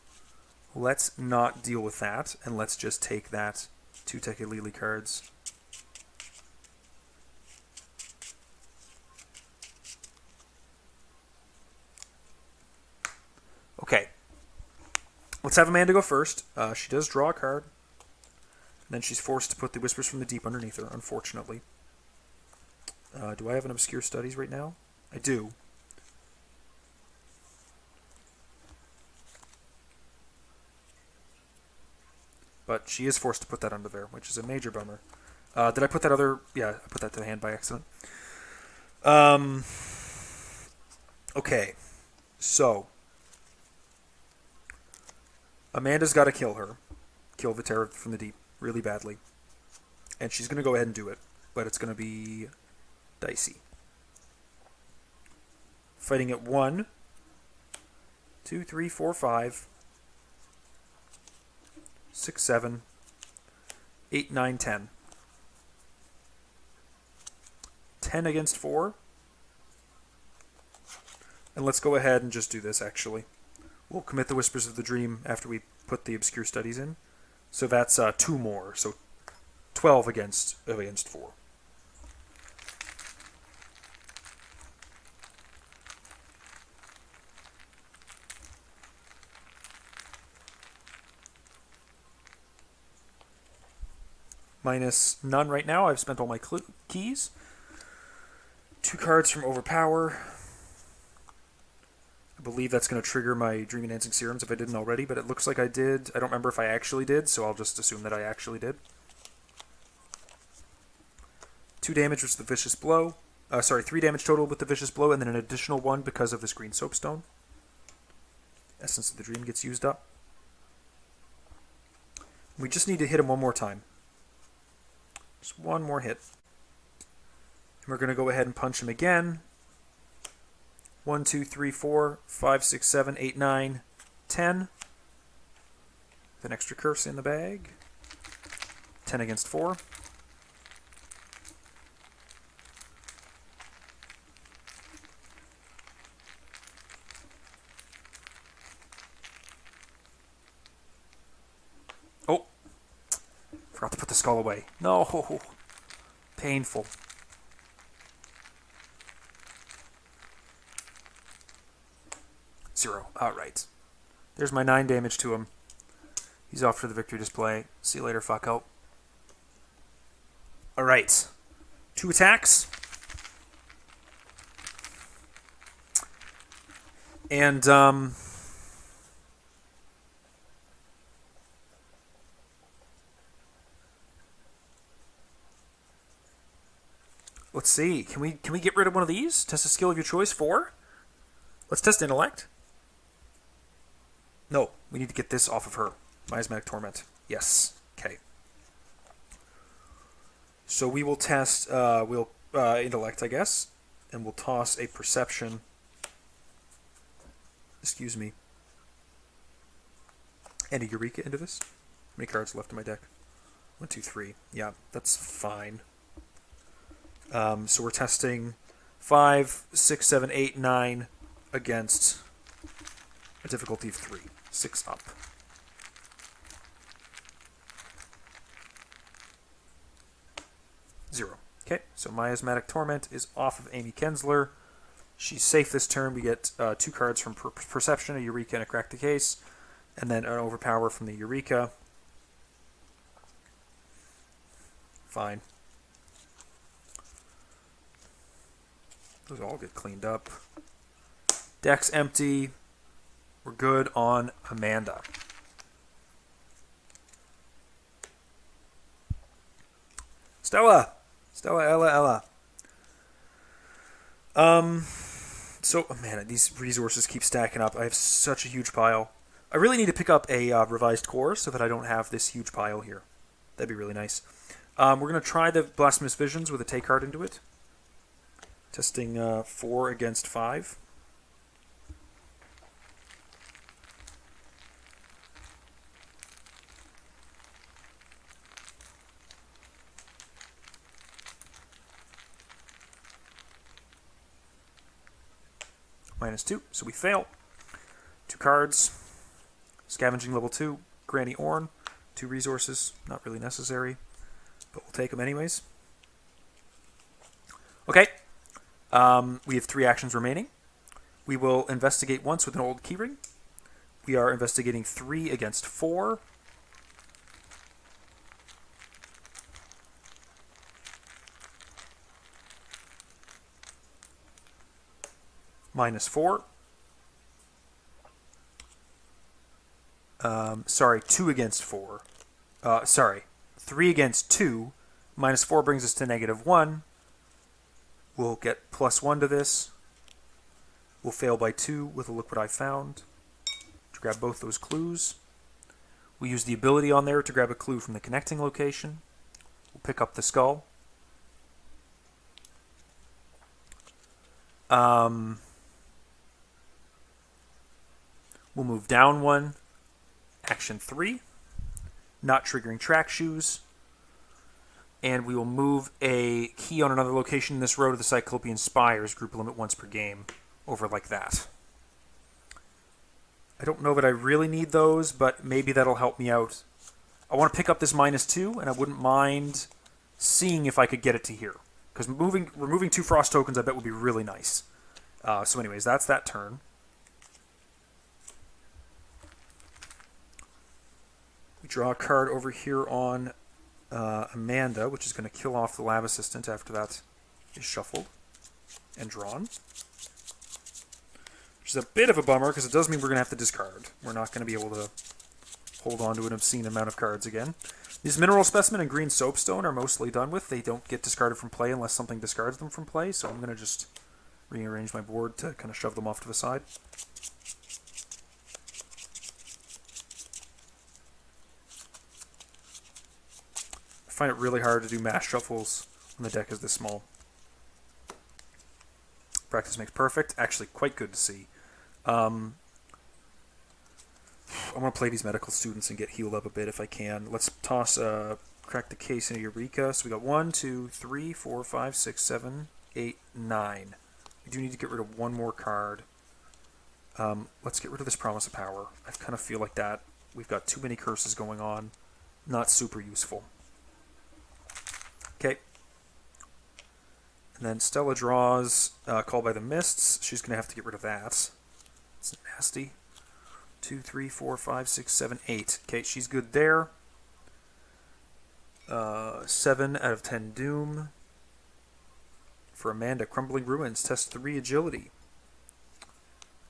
let's not deal with that, and let's just take that 2 Tekka-Lili cards. Okay. Let's have Amanda go first. She does draw a card. And then she's forced to put the Whispers from the Deep underneath her, unfortunately. Do I have an Obscure Studies right now? I do. But she is forced to put that under there, which is a major bummer. Did I put that other... Yeah, I put that to the hand by accident. Okay. So... Amanda's got to kill her. Kill the Terror from the Deep really badly. And she's going to go ahead and do it. But it's going to be dicey. Fighting at 1, 2, 3, 4, 5, 6, 7, 8, 9, 10. 10 against 4. And let's go ahead and just do this, actually. We'll commit the Whispers of the Dream after we put the Obscure Studies in. So that's 2 more. So 12 against 4. Minus none right now. I've spent all my keys. 2 cards from Overpower. I believe that's going to trigger my Dream Enhancing Serums if I didn't already, but it looks like I did. I don't remember if I actually did, so I'll just assume that I actually did. 2 damage with the Vicious Blow. 3 damage total with the Vicious Blow, and then an additional 1 because of this green soapstone. Essence of the Dream gets used up. We just need to hit him 1 more time. Just 1 more hit. And we're going to go ahead and punch him again. 1, 2, 3, 4, 5, 6, 7, 8, 9, 10. With an extra curse in the bag. 10 against 4. Oh! Forgot to put the skull away. No! Painful. Zero. Alright. There's my 9 damage to him. He's off to the victory display. See you later, fucko. Alright. 2 attacks. And, let's see. Can we get rid of one of these? Test a skill of your choice. 4? Let's test intellect. No, we need to get this off of her. Miasmatic Torment. Yes. Okay. So we will test, intellect, I guess, and we'll toss a perception. Excuse me. And a Eureka into this. How many cards left in my deck? 1, 2, 3. Yeah, that's fine. So we're testing 5, 6, 7, 8, 9 against a difficulty of 3. 6 up. Zero. Okay, so Miasmatic Torment is off of Amy Kensler. She's safe this turn. We get 2 cards from Perception, a Eureka, and a Crack the Case, and then an Overpower from the Eureka. Fine. Those all get cleaned up. Deck's empty. We're good on Amanda. Stella! Stella, Ella. So, man, these resources keep stacking up. I have such a huge pile. I really need to pick up a revised core so that I don't have this huge pile here. That'd be really nice. We're going to try the Blasphemous Visions with a take card into it. Testing 4 against 5. -2, so we fail. 2 cards. Scavenging level 2, Granny Orn. 2 resources, not really necessary, but we'll take them anyways. Okay, we have 3 actions remaining. We will investigate once with an old keyring. We are investigating 3 against 4. -4. Sorry, 2 against 4. Sorry, 3 against 2. -4 brings us to -1. We'll get +1 to this. We'll fail by 2 with a Look What I Found to grab both those clues. We'll use the ability on there to grab a clue from the connecting location. We'll pick up the skull. We'll move down 1. Action 3. Not triggering track shoes. And we will move a key on another location in this row to the Cyclopean Spires. Group limit once per game. Over like that. I don't know that I really need those, but maybe that'll help me out. I want to pick up this -2, and I wouldn't mind seeing if I could get it to here. Because removing 2 frost tokens I bet would be really nice. So anyways, that's that turn. We draw a card over here on Amanda, which is going to kill off the Lab Assistant after that is shuffled and drawn. Which is a bit of a bummer, because it does mean we're going to have to discard. We're not going to be able to hold on to an obscene amount of cards again. These Mineral Specimen and Green Soapstone are mostly done with. They don't get discarded from play unless something discards them from play, so I'm going to just rearrange my board to kind of shove them off to the side. I find it really hard to do mass shuffles when the deck is this small. Practice makes perfect. Actually, quite good to see. I want to play these medical students and get healed up a bit if I can. Let's toss Crack the Case into Eureka. So we got 1, 2, 3, 4, 5, 6, 7, 8, 9. We do need to get rid of 1 more card. Let's get rid of this Promise of Power. I kind of feel like that. We've got too many curses going on. Not super useful. Okay. And then Stella draws Call by the Mists. She's going to have to get rid of that. It's nasty. 2, 3, 4, 5, 6, 7, 8. Okay, she's good there. 7 out of 10 Doom. For Amanda, Crumbling Ruins. Test 3 Agility.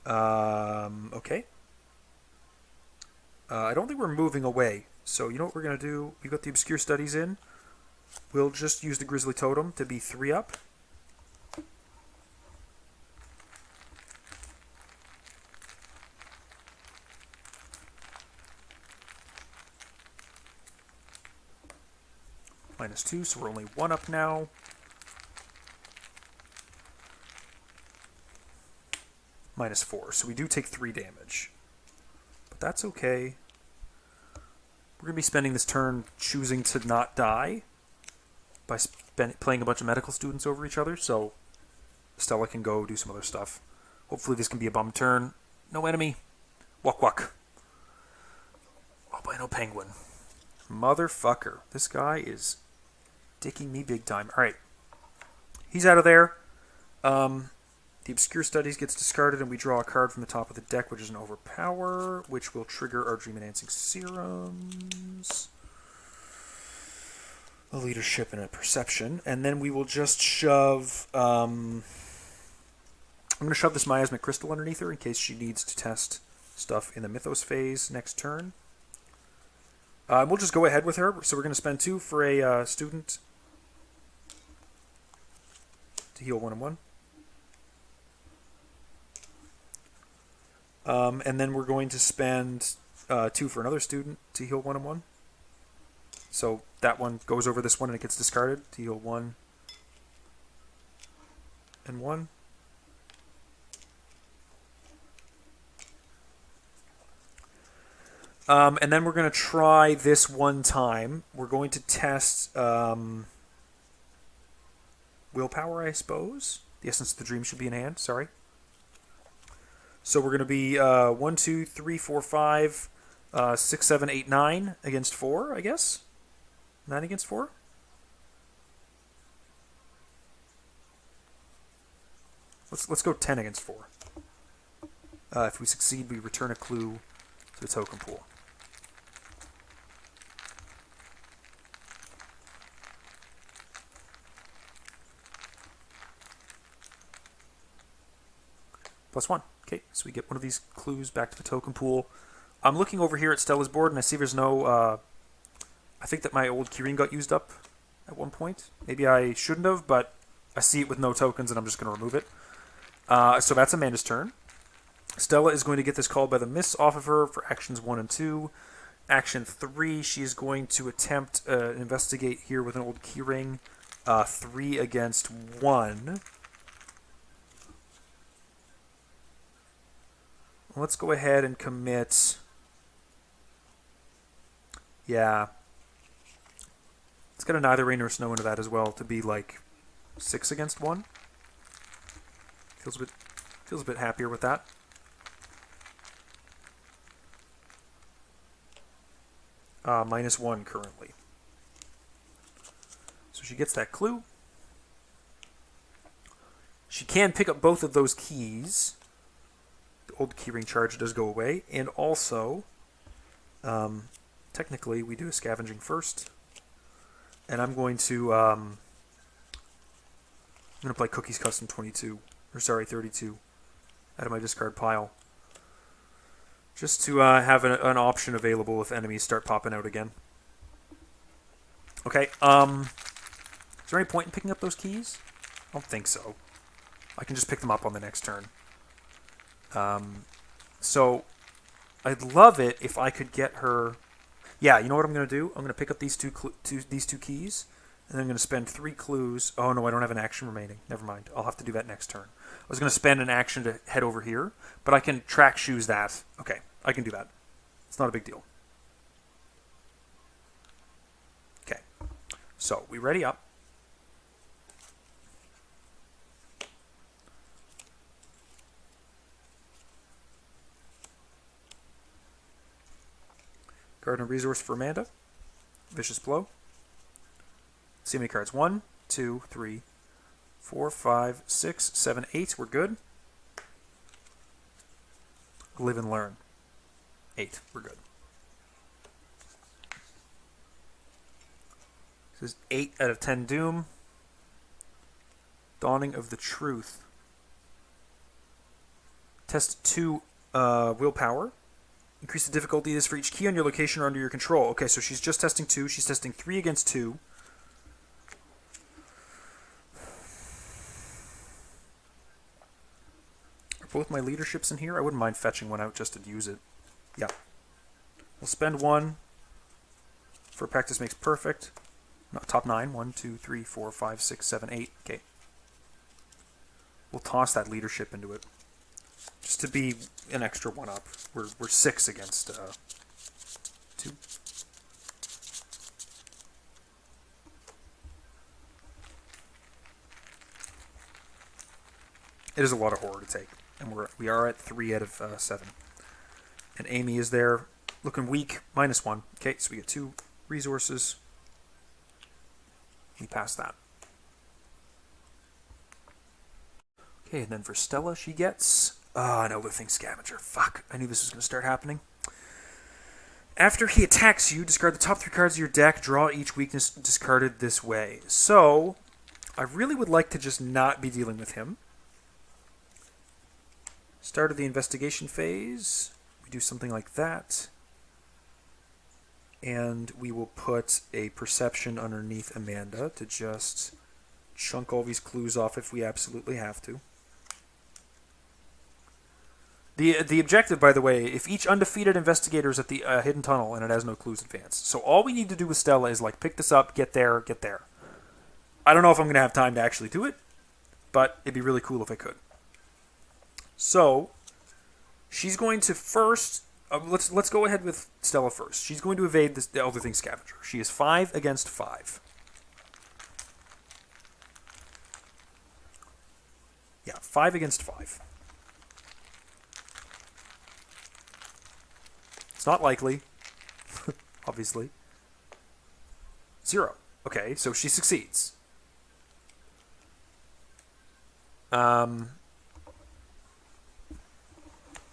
Okay. I don't think we're moving away. So you know what we're going to do? We got the Obscure Studies in. We'll just use the Grizzly Totem to be 3 up. -2, so we're only 1 up now. -4, so we do take 3 damage. But that's okay. We're going to be spending this turn choosing to not die by playing a bunch of medical students over each other, so Stella can go do some other stuff. Hopefully this can be a bum turn. No enemy. Walk, walk. Albino penguin. Motherfucker. This guy is dicking me big time. Alright. He's out of there. The Obscure Studies gets discarded, and we draw a card from the top of the deck, which is an Overpower, which will trigger our Dream Enhancing Serums, a Leadership, and a Perception. And then we will just shove... I'm going to shove this Miasmic Crystal underneath her in case she needs to test stuff in the Mythos phase next turn. We'll just go ahead with her. So we're going to spend 2 for a student to heal 1 and 1. And then we're going to spend 2 for another student to heal 1 and 1. So that one goes over this one and it gets discarded to heal 1 and 1. And then we're going to try this one time. We're going to test willpower, I suppose. The Essence of the Dream should be in hand. Sorry. So we're going to be 1, 2, 3, 4, 5, 6, 7, 8, 9 against 4, I guess. 9 against 4. Let's go 10 against 4. If we succeed, we return a clue to the token pool. +1. Okay, so we get one of these clues back to the token pool. I'm looking over here at Stella's board, and I see there's no... I think that my old keyring got used up at one point. Maybe I shouldn't have, but I see it with no tokens, and I'm just going to remove it. So that's Amanda's turn. Stella is going to get this Called by the Mists off of her for actions 1 and 2. Action 3, she is going to attempt investigate here with an old keyring. 3 against 1. Let's go ahead and commit... Yeah. Let's get a Neither Rain nor Snow into that as well to be like 6 against 1. Feels a bit happier with that. -1 currently. So she gets that clue. She can pick up both of those keys. The old keyring charge does go away. And also, technically, we do a scavenging first. And I'm going to play Cookie's Custom 22. Or sorry, 32. Out of my discard pile. Just to have an option available if enemies start popping out again. Okay, is there any point in picking up those keys? I don't think so. I can just pick them up on the next turn. So, I'd love it if I could get her... Yeah, you know what I'm going to do? I'm going to pick up these two keys, and then I'm going to spend 3 clues. Oh, no, I don't have an action remaining. Never mind. I'll have to do that next turn. I was going to spend an action to head over here, but I can track shoes that. Okay, I can do that. It's not a big deal. Okay, so we ready up. Garden Resource for Amanda. Vicious Blow. See how many cards. 1, 2, 3, 4, 5, 6, 7, 8. We're good. Live and learn. 8. We're good. This is 8 out of 10 Doom. Dawning of the Truth. Test 2 willpower. Increase the difficulty of this for each key on your location or under your control. Okay, so she's just testing 2. She's testing 3 against 2. Are both my leaderships in here? I wouldn't mind fetching one out just to use it. Yeah. We'll spend 1 for practice makes perfect. No, top 9. 1, 2, 3, 4, 5, 6, 7, 8. Okay. We'll toss that leadership into it. Just to be an extra 1-up. We're 6 against 2. It is a lot of horror to take. And we are at 3 out of 7. And Amy is there looking weak. -1. Okay, so we get 2 resources. We pass that. Okay, and then for Stella, she gets an Elder Thing Scavenger. Fuck, I knew this was going to start happening. After he attacks you, discard the top 3 cards of your deck. Draw each weakness discarded this way. So, I really would like to just not be dealing with him. Start of the investigation phase. We do something like that. And we will put a perception underneath Amanda to just chunk all these clues off if we absolutely have to. The objective, by the way, if each undefeated investigator is at the hidden tunnel and it has no clues advanced. So all we need to do with Stella is like pick this up, get there, get there. I don't know if I'm going to have time to actually do it, but it'd be really cool if I could. So she's going to first... let's go ahead with Stella first. She's going to evade the Elder Thing Scavenger. She is 5 against 5. Yeah, 5 against 5. It's not likely, obviously. 0. Okay, so she succeeds.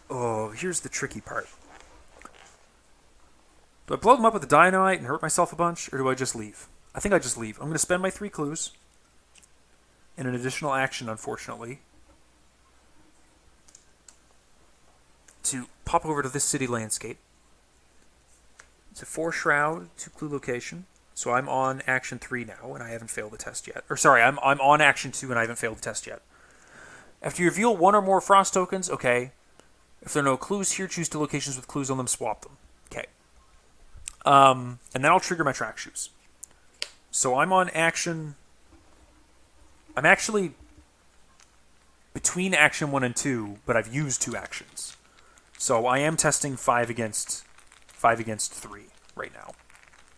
Oh, here's the tricky part. Do I blow them up with the dynamite and hurt myself a bunch, or do I just leave? I think I just leave. I'm going to spend my 3 clues. And an additional action, unfortunately, to pop over to this city landscape. It's a 4 shroud, 2 clue location. So I'm on action 3 now, and I haven't failed the test yet. Or sorry, I'm on action 2, and I haven't failed the test yet. After you reveal 1 or more frost tokens, okay. If there are no clues here, choose 2 locations with clues on them, swap them. Okay. And then I'll trigger my track shoes. So I'm on action... I'm actually between action 1 and 2, but I've used 2 actions. So I am testing 5 against 3 right now,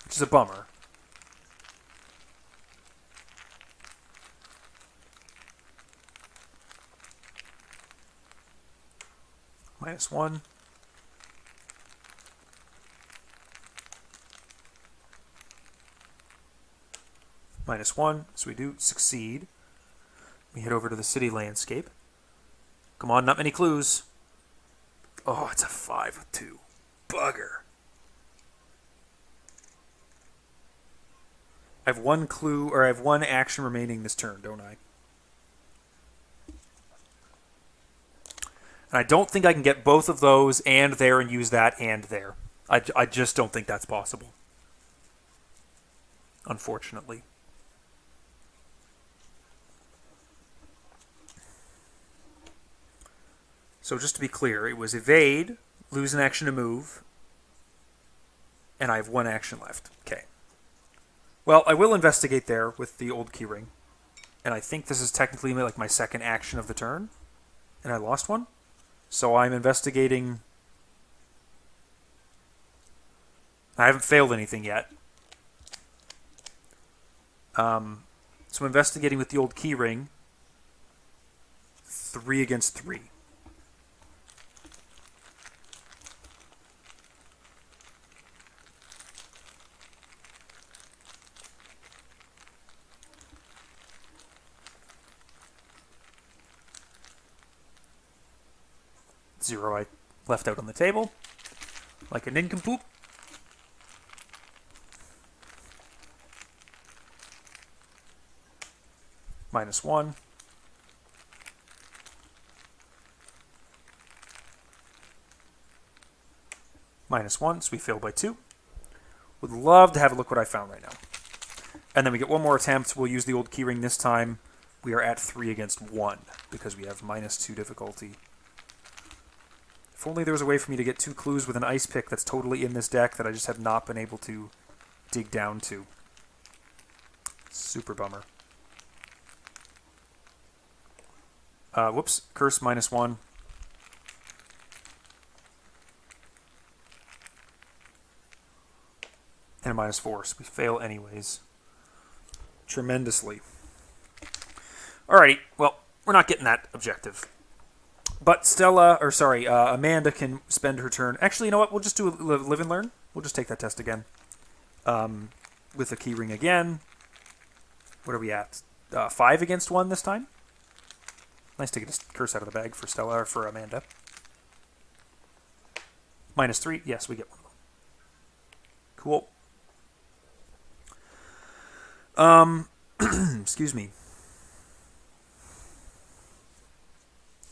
which is a bummer. -1. -1, so we do succeed. We head over to the city landscape. Come on, not many clues. Oh, it's a 5 with 2. Bugger. I have 1 clue, or I have 1 action remaining this turn, don't I? And I don't think I can get both of those and there and use that and there. I just don't think that's possible. Unfortunately. So just to be clear, it was evade, lose an action to move, and I have 1 action left. Okay. Well, I will investigate there with the old keyring. And I think this is technically like my 2nd action of the turn. And I lost 1. So I'm investigating... I haven't failed anything yet. So I'm investigating with the old keyring. 3 against 3. 0 I left out on the table, like a nincompoop. -1. -1, so we fail by 2. Would love to have a look what I found right now. And then we get one more attempt. We'll use the old keyring this time. We are at 3 against 1 because we have -2 difficulty. If only there was a way for me to get 2 clues with an ice pick that's totally in this deck that I just have not been able to dig down to. Super bummer. Whoops, curse -1. And a -4, so we fail anyways. Tremendously. Alrighty, well, we're not getting that objective. But Amanda can spend her turn. Actually, you know what? We'll just do a live and learn. We'll just take that test again. With a keyring again. What are we at? 5 against 1 this time. Nice to get a curse out of the bag for Stella or for Amanda. -3. Yes, we get one of them. Cool. Excuse me.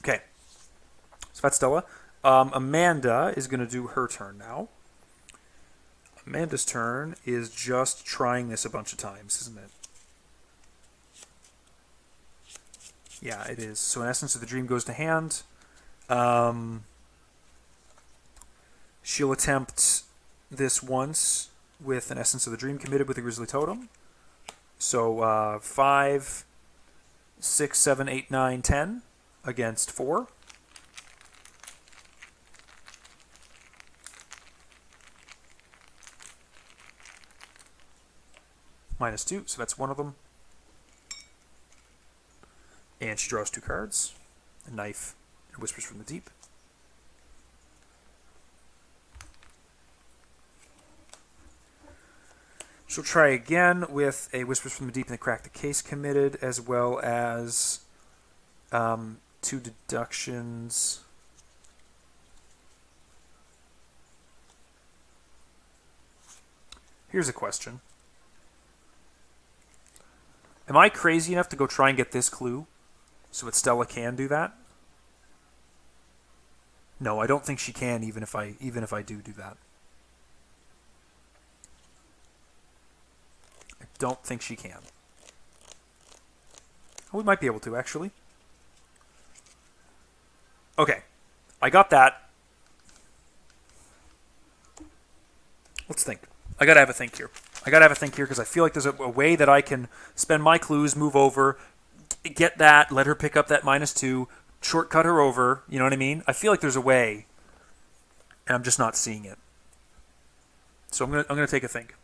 Okay. So that's Stella. Amanda is going to do her turn now. Amanda's turn is just trying this a bunch of times, isn't it? Yeah, it is. So in essence, if the dream goes to hand, she'll attempt this once with an essence of the dream committed with a grizzly totem. So 5, 6, 7, 8, 9, 10 against 4. -2, so that's one of them. And she draws 2 cards, a knife and Whispers from the Deep. She'll try again with a Whispers from the Deep and the Crack the Case committed, as well as 2 deductions. Here's a question. Am I crazy enough to go try and get this clue so that Stella can do that? No, I don't think she can, even if I do that. I don't think she can. Oh, we might be able to, actually. Okay, I got that. Let's think. I gotta have a think here. Because I feel like there's a way that I can spend my clues, move over, get that, let her pick up that -2, shortcut her over. You know what I mean? I feel like there's a way, and I'm just not seeing it. So I'm gonna take a think.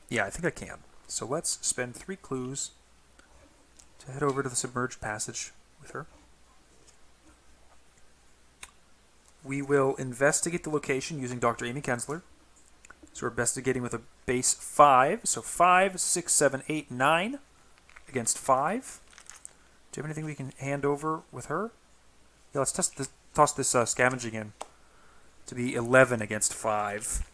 Yeah, I think I can. So let's spend 3 clues to head over to the submerged passage with her. We will investigate the location using Dr. Amy Kensler. So we're investigating with a base 5. So 5, 6, 7, 8, 9 against 5. Do you have anything we can hand over with her? Yeah, let's toss this scavenging in to be 11 against 5.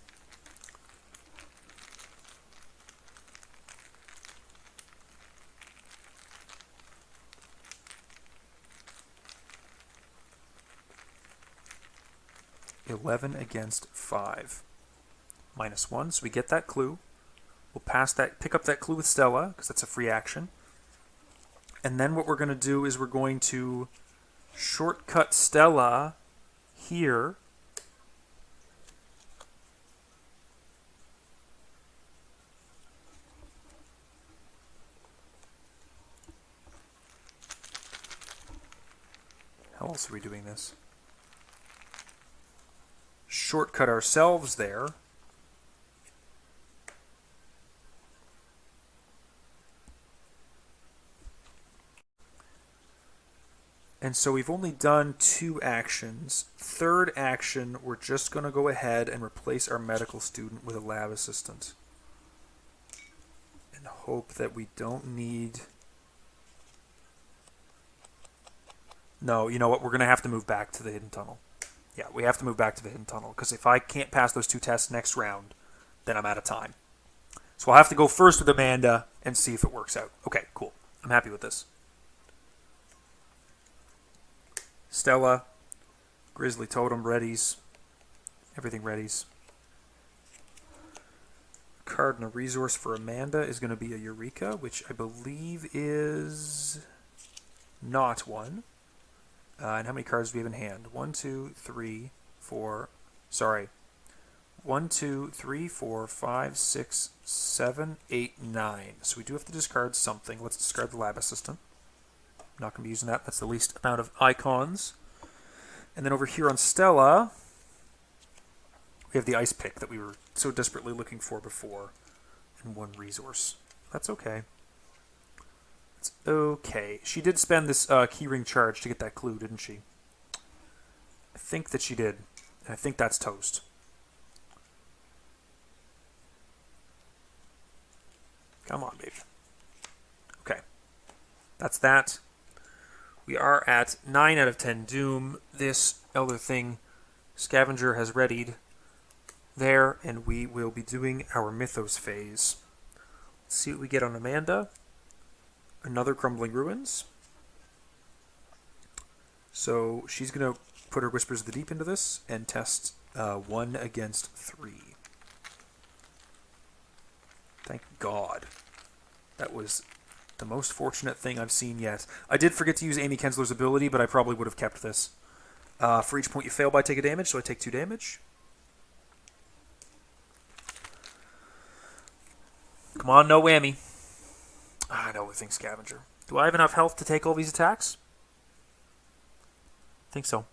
(11 against 5). -1, so we get that clue. We'll pick up that clue with Stella, because that's a free action. And then what we're going to do is we're going to shortcut Stella here. How else are we doing this? Shortcut ourselves there. And so we've only done 2 actions. Third action, we're just going to go ahead and replace our medical student with a lab assistant. And hope that we don't need... No, you know what? We're going to have to move back to the hidden tunnel. Yeah, we have to move back to the hidden tunnel, because if I can't pass those 2 tests next round, then I'm out of time. So I'll have to go first with Amanda and see if it works out. Okay, cool. I'm happy with this. Stella, Grizzly Totem readies. Everything readies. Card and a resource for Amanda is going to be a Eureka, which I believe is not one. And how many cards do we have in hand? 1, 2, 3, 4. Sorry. 1, 2, 3, 4, 5, 6, 7, 8, 9. So we do have to discard something. Let's discard the Lab Assistant. I'm not going to be using that. That's the least amount of icons. And then over here on Stella, we have the Ice Pick that we were so desperately looking for before. And 1 resource. That's okay. It's okay. She did spend this keyring charge to get that clue, didn't she? I think that she did. And I think that's toast. Come on, baby. Okay. That's that. We are at 9 out of 10 Doom. This Elder Thing Scavenger has readied there, and we will be doing our Mythos phase. Let's see what we get on Amanda. Another Crumbling Ruins. So she's going to put her Whispers of the Deep into this and test 1 against 3. Thank God. That was the most fortunate thing I've seen yet. I did forget to use Amy Kensler's ability, but I probably would have kept this. For each point you fail by, take a damage, so I take 2 damage. Come on, no whammy. I know, Thing Scavenger. Do I have enough health to take all these attacks? I think so.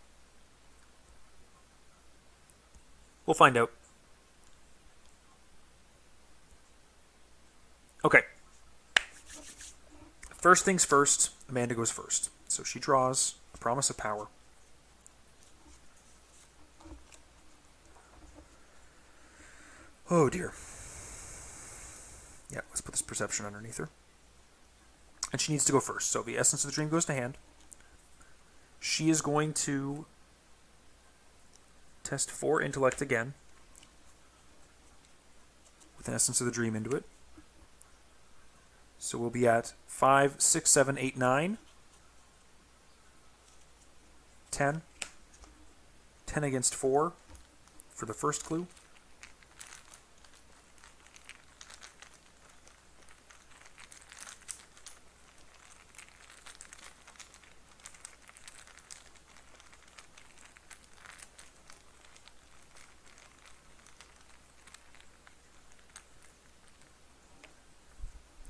We'll find out. Okay. First things first, Amanda goes first. So she draws a Promise of Power. Oh dear. Yeah, let's put this Perception underneath her. And she needs to go first. So the Essence of the Dream goes to hand. She is going to test 4 Intellect again. With an Essence of the Dream into it. So we'll be at 5, 6, 7, 8, 9. 10. 10 against 4 for the first clue.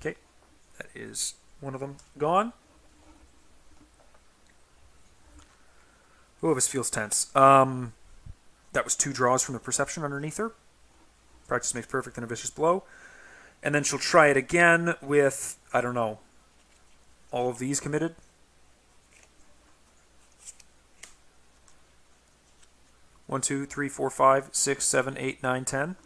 Okay, that is one of them gone. Oh, this feels tense. That was 2 draws from the Perception underneath her. Practice makes perfect and a Vicious Blow. And then she'll try it again with, I don't know, all of these committed. One, 2, 3, 4, 5, 6, 7, 8, 9, 10.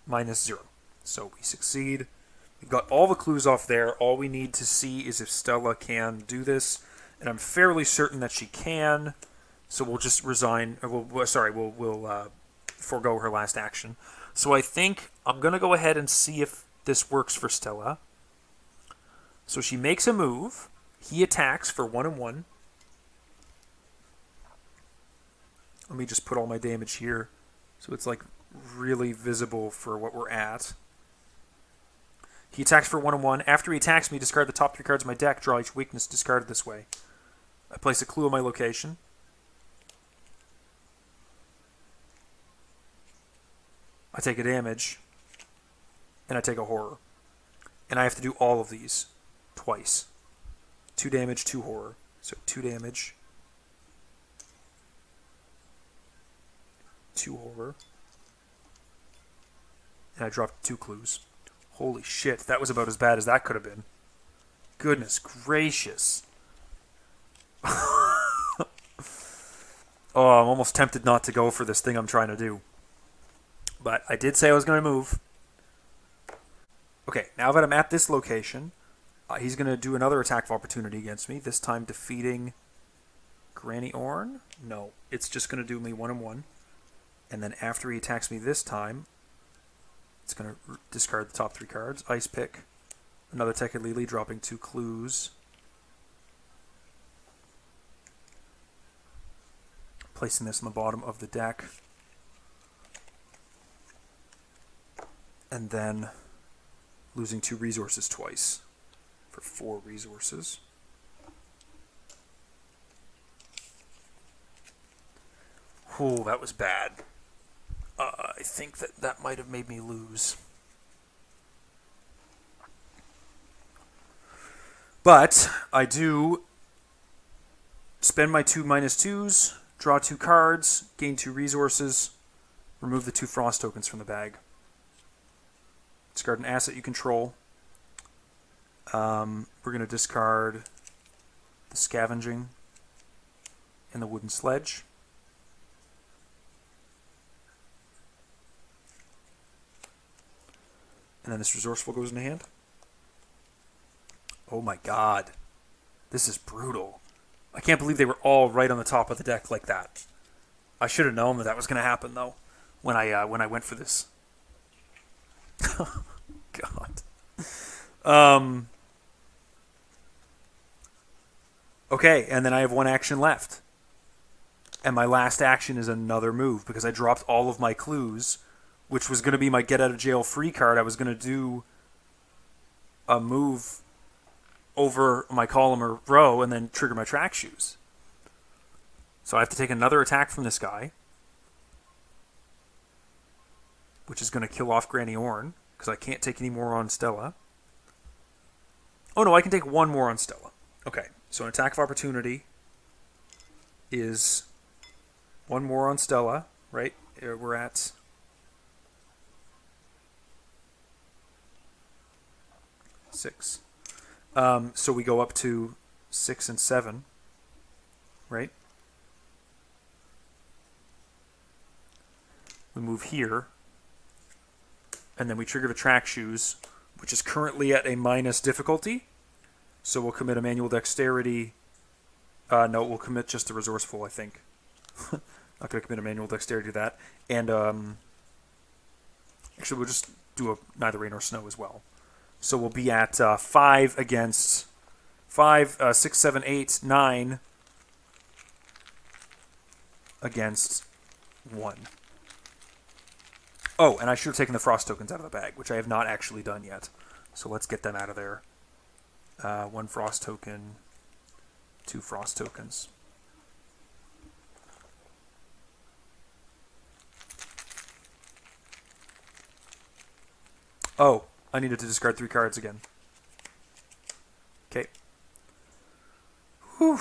-0. So we succeed. We've got all the clues off there. All we need to see is if Stella can do this, and I'm fairly certain that she can. So we'll just resign. Or we'll forego her last action. So I think I'm gonna go ahead and see if this works for Stella. So she makes a move. He attacks for 1 and 1. Let me just put all my damage here, so it's like really visible for what we're at. He attacks for 1 and 1. After he attacks me, discard the top 3 cards of my deck. Draw each weakness discarded this way. I place a clue on my location. I take a damage. And I take a horror. And I have to do all of these twice. 2 damage, 2 horror. So 2 damage. 2 horror. And I dropped 2 clues. Holy shit, that was about as bad as that could have been. Goodness gracious. Oh, I'm almost tempted not to go for this thing I'm trying to do. But I did say I was going to move. Okay, now that I'm at this location, he's going to do another attack of opportunity against me, this time defeating Granny Orn? No, it's just going to do me 1-1. And then after he attacks me this time, it's going to discard the top 3 cards. Ice Pick, another Tekka-Lili, dropping 2 clues. Placing this on the bottom of the deck. And then losing 2 resources twice for 4 resources. Oh, that was bad. I think that might have made me lose. But I do spend my 2 -2s, draw 2 cards, gain 2 resources, remove the 2 frost tokens from the bag. Discard an asset you control. We're going to discard the Scavenging and the Wooden Sledge. And then this Resourceful goes into hand. Oh my god. This is brutal. I can't believe they were all right on the top of the deck like that. I should have known that was going to happen, though, when I went for this. God. Okay, and then I have 1 action left. And my last action is another move, because I dropped all of my clues, which was going to be my get-out-of-jail-free card. I was going to do a move over my column or row and then trigger my track shoes. So I have to take another attack from this guy, which is going to kill off Granny Orn, because I can't take any more on Stella. Oh no, I can take 1 more on Stella. Okay, so an attack of opportunity is 1 more on Stella, right? We're at 6. So we go up to 6 and 7, right? We move here, and then we trigger the track shoes, which is currently at a minus difficulty. So we'll commit a manual dexterity. No, we'll commit just the resourceful, I think. Not going to commit a manual dexterity to that. And actually, we'll just do a neither rain nor snow as well. So we'll be at 5 against 5, 6, 7, 8, 9 against 1. Oh, and I should have taken the frost tokens out of the bag, which I have not actually done yet. So let's get them out of there. 1 frost token, 2 frost tokens. Oh, I needed to discard 3 cards again. Okay. Whew.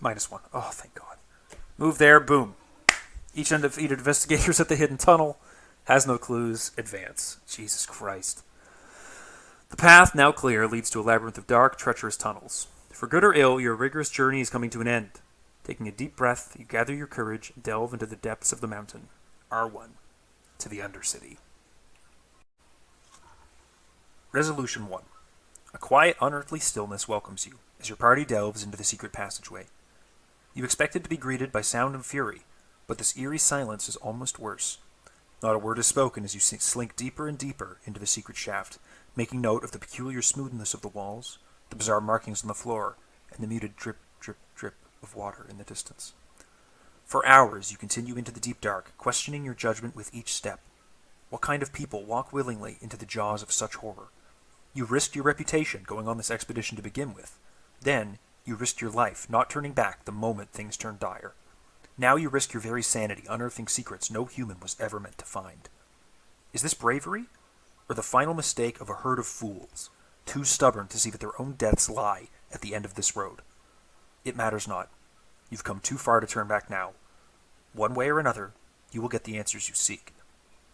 -1. Oh, thank God. Move there, boom. Each undefeated investigators at the hidden tunnel has no clues. Advance. Jesus Christ. The path, now clear, leads to a labyrinth of dark, treacherous tunnels. For good or ill, your rigorous journey is coming to an end. Taking a deep breath, you gather your courage and delve into the depths of the mountain. R1. To the Undercity. Resolution 1. A quiet, unearthly stillness welcomes you as your party delves into the secret passageway. You expected to be greeted by sound and fury, but this eerie silence is almost worse. Not a word is spoken as you slink deeper and deeper into the secret shaft, making note of the peculiar smoothness of the walls, the bizarre markings on the floor, and the muted drip, drip, drip of water in the distance. For hours you continue into the deep dark, questioning your judgment with each step. What kind of people walk willingly into the jaws of such horror? You risked your reputation going on this expedition to begin with. Then, you risked your life, not turning back the moment things turned dire. Now you risk your very sanity, unearthing secrets no human was ever meant to find. Is this bravery? Or the final mistake of a herd of fools, too stubborn to see that their own deaths lie at the end of this road? It matters not. You've come too far to turn back now. One way or another, you will get the answers you seek.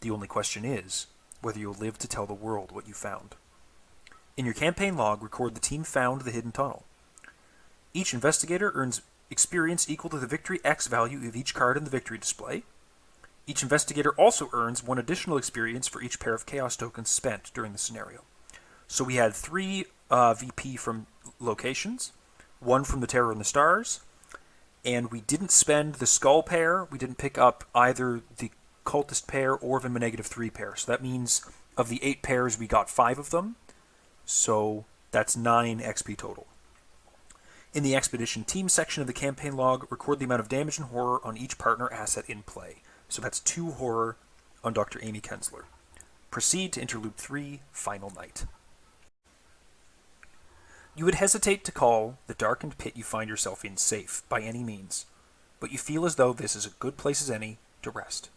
The only question is, whether you'll live to tell the world what you found. In your campaign log, record the team found the hidden tunnel. Each investigator earns experience equal to the victory X value of each card in the victory display. Each investigator also earns 1 additional experience for each pair of chaos tokens spent during the scenario. So we had 3 VP from locations, 1 from the Terror in the Stars, and we didn't spend the Skull pair. We didn't pick up either the Cultist pair or the -3 pair. So that means of the 8 pairs, we got 5 of them. So that's 9 XP total. In the Expedition Team section of the campaign log, record the amount of damage and horror on each partner asset in play. So that's 2 horror on Dr. Amy Kensler. Proceed to Interlude 3, Final Night. You would hesitate to call the darkened pit you find yourself in safe by any means, but you feel as though this is as good place as any to rest.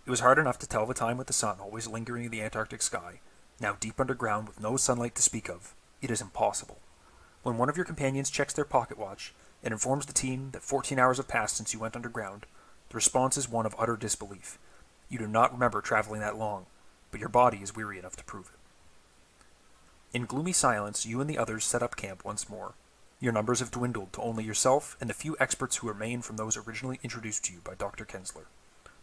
It was hard enough to tell the time with the sun always lingering in the Antarctic sky. Now deep underground with no sunlight to speak of, it is impossible. When one of your companions checks their pocket watch and informs the team that 14 hours have passed since you went underground, the response is one of utter disbelief. You do not remember traveling that long, but your body is weary enough to prove it. In gloomy silence, you and the others set up camp once more. Your numbers have dwindled to only yourself and the few experts who remain from those originally introduced to you by Dr. Kensler.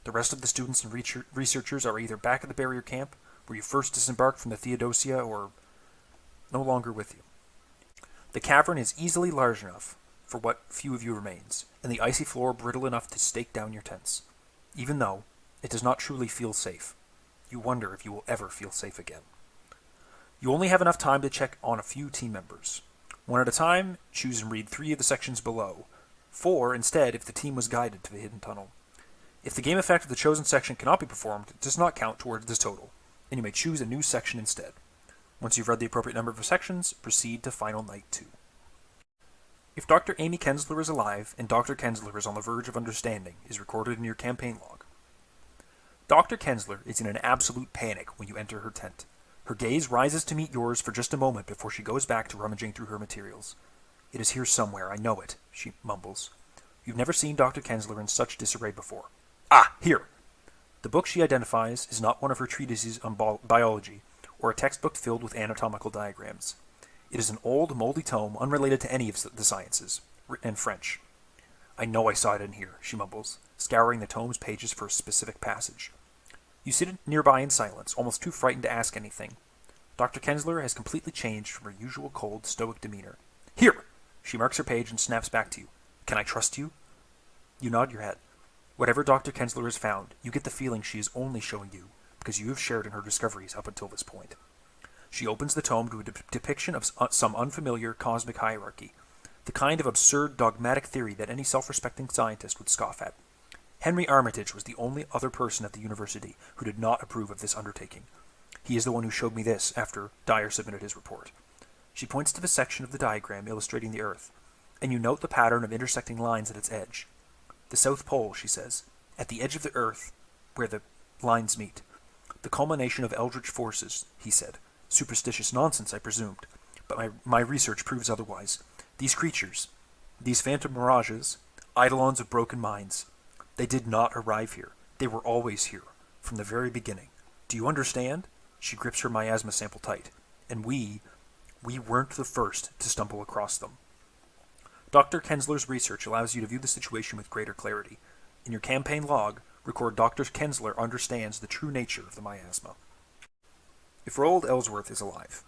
The rest of the students and researchers are either back at the barrier camp, where you first disembarked from the Theodosia, or no longer with you. The cavern is easily large enough for what few of you remains, and the icy floor brittle enough to stake down your tents. Even though it does not truly feel safe, you wonder if you will ever feel safe again. You only have enough time to check on a few team members. 1 at a time, choose and read 3 of the sections below. 4, instead, if the team was guided to the hidden tunnel. If the game effect of the chosen section cannot be performed, it does not count towards this total, and you may choose a new section instead. Once you've read the appropriate number of sections, proceed to Final Night 2. If Dr. Amy Kensler is alive, and Dr. Kensler is on the verge of understanding, is recorded in your campaign log. Dr. Kensler is in an absolute panic when you enter her tent. Her gaze rises to meet yours for just a moment before she goes back to rummaging through her materials. "It is here somewhere, I know it," she mumbles. You've never seen Dr. Kensler in such disarray before. "Ah, here!" The book she identifies is not one of her treatises on biology, or a textbook filled with anatomical diagrams. It is an old, moldy tome unrelated to any of the sciences, and French. "I know I saw it in here," she mumbles, scouring the tome's pages for a specific passage. You sit nearby in silence, almost too frightened to ask anything. Dr. Kensler has completely changed from her usual cold, stoic demeanor. "Here!" She marks her page and snaps back to you. "Can I trust you?" You nod your head. Whatever Dr. Kensler has found, you get the feeling she is only showing you because you have shared in her discoveries up until this point. She opens the tome to a depiction of some unfamiliar cosmic hierarchy, the kind of absurd dogmatic theory that any self-respecting scientist would scoff at. Henry Armitage was the only other person at the university who did not approve of this undertaking. He is the one who showed me this after Dyer submitted his report. She points to the section of the diagram illustrating the Earth, and you note the pattern of intersecting lines at its edge. "The South Pole," she says, "at the edge of the Earth, where the lines meet. The culmination of eldritch forces," he said. "Superstitious nonsense, I presumed, but my research proves otherwise. These creatures, these phantom mirages, eidolons of broken minds, they did not arrive here. They were always here, from the very beginning. Do you understand?" She grips her miasma sample tight. "And we weren't the first to stumble across them." Dr. Kensler's research allows you to view the situation with greater clarity. In your campaign log, record Dr. Kensler understands the true nature of the miasma. If Roald Ellsworth is alive,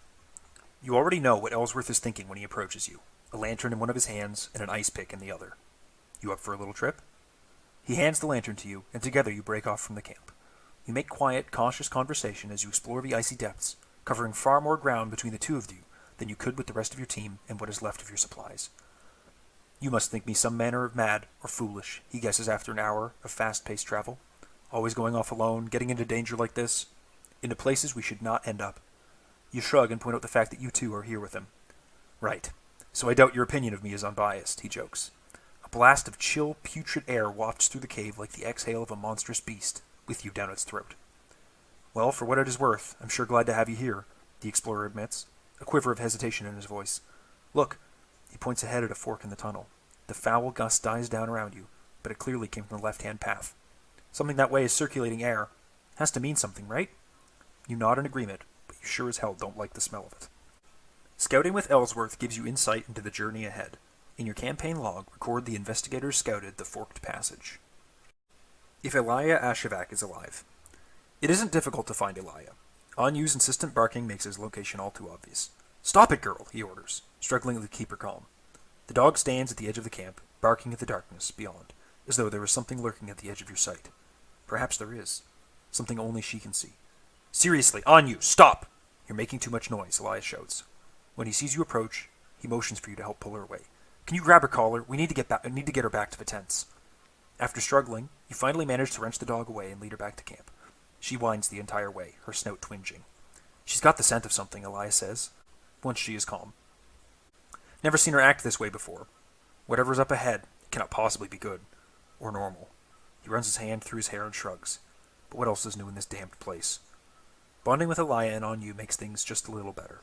you already know what Ellsworth is thinking when he approaches you, a lantern in one of his hands and an ice pick in the other. You up for a little trip? He hands the lantern to you, and together you break off from the camp. You make quiet, cautious conversation as you explore the icy depths, covering far more ground between the two of you than you could with the rest of your team and what is left of your supplies. "You must think me some manner of mad or foolish," he guesses after an hour of fast-paced travel. "Always going off alone, getting into danger like this, into places we should not end up." You shrug and point out the fact that you two are here with him. "Right. So I doubt your opinion of me is unbiased," he jokes. A blast of chill, putrid air wafts through the cave like the exhale of a monstrous beast, with you down its throat. "Well, for what it is worth, I'm sure glad to have you here," the explorer admits, a quiver of hesitation in his voice. "Look," he points ahead at a fork in the tunnel. The foul gust dies down around you, but it clearly came from the left-hand path. "Something that way is circulating air. Has to mean something, right?" You nod in agreement, but you sure as hell don't like the smell of it. Scouting with Ellsworth gives you insight into the journey ahead. In your campaign log, record the investigators scouted the Forked Passage. If Elia Ashevak is alive. It isn't difficult to find Elia. Anyu's insistent barking makes his location all too obvious. "Stop it, girl," he orders, struggling to keep her calm. The dog stands at the edge of the camp, barking at the darkness beyond, as though there was something lurking at the edge of your sight. Perhaps there is. Something only she can see. "Seriously, Anyu, stop! You're making too much noise," Elias shouts. When he sees you approach, he motions for you to help pull her away. "Can you grab her collar? We need to get her back to the tents." After struggling, you finally manage to wrench the dog away and lead her back to camp. She whines the entire way, her snout twinging. "She's got the scent of something," Elias says, once she is calm. "Never seen her act this way before. Whatever's up ahead, it cannot possibly be good. Or normal." He runs his hand through his hair and shrugs. But what else is new in this damned place? Bonding with Elia and Anyu makes things just a little better.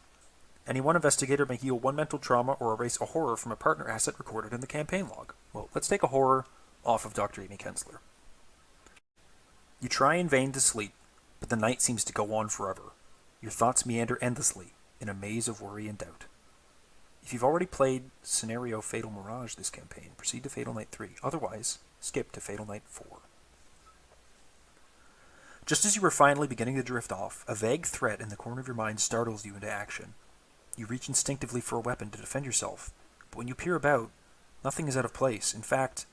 Any one investigator may heal one mental trauma or erase a horror from a partner asset recorded in the campaign log. Well, let's take a horror off of Dr. Amy Kensler. You try in vain to sleep, but the night seems to go on forever. Your thoughts meander endlessly in a maze of worry and doubt. If you've already played Scenario Fatal Mirage this campaign, proceed to Fatal Night 3. Otherwise, skip to Fatal Night 4. Just as you were finally beginning to drift off, a vague threat in the corner of your mind startles you into action. You reach instinctively for a weapon to defend yourself, but when you peer about, nothing is out of place. In fact,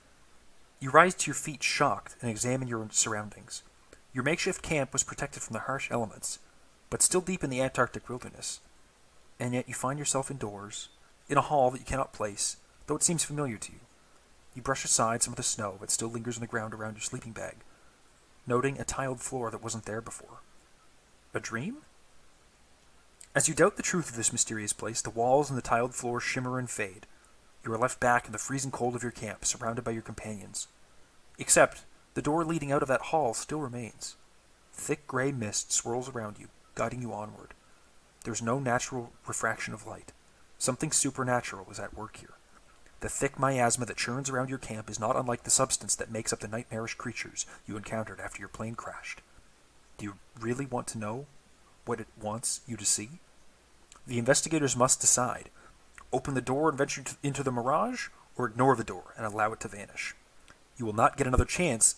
you rise to your feet shocked and examine your surroundings. Your makeshift camp was protected from the harsh elements, but still deep in the Antarctic wilderness. And yet you find yourself indoors, in a hall that you cannot place, though it seems familiar to you. You brush aside some of the snow that still lingers on the ground around your sleeping bag, noting a tiled floor that wasn't there before. A dream? As you doubt the truth of this mysterious place, the walls and the tiled floor shimmer and fade. You are left back in the freezing cold of your camp, surrounded by your companions. Except, the door leading out of that hall still remains. Thick gray mist swirls around you, guiding you onward. There is no natural refraction of light. Something supernatural is at work here. The thick miasma that churns around your camp is not unlike the substance that makes up the nightmarish creatures you encountered after your plane crashed. Do you really want to know what it wants you to see? The investigators must decide. Open the door and venture into the mirage, or ignore the door and allow it to vanish. You will not get another chance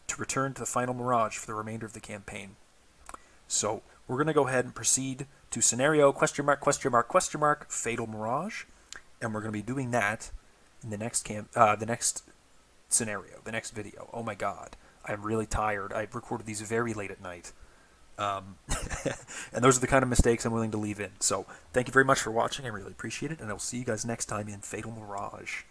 to return to the final mirage for the remainder of the campaign. So, we're going to go ahead and proceed to scenario Fatal Mirage, and we're going to be doing that in the next scenario, the next video. Oh my god, I'm really tired. I recorded these very late at night. And those are the kind of mistakes I'm willing to leave in. So, thank you very much for watching. I really appreciate it, and I will see you guys next time in Fatal Mirage.